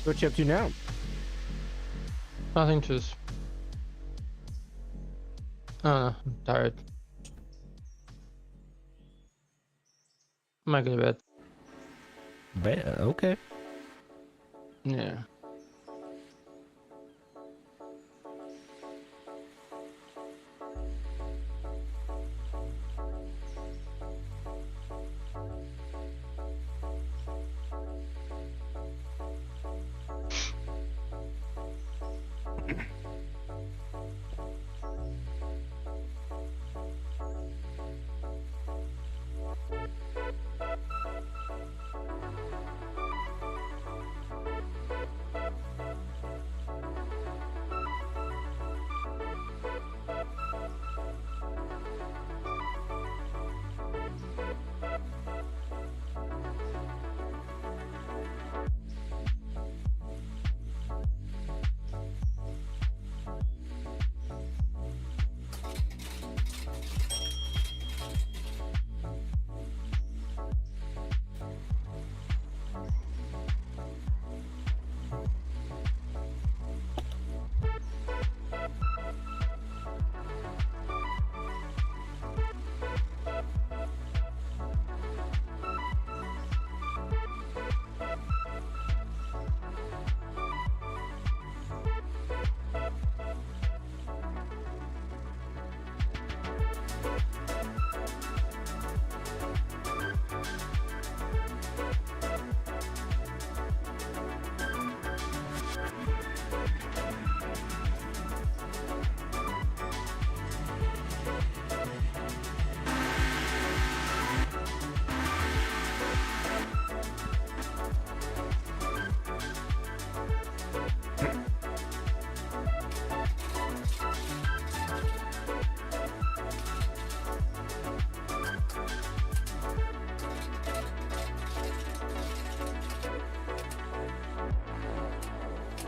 What you up to now? Nothing, just. I don't know. I'm tired. I might go to bed. Okay. Yeah.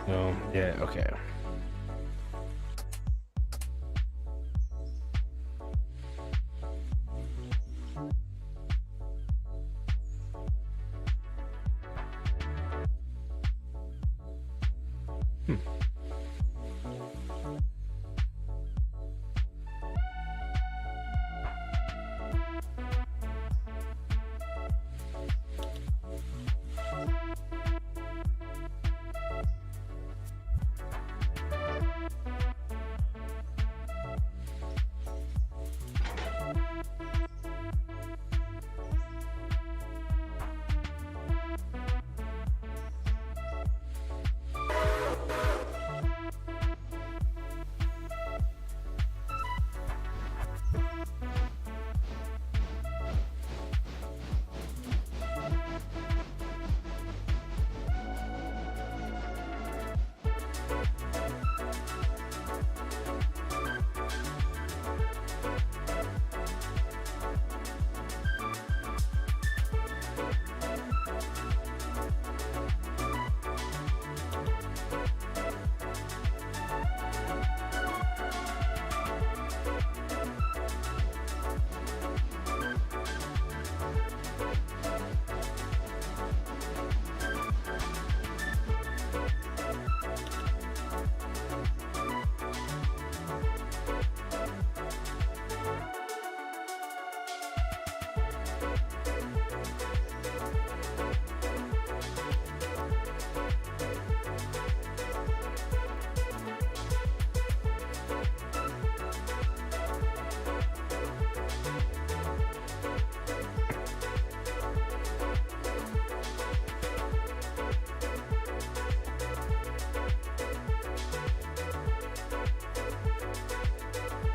No. Yeah. Okay.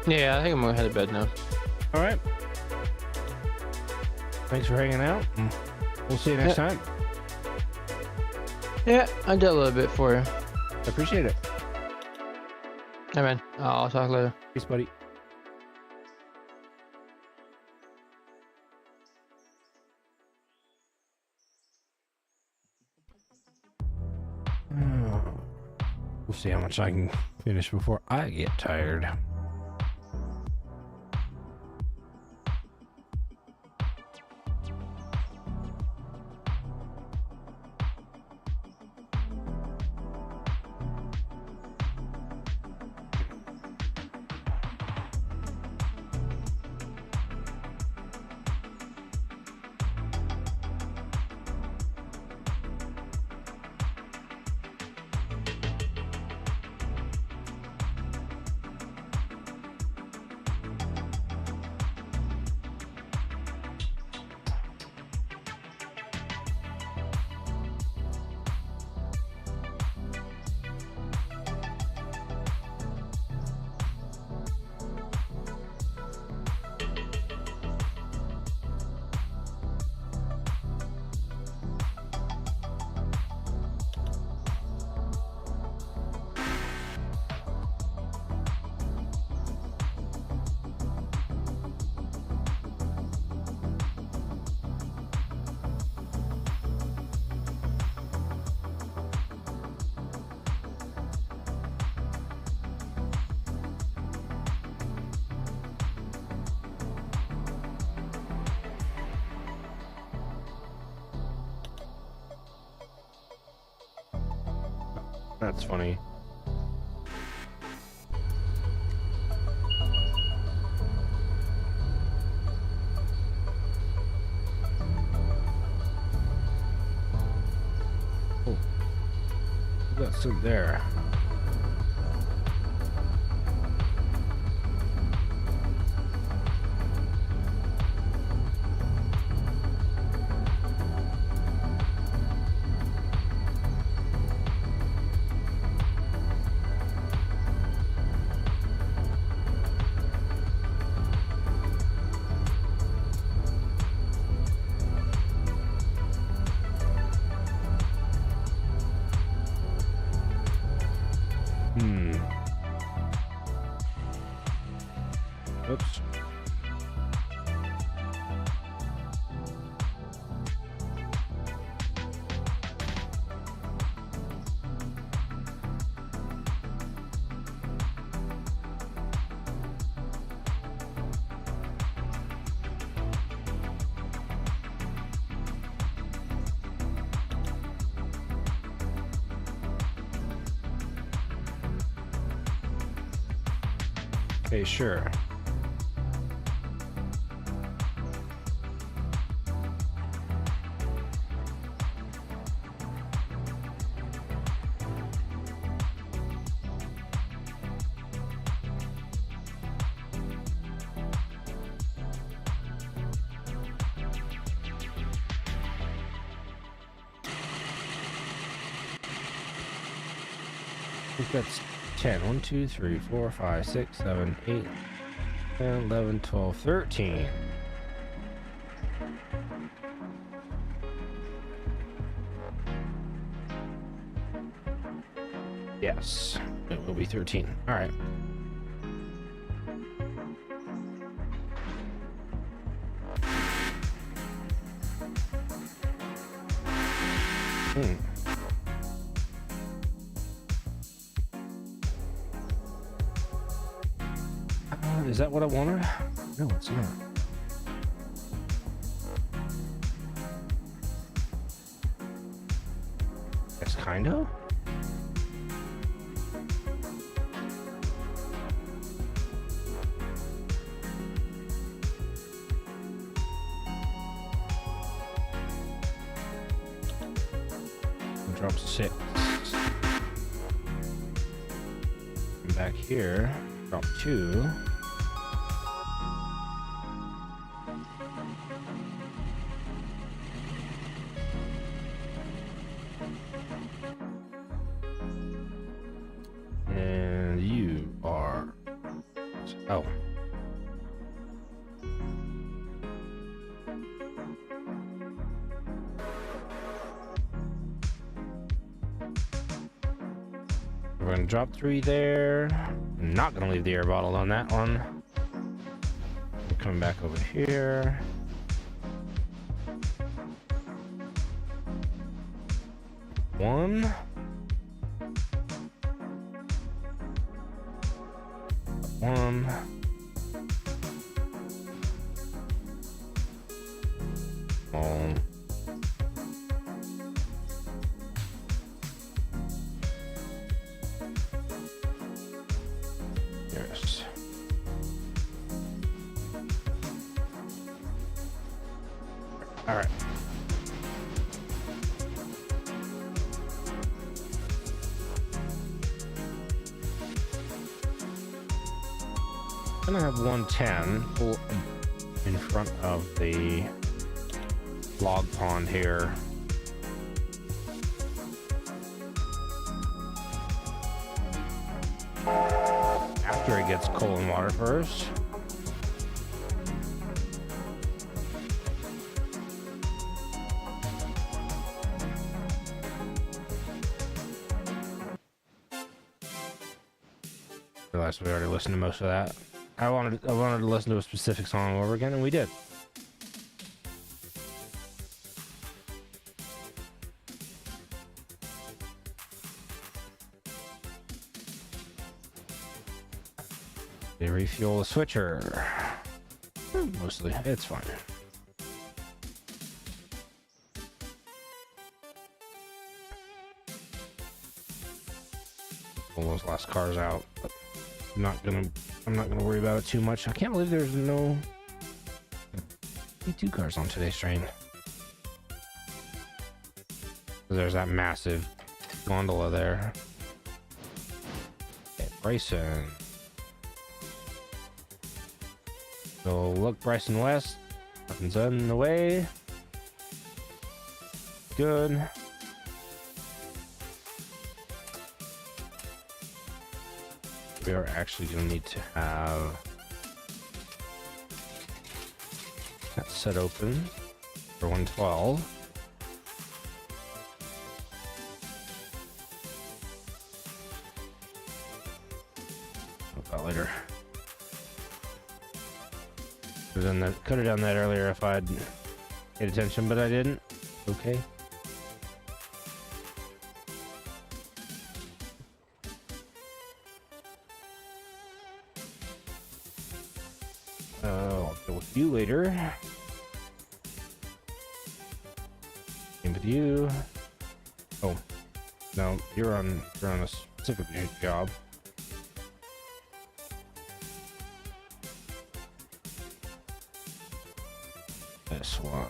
Yeah, I think I'm gonna head to bed now. All right. Thanks for hanging out. We'll see you next time. Yeah, I did a little bit for you. I appreciate it. Hey man, I'll talk later. Peace, buddy. We'll see how much I can finish before I get tired. That's funny. Oh, that's some there. Oops. Okay, sure. I think that's 10. 1, 2, 3, 4, 5, 6, 7, 8, 10, 11, 12, 13. Yes, it will be 13. All right. Is that what I wanted? No, it's not. It's kind of. Drop 6. And back here, drop 2. And you are... Oh. We're gonna drop 3 there. I'm not gonna leave the air bottle on that one. We're coming back over here. One. One. Oh. Yes. All right. I'm gonna have 110 pull in front of the log pond here. After it gets coal and water first. Realized we already listened to most of that. I wanted to listen to a specific song over again, and we did. They refuel the switcher. Mostly, it's fine. Pull those last cars out. But I'm not gonna worry about it too much. I can't believe there's no 2 cars on today's train. There's that massive gondola there. Okay, Bryson. So look, Bryson West. Nothing's in the way. Good. We are actually going to need to have that set open for 112. About later. Could have done that earlier if I'd paid attention, but I didn't. Okay. I'll deal with you later. Same with you. Oh, no, you're on a specific job. This one.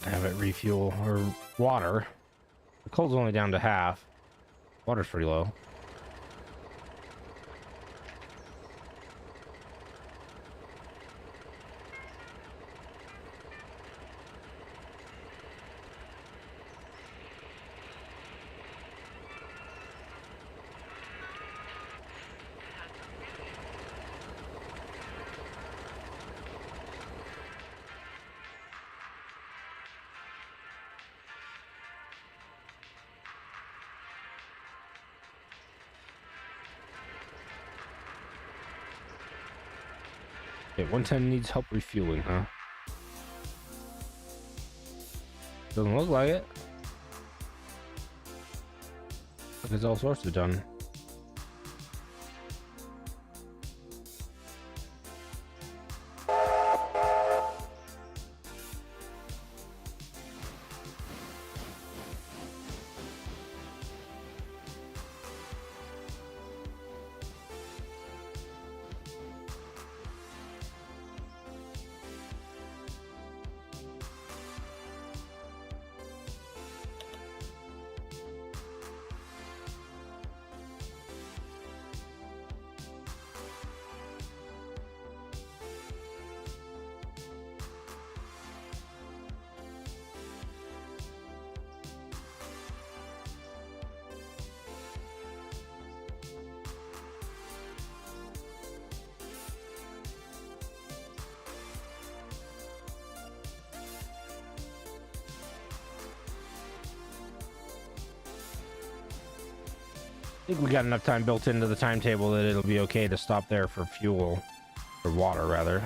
Have it refuel or water. The coal's only down to half. Water's pretty low. Okay, 110 needs help refueling, huh? Doesn't look like it. Look, it's all sorts of done. I think we got enough time built into the timetable that it'll be okay to stop there for fuel, or water rather.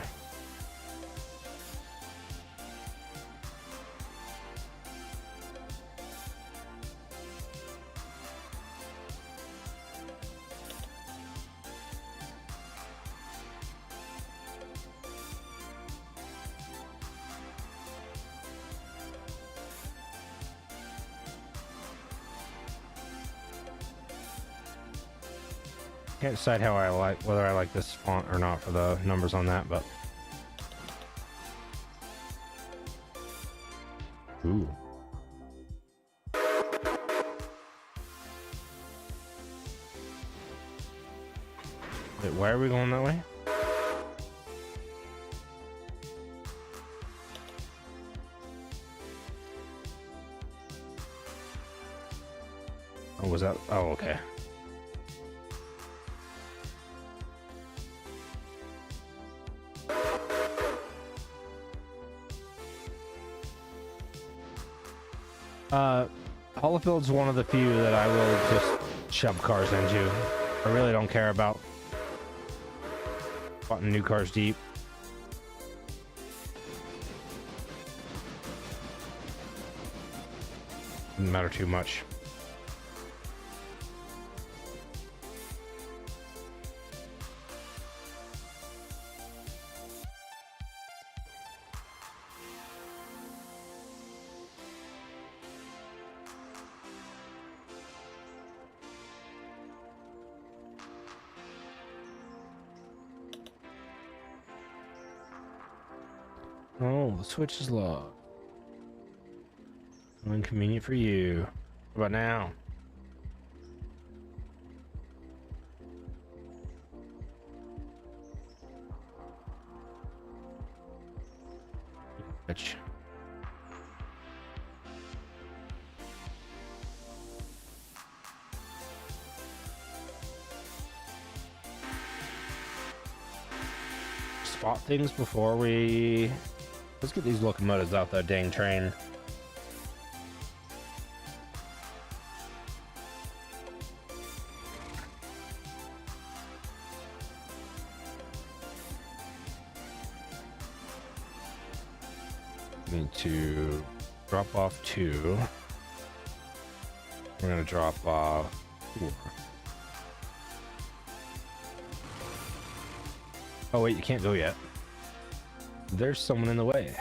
Can't decide how I like whether I like this font or not for the numbers on that, but ooh. Wait, why are we going that way? Oh, was that? Oh, okay. Hollifield's one of the few that I will just shove cars into. I really don't care about putting new cars deep. Doesn't matter too much. Oh, the switch is locked. Inconvenient for you. What about now? Bitch. Spot things before we... Let's get these locomotives out that dang train. Need to drop off 2. We're gonna drop off 4. Oh wait, you can't go yet. There's someone in the way.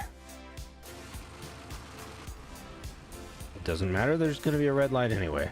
It doesn't matter, there's gonna be a red light anyway.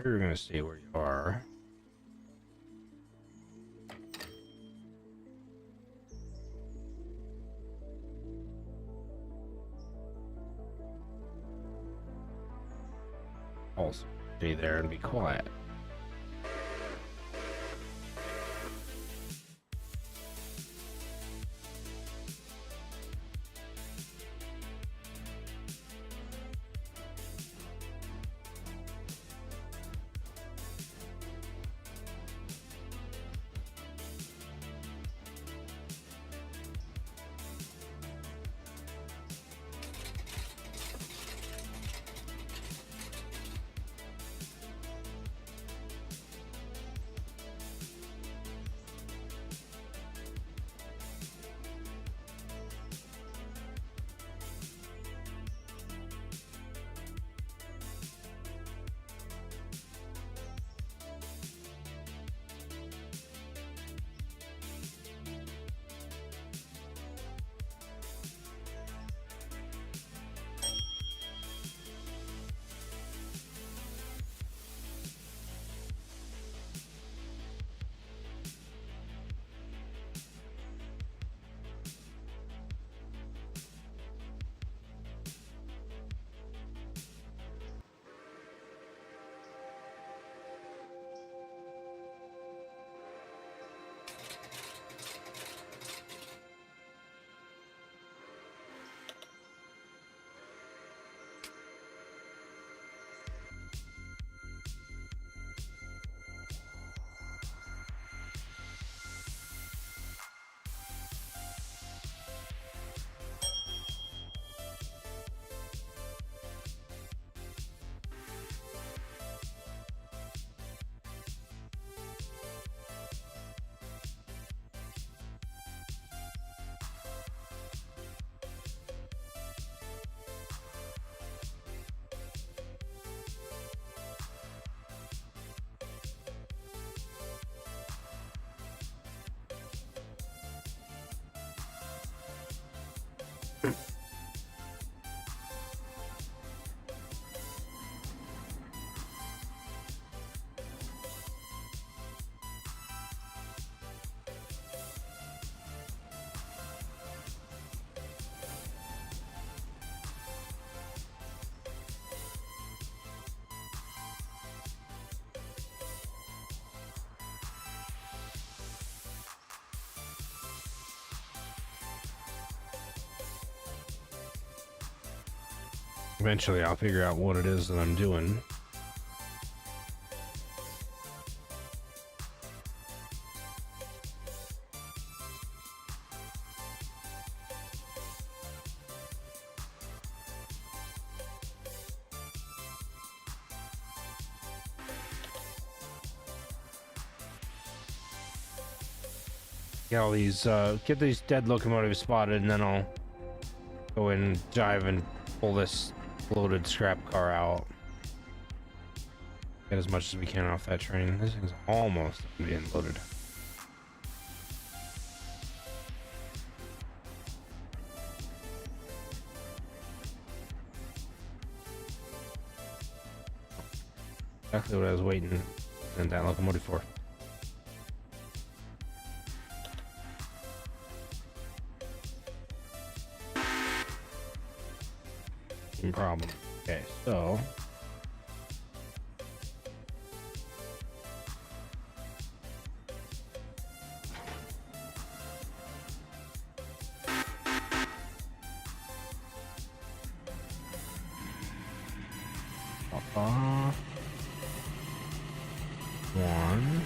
You're gonna stay where you are. Also, stay there and be quiet. Eventually, I'll figure out what it is that I'm doing. Get all these, get these dead locomotives spotted, and then I'll go in, jive, and pull this loaded scrap car out. Get as much as we can off that train. This thing's almost being loaded. Exactly what I was waiting in that locomotive for. No problem. Okay, so one.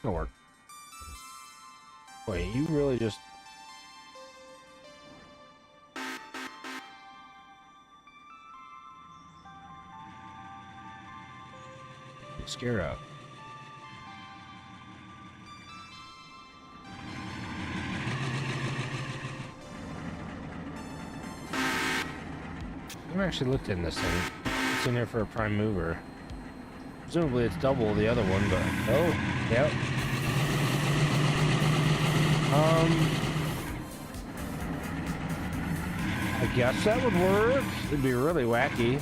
That'll work. Wait, you really just... Get scared of. I've never actually looked in this thing. It's in there for a prime mover. Presumably it's double the other one, but... Oh, yep. I guess that would work. It'd be really wacky.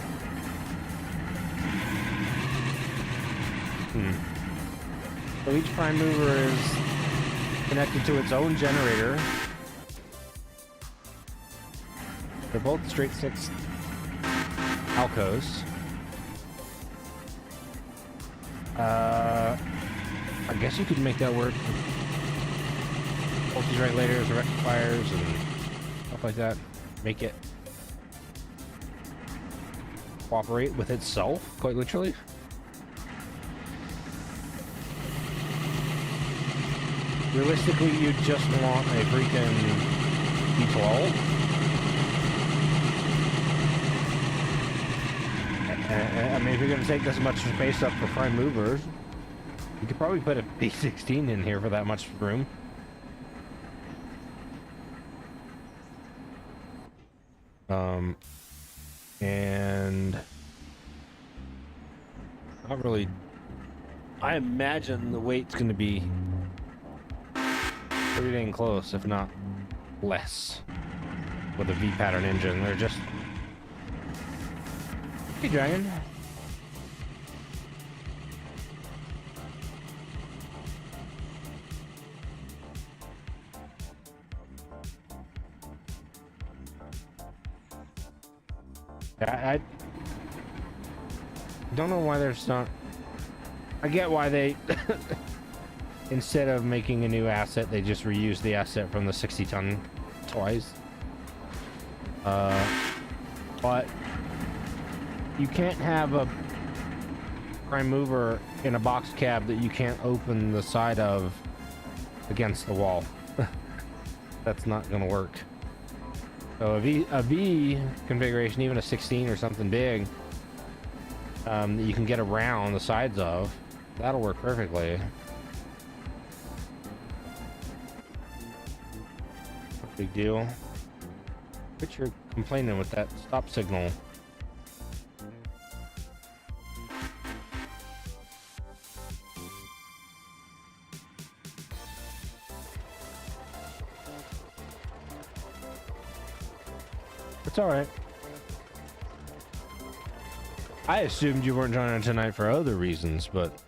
So each prime mover is connected to its own generator. They're both straight 6 Alcos. I guess you could make that work. Multi-regulators, rectifiers, and stuff like that. Make it cooperate with itself, quite literally. Realistically, you just want a freaking V12. I mean, if you're going to take this much space up for prime movers, you could probably put a B16 in here for that much room. And not really. I imagine the weight's going to be pretty dang close, if not less, with a V-pattern engine. They're just... Hey, Dragon. I don't know why there's not... I get why they... Instead of making a new asset, they just reuse the asset from the 60-ton twice. But you can't have a prime mover in a box cab that you can't open the side of against the wall. That's not gonna work. So a V configuration, even a 16 or something big, that you can get around the sides of, that'll work perfectly. Big deal. But you're complaining with that stop signal. It's alright. I assumed you weren't joining tonight for other reasons, but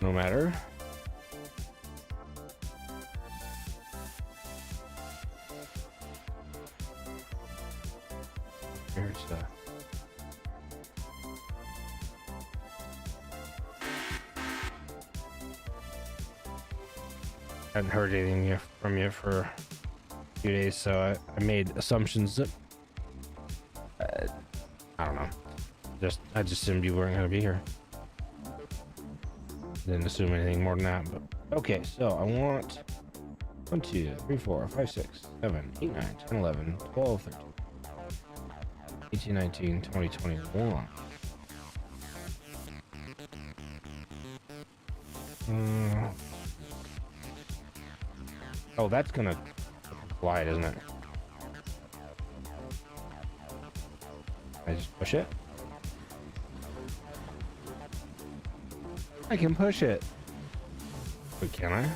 no matter. Here's the... Hadn't heard anything from you for a few days, so I made assumptions that I don't know. I just assumed you weren't gonna be here. Didn't assume anything more than that, but okay, so I want 1, 2, 3, 4, 5, 6, 7, 8, 9, 10, 11, 12, 13, 18, 19, 20, 21. Oh, that's gonna collide, isn't it? I just push it. I can push it. But can I?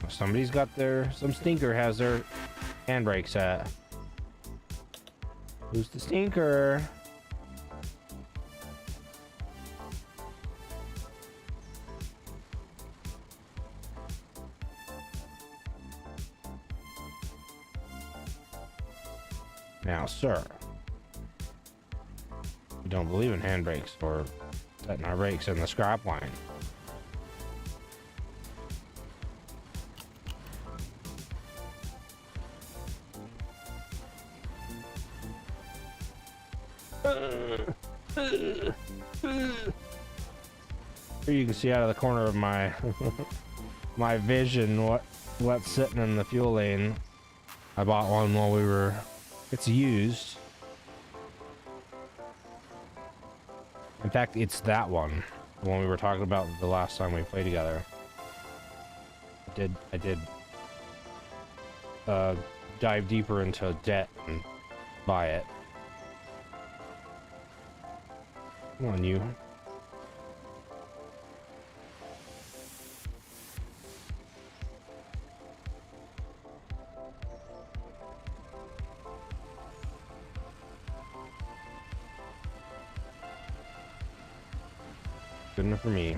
Somebody's got some stinker has their handbrakes at. Who's the stinker? Now, sir, we don't believe in handbrakes or setting our brakes in the scrap line. Here you can see out of the corner of my my vision what's sitting in the fuel lane. I bought one while it's used. In fact, it's that one, the one we were talking about the last time we played together. I did dive deeper into debt and buy it. Come on, you. Good enough for me.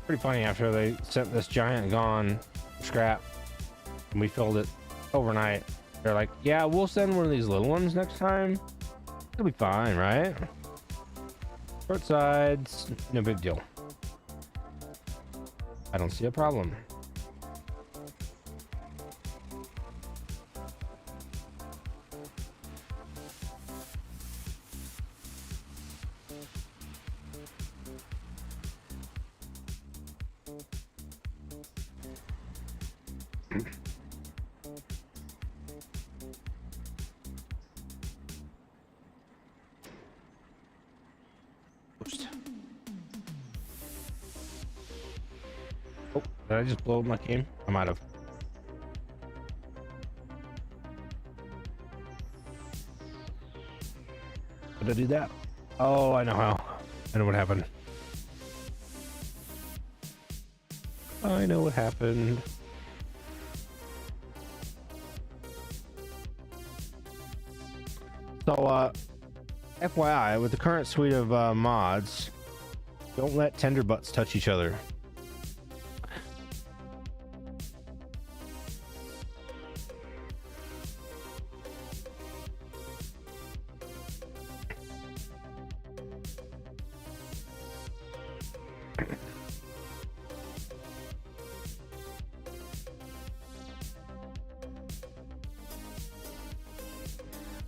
Pretty funny, after they sent this giant gone scrap and we filled it overnight, they're like, yeah, we'll send one of these little ones next time. It'll be fine, right? Short sides, no big deal. I don't see a problem. Oh, did I just blow my game? I might have. Did I do that? Oh, I know how. I know what happened. I know what happened. So, FYI, with the current suite of mods, don't let tender butts touch each other.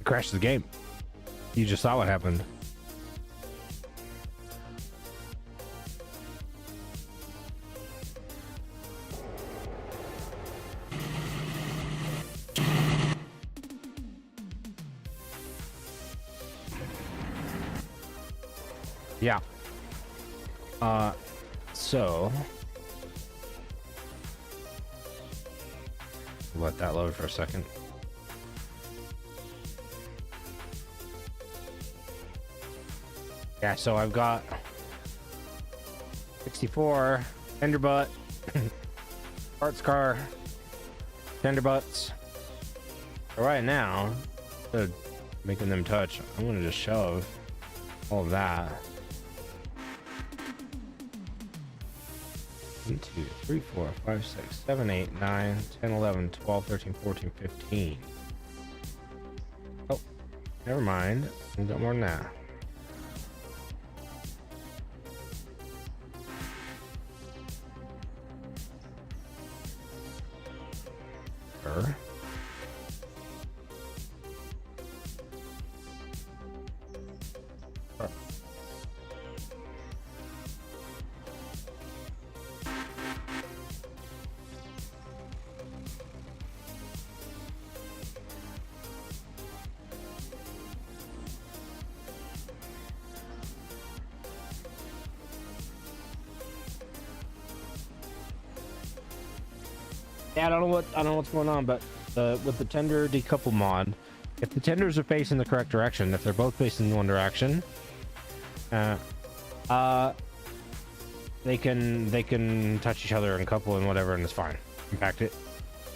Crashed the game. You just saw what happened. Yeah. So let that load for a second. Yeah, so I've got 64 tender butt, parts car, tender butts. So right now, instead of making them touch, I'm gonna just shove all of that. 1, 2, 3, 4, 5, 6, 7, 8, 9, 10, 11, 12, 13, 14, 15. Oh, never mind. We've got more than that. Sure. Yeah, I don't know what's going on, but with the tender decouple mod, if the tenders are facing the correct direction, if they're both facing one direction, they can touch each other and couple and whatever, and it's fine. In fact, it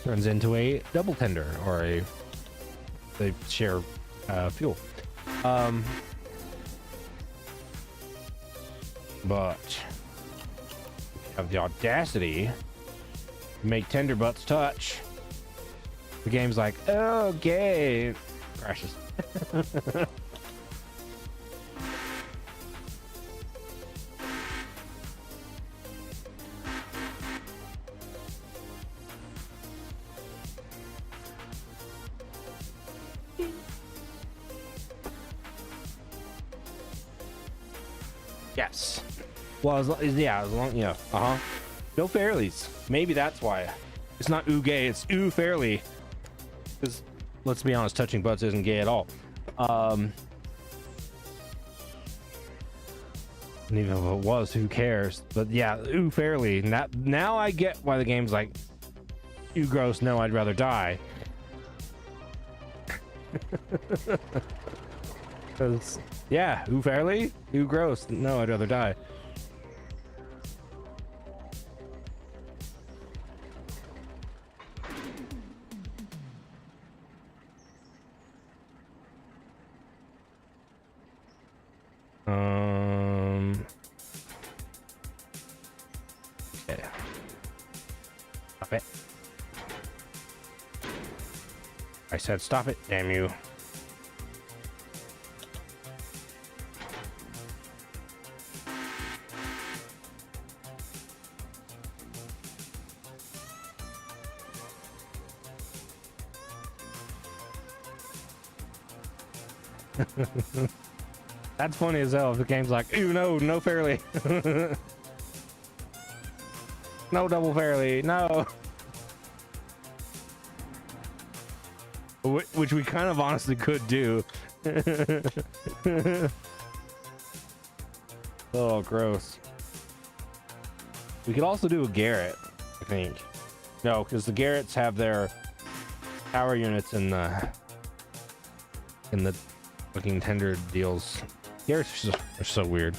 turns into a double tender, or they share fuel. But if you have the audacity to make tender butts touch, the game's like, oh, gay, crashes. Yes. Well, as long, yeah. No fairlies. Maybe that's why. It's not ooh gay, it's ooh fairly. Because, let's be honest, touching butts isn't gay at all. And even if it was, who cares? But yeah, ooh fairly. Now I get why the game's like, ooh gross, no, I'd rather die. Because, yeah, ooh fairly, ooh gross, no, I'd rather die. Okay. Stop it. I said stop it, damn you. That's funny as hell if the game's like, ooh, no fairly. No double fairly, no. Which we kind of honestly could do. Oh, gross. We could also do a Garrett, I think. No, because the Garretts have their power units in the fucking tender deals. Garretts are so weird.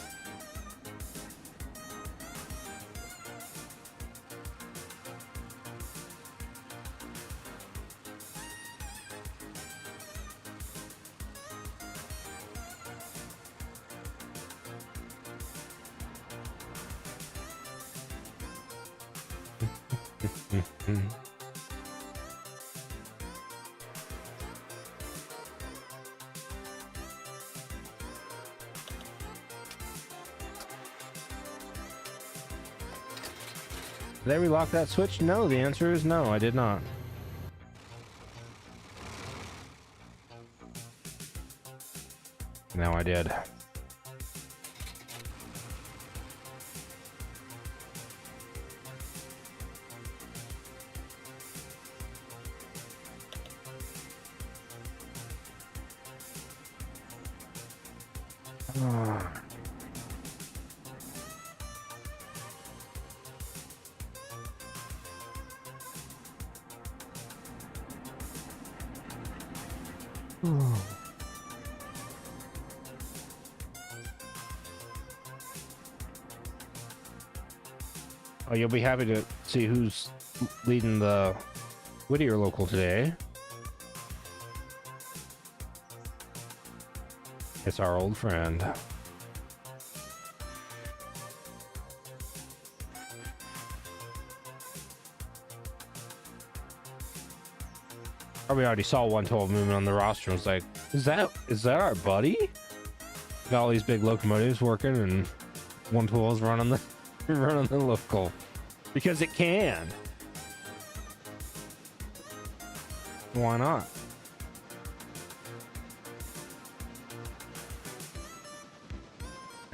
Did I relock that switch? No, the answer is no, I did not. Now I did. Oh, you'll be happy to see who's leading the Whittier local today. It's our old friend. Probably already saw 112 movement on the roster and was like, is that our buddy? Got all these big locomotives working and 112 is running the running the local because it can. Why not?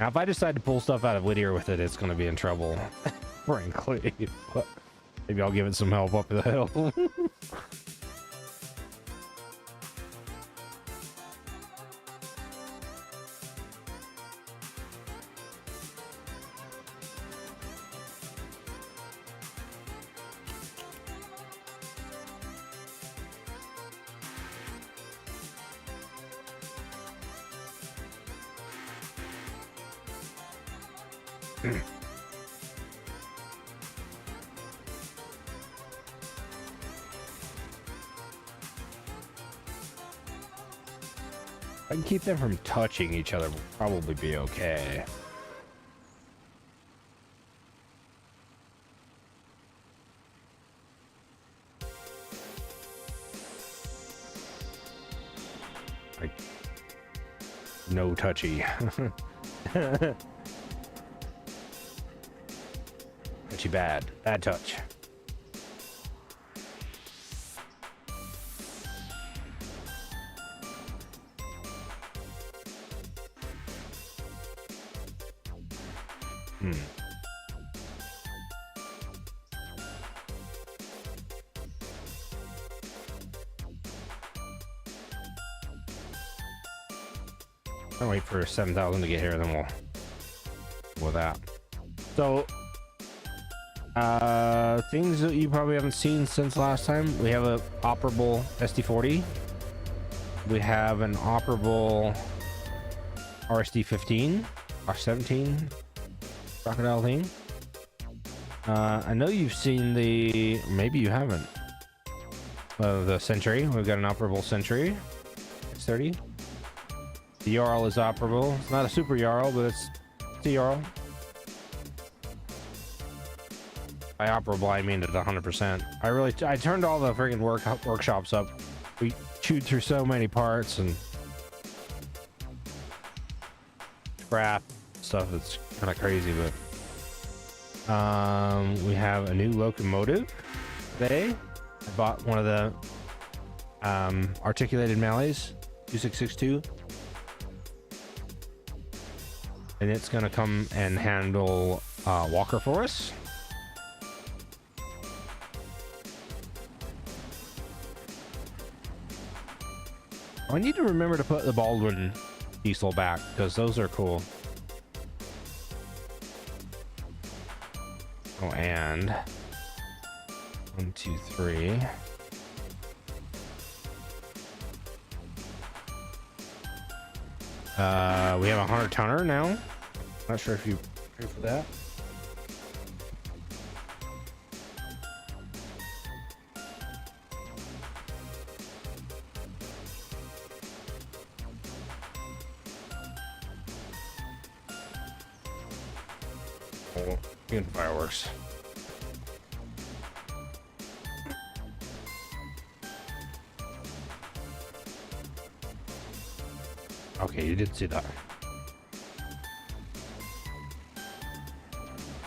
Now, if I decide to pull stuff out of Whittier with it, it's going to be in trouble, frankly. But maybe I'll give it some help up the hill. I can keep them from touching each other, we'll probably be okay. Like, no touchy. Touchy bad. Bad touch. I'll wait for 7,000 to get here, then we'll with that. So, things that you probably haven't seen since last time. We have a operable SD40. We have an operable RSD15, R17 crocodile thing. I know you've seen the, maybe you haven't. The Century. We've got an operable Century. It's 30. The Jarl is operable. It's not a super Jarl, but it's a Jarl. By operable, I mean it 100%. I turned all the freaking workshops up. We chewed through so many parts and scrap stuff. It's kind of crazy, but we have a new locomotive today. I bought one of the articulated Malleys, 2662. And it's gonna come and handle Walker for us. I need to remember to put the Baldwin diesel back because those are cool. Oh, and 1, 2, 3. We have a 100-tonner now. Not sure if you ready for that. Oh, even fireworks. Okay, you did see that.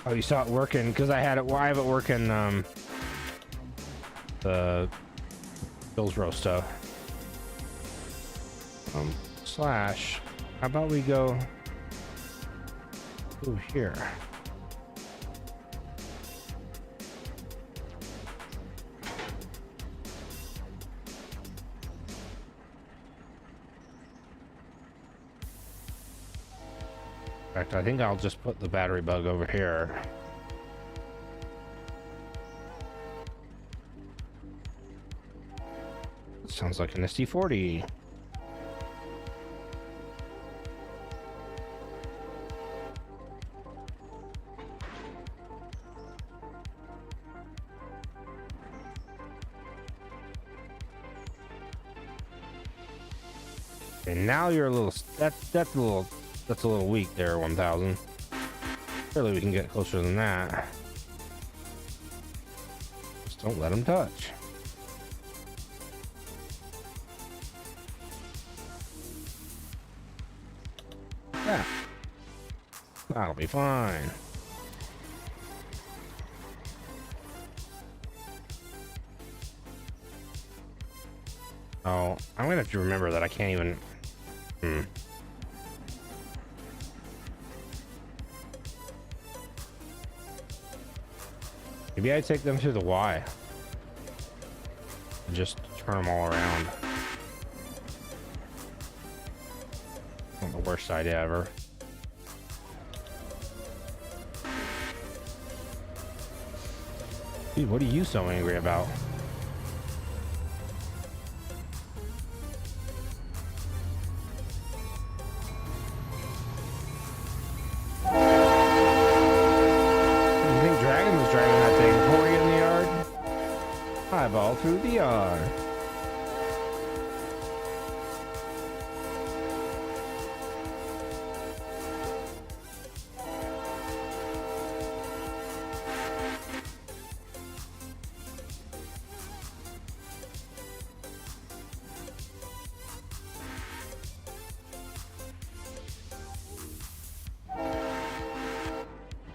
Oh, you saw it working because I had it. Well, I have it working. The Hillsboro stuff. Slash. How about we go over here? In fact, I think I'll just put the battery bug over here. Sounds like an SD40. And now you're a little, that's a little weak there, 1,000. Surely we can get closer than that. Just don't let them touch. Yeah. That'll be fine. Oh, I'm gonna have to remember that I can't even... Maybe I take them to the Y. And just turn them all around. Not the worst idea ever. Dude, what are you so angry about? You think Dragon was dragging that thing before we get in the yard? Eyeball through the yard.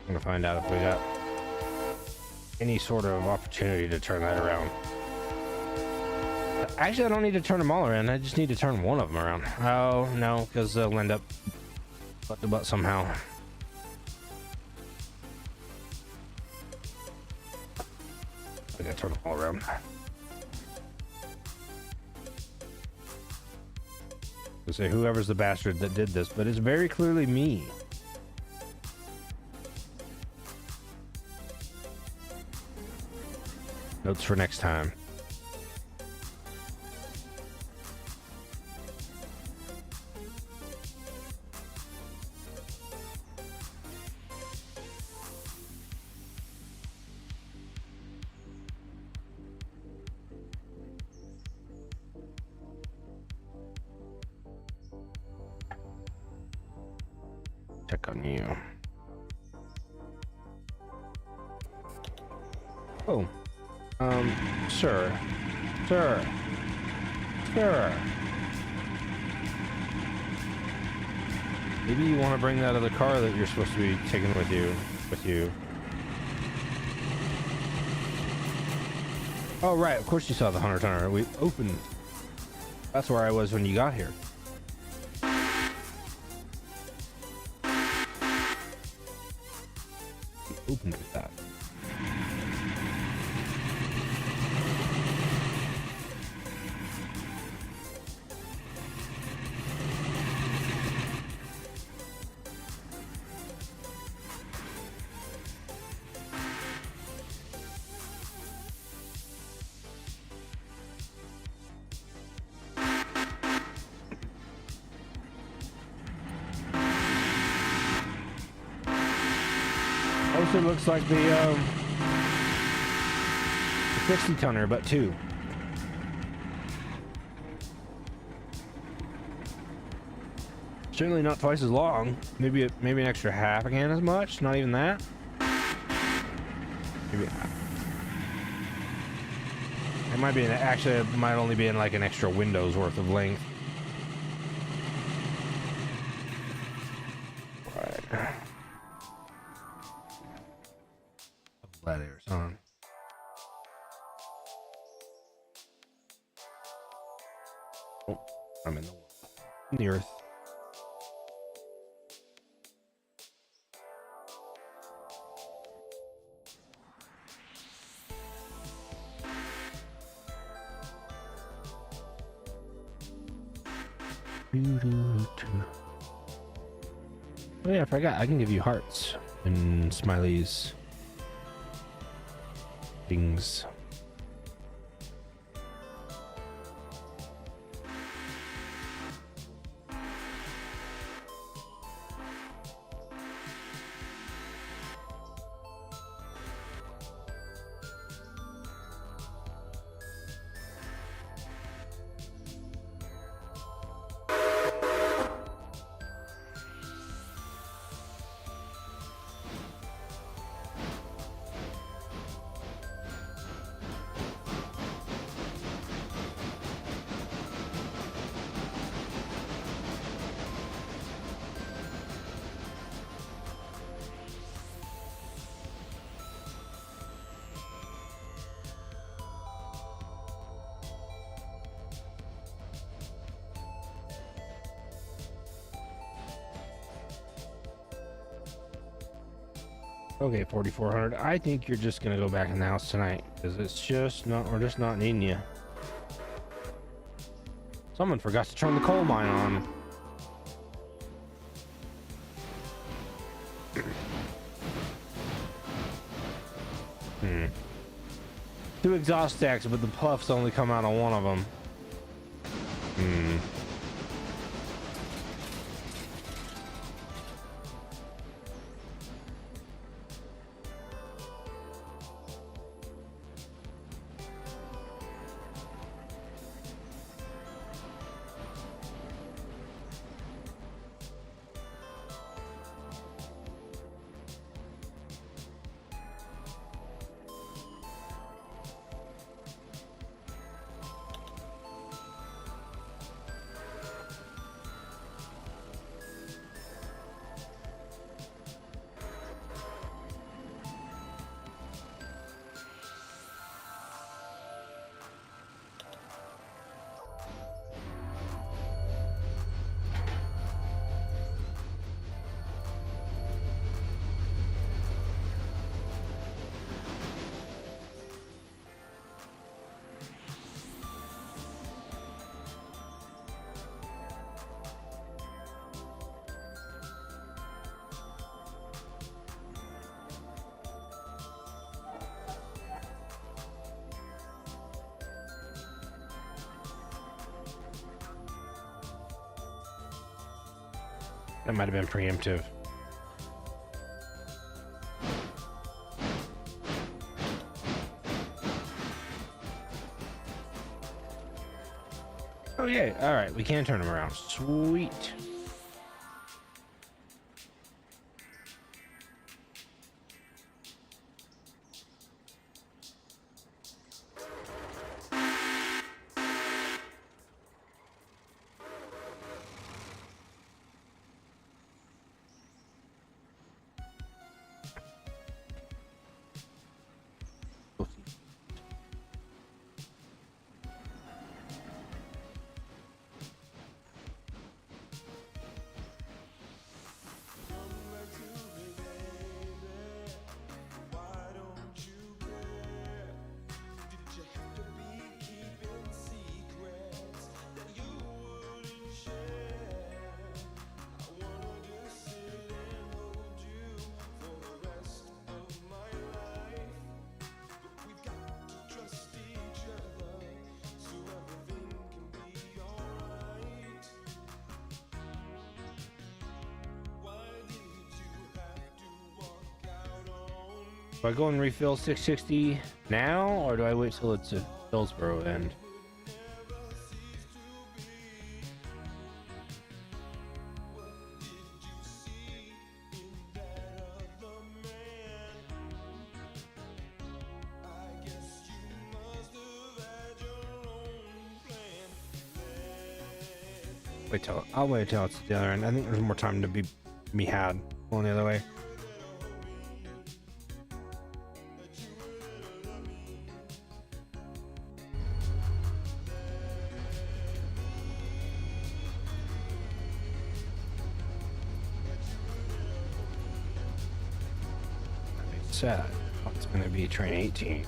I'm gonna find out if we got any sort of opportunity to turn that around. Actually, I don't need to turn them all around. I just need to turn one of them around. Oh, no, because they'll end up butt to butt somehow. I gotta turn them all around. To say whoever's the bastard that did this, but it's very clearly me. Notes for next time. Check on you. Oh. Sir. Sir. Sir. Maybe you want to bring that other car that you're supposed to be taking with you. Oh, right. Of course you saw the Hunter Tunnel. We opened. That's where I was when you got here. We opened with that. Also looks like the 60 tonner, but 2. Certainly not twice as long. Maybe an extra half again as much. Not even that. Maybe it might be actually it might only be in like an extra window's worth of length. That air's on. Oh, I'm in the earth. Oh yeah, I forgot. I can give you hearts and smileys. Things. Okay, 4400. I think you're just gonna go back in the house tonight because it's just not. We're just not needing you. Someone forgot to turn the coal mine on. Two exhaust stacks, but the puffs only come out on one of them. That might have been preemptive. Oh yeah, all right, we can turn them around. Sweet. Do I go and refill 660 now, or do I wait till it's at Hillsborough end? I'll wait till it's the other end. I think there's more time to be had going the other way. Sad. It's going to be train 18.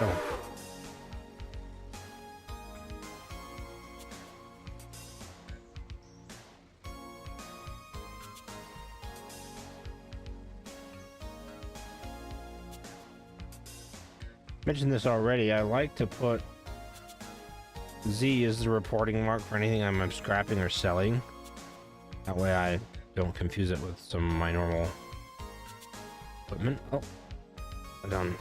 Oh. Mentioned this already. I like to put Z as the reporting mark for anything I'm scrapping or selling. That way I don't confuse it with some of my normal equipment. Oh, I'm done.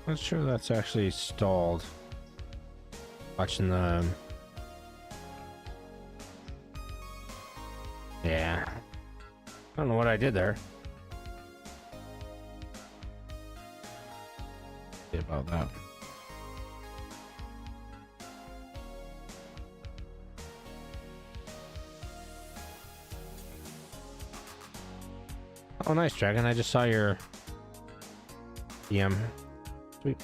Not sure that's actually stalled. Watching the... Yeah. I don't know what I did there. See about that. Oh, nice, Dragon. I just saw your DM. Sweet.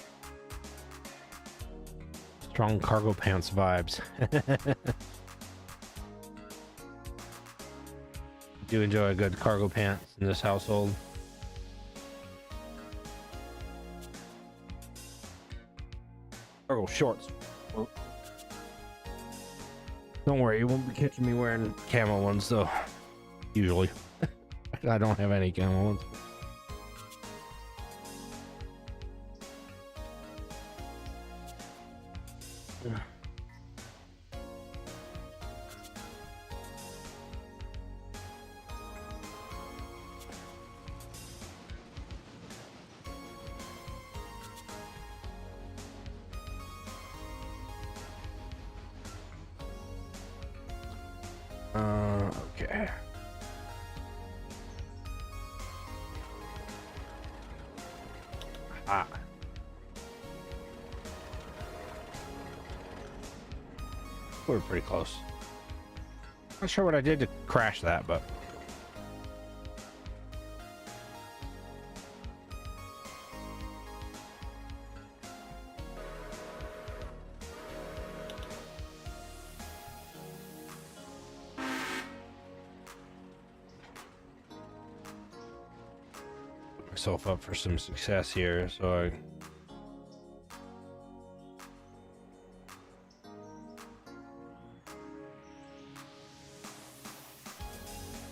Strong cargo pants vibes. Do enjoy a good cargo pants in this household. Cargo shorts. Don't worry, you won't be catching me wearing camo ones though. Usually. I don't have any camo ones. Okay. Ah. We're pretty close. Not sure what I did to crash that, but myself up for some success here, so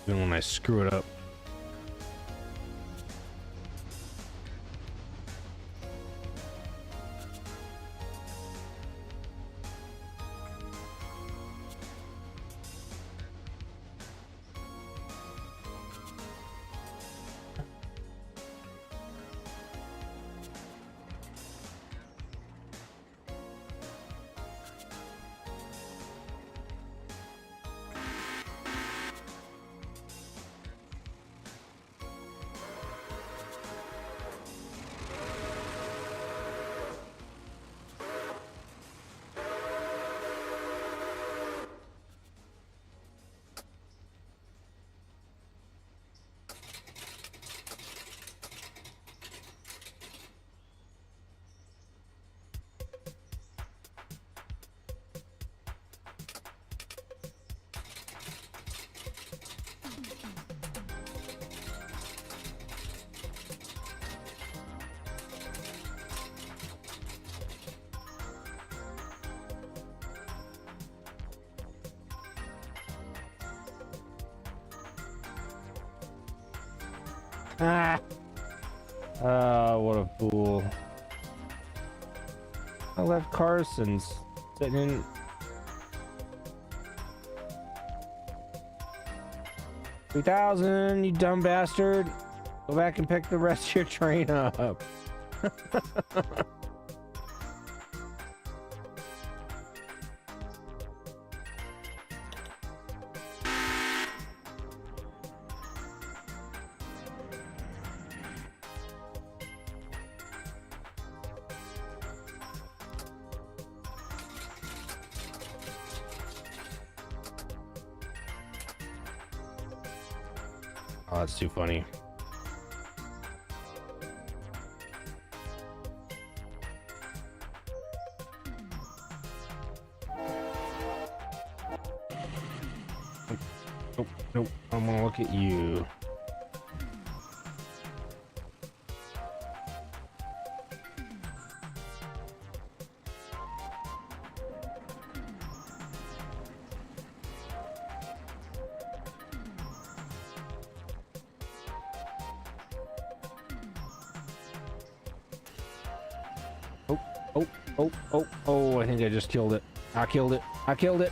even when I screw it up. Ah! What a fool. I left Carson's sitting in. $3,000, you dumb bastard. Go back and pick the rest of your train up. Oh, that's too funny. Nope, nope. I'm gonna look at you. Oh, I think I just killed it. I killed it. I killed it.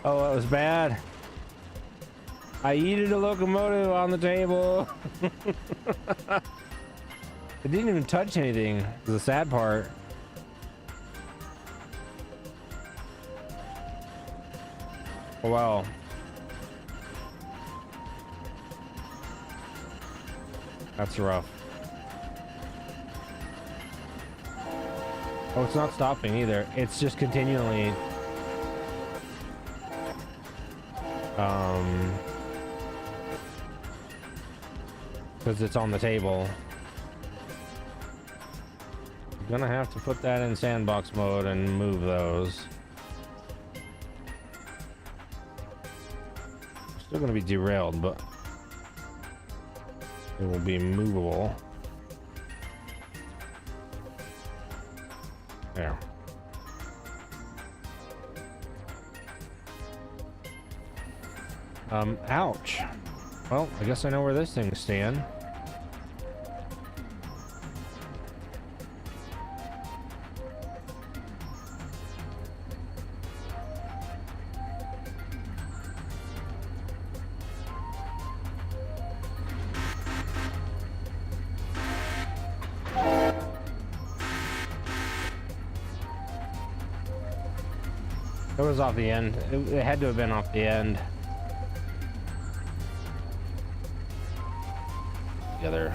Oh, that was bad. I yeeted a locomotive on the table. It didn't even touch anything. The sad part. Oh, wow. That's rough. Oh, it's not stopping either. It's just continually because it's on the table. I'm gonna have to put that in sandbox mode and move those. Still gonna be derailed, but it will be movable. There. Ouch. Well, I guess I know where this thing stands. It was off the end. It had to have been off the end. Together.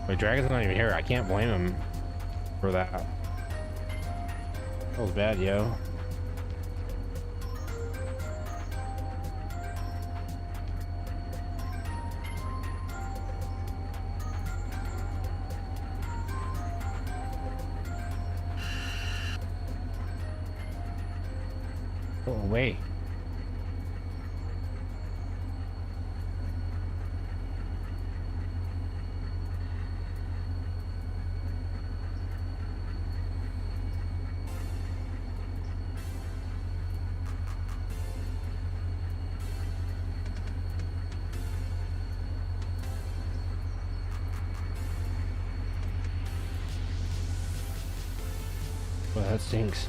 Wait, Dragon's not even here. I can't blame him for that. That was bad, yo. Go away. Well, that stinks.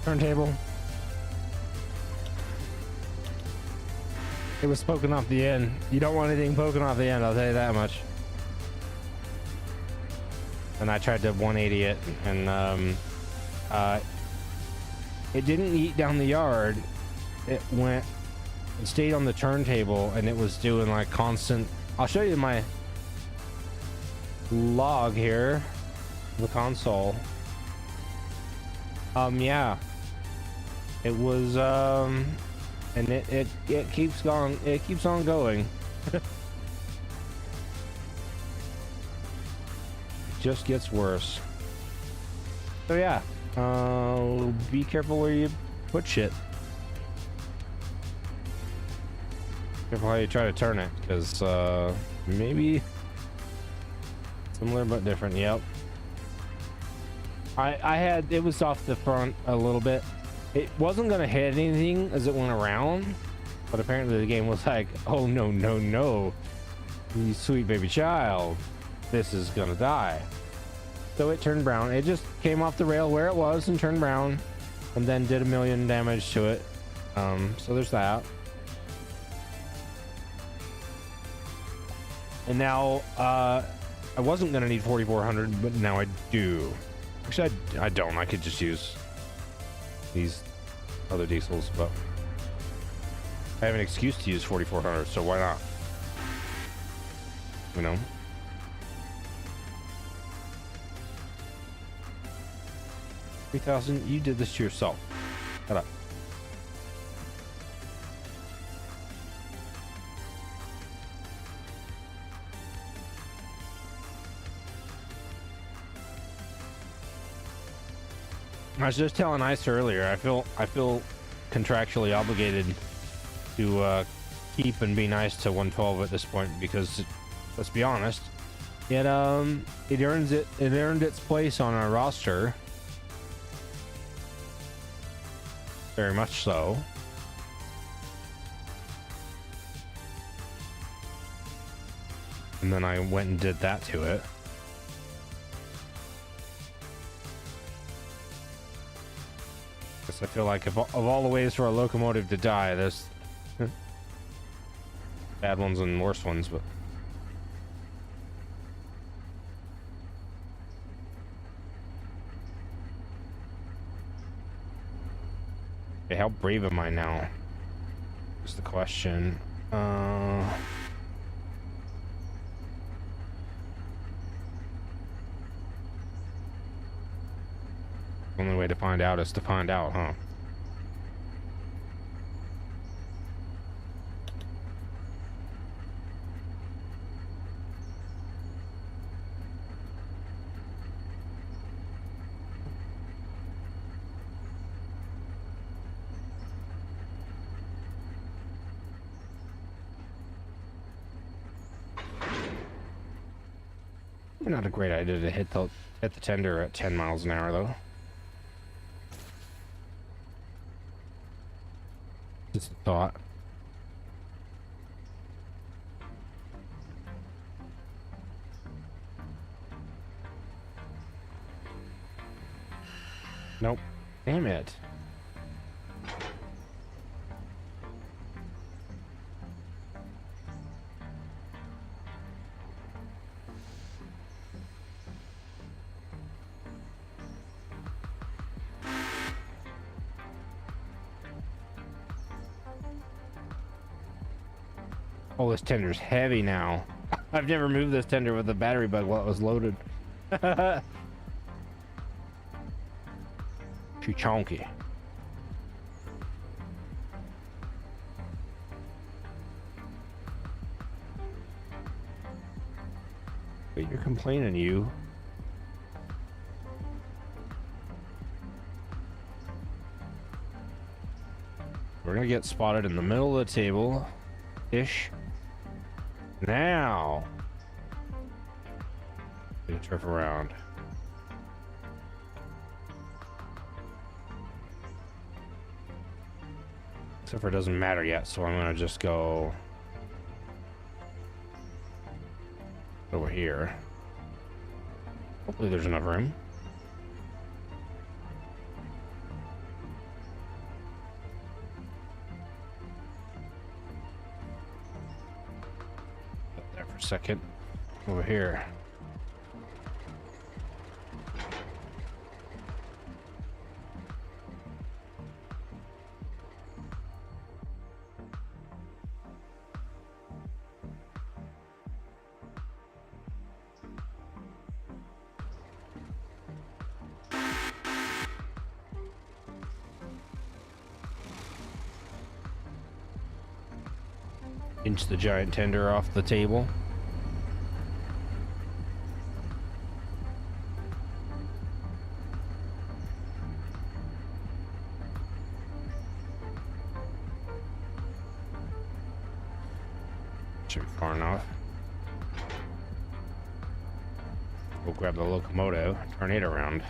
Turntable. It was poking off the end. You don't want anything poking off the end, I'll tell you that much. And I tried to 180 it, and it didn't eat down the yard. It went and stayed on the turntable, and it was doing like constant. I'll show you my log here, the console. Yeah. It was and it keeps going. It keeps on going. It just gets worse. So yeah, be careful where you put shit. Careful how you try to turn it, because maybe similar but different. Yep. I had, it was off the front a little bit. It wasn't gonna hit anything as it went around, but apparently the game was like, oh no, no, no. You sweet baby child. This is gonna die. So it turned brown. It just came off the rail where it was and turned brown, and then did 1,000,000 damage to it. So there's that. And now, I wasn't gonna need 4,400, but now I do. Actually, I don't. I could just use these other diesels, but I have an excuse to use 4,400, so why not? You know? $3,000. You did this to yourself. Shut up. I was just telling Ice earlier. I feel contractually obligated to keep and be nice to 112 at this point because, let's be honest, it earned its place on our roster. Very much so. And then I went and did that to it. I feel like of all the ways for a locomotive to die, there's bad ones and worse ones, but okay, how brave am I now? Is the question. Only way to find out is to find out, huh? Not a great idea to hit the tender at 10 miles an hour, though. Just a thought. Nope. Damn it. Oh, this tender's heavy now. I've never moved this tender with a battery bug while it was loaded. Too chonky. But you're complaining, you. We're gonna get spotted in the middle of the table. Ish. Now, gonna turf around. Except for it doesn't matter yet, so I'm gonna just go over here. Hopefully there's enough room. Second over here. Inch the giant tender off the table. Should be far enough. We'll grab the locomotive, turn it around.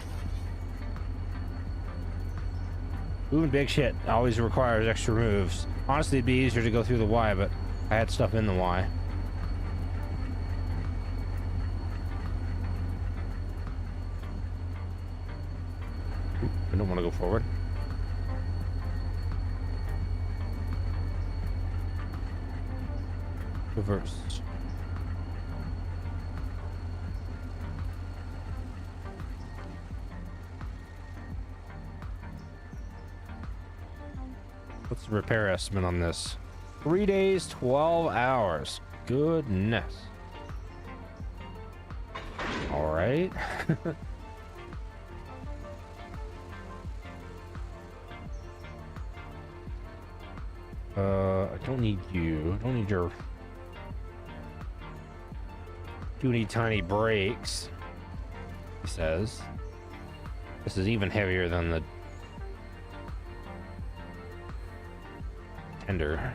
Moving big shit always requires extra moves. Honestly, it'd be easier to go through the Y, but I had stuff in the Y. I don't want to go forward. Reverse. What's the repair estimate on this? 3 days, 12 hours. Goodness. All right. I don't need you. I don't need your teeny tiny brakes. He says. This is even heavier than the tender.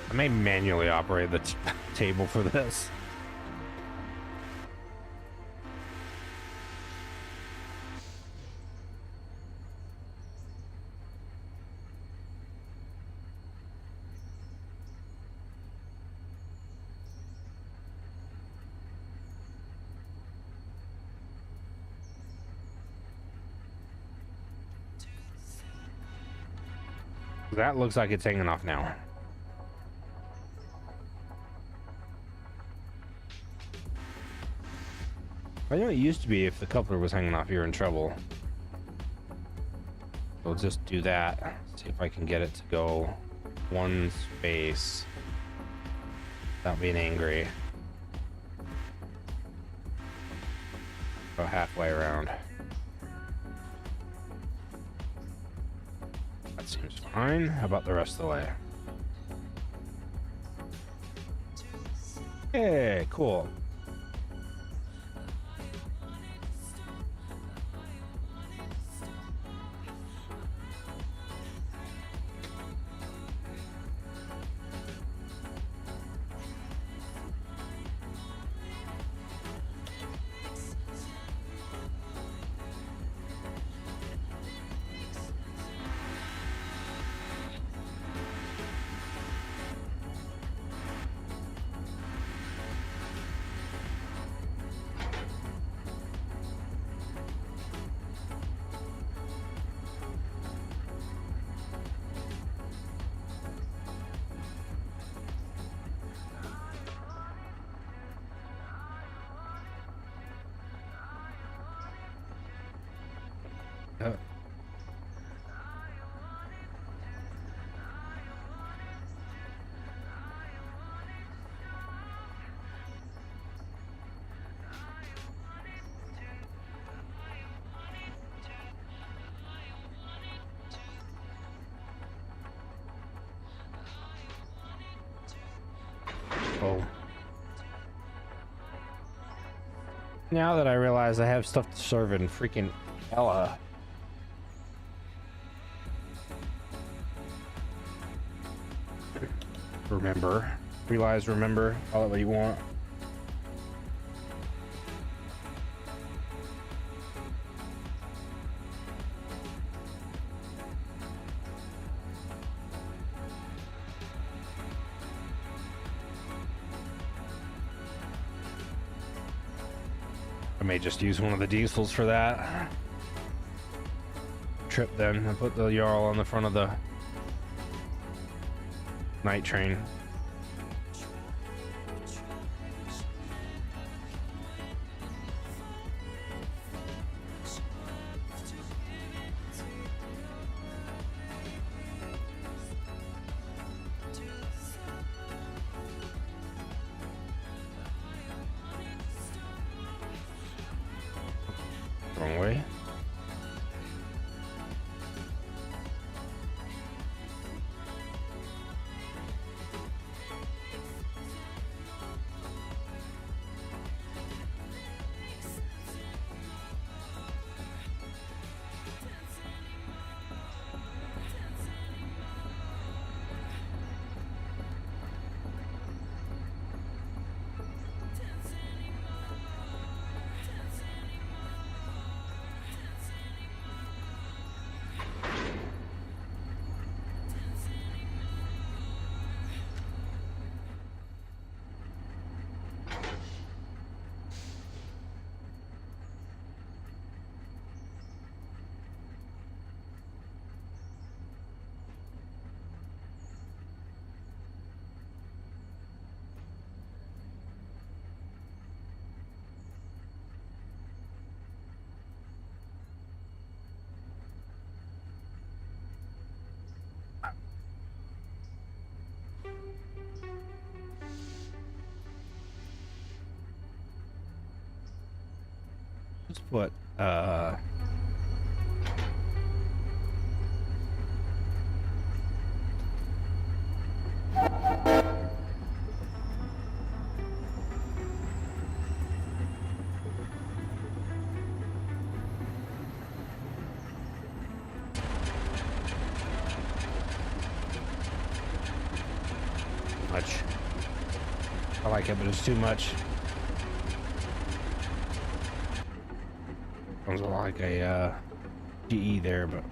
I may manually operate the table for this. That looks like it's hanging off now. I know it used to be if the coupler was hanging off, you're in trouble. We'll just do that. See if I can get it to go one space without being angry. Go halfway around. That seems fine. How about the rest of the way? Hey, cool. Now that I realize I have stuff to serve in freaking Ella. Remember. Realize, remember. Call it what you want. I may just use one of the diesels for that. Trip then and put the Jarl on the front of the night train. Wrong way. Let's put much. I like it, but it's too much. Sounds like a GE there, but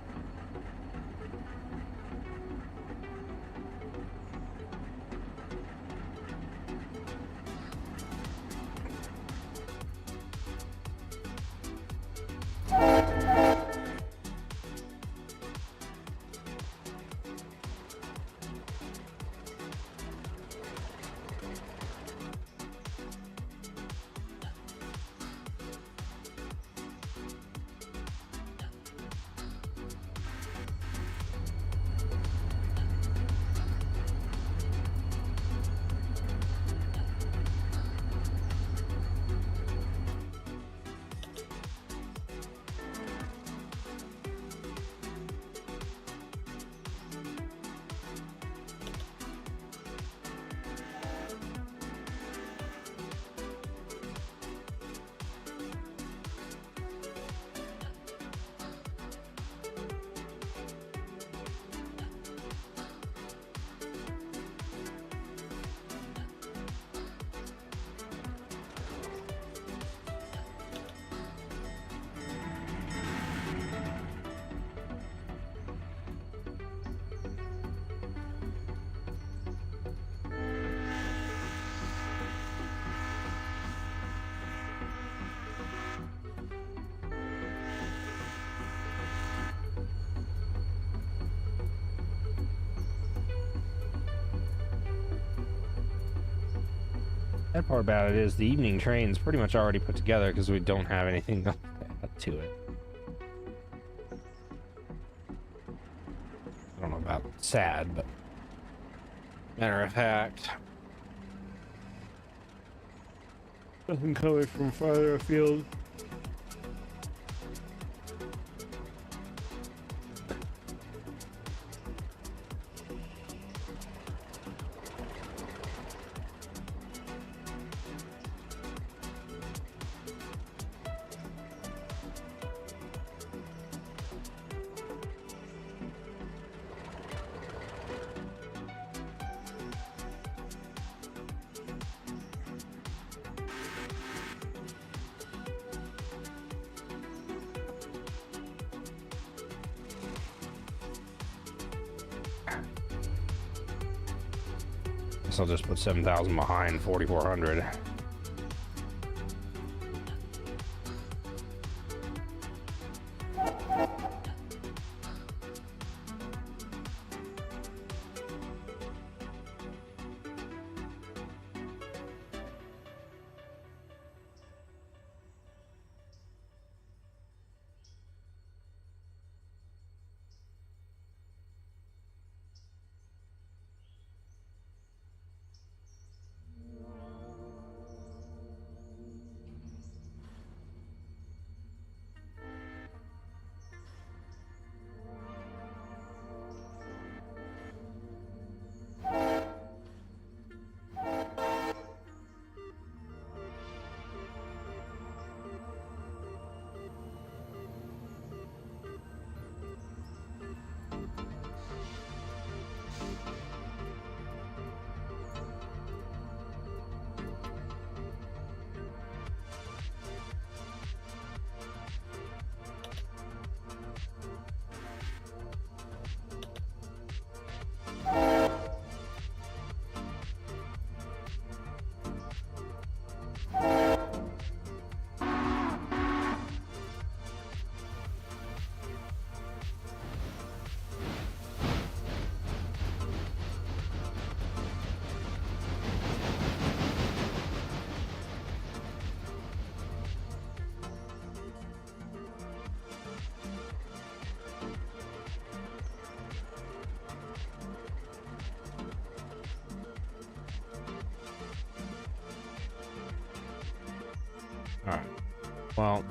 that part about it is the evening train's pretty much already put together because we don't have anything else to add to it. I don't know about sad, but matter of fact, nothing coming from farther afield. Guess I'll just put 7,000 behind 4,400. All right. Well,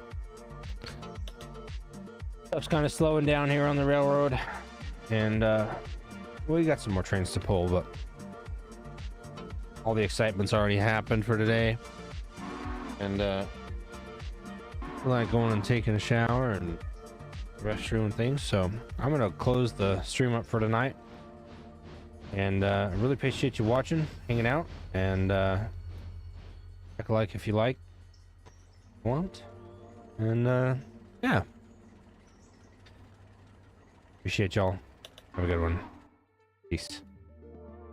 Stuff's kind of slowing down here on the railroad, and we got some more trains to pull, but all the excitement's already happened for today, and I like going and taking a shower and restroom and things. So I'm gonna close the stream up for tonight, and I really appreciate you watching, hanging out, and check a like if you like, want, and yeah. Appreciate y'all. Have a good one. Peace.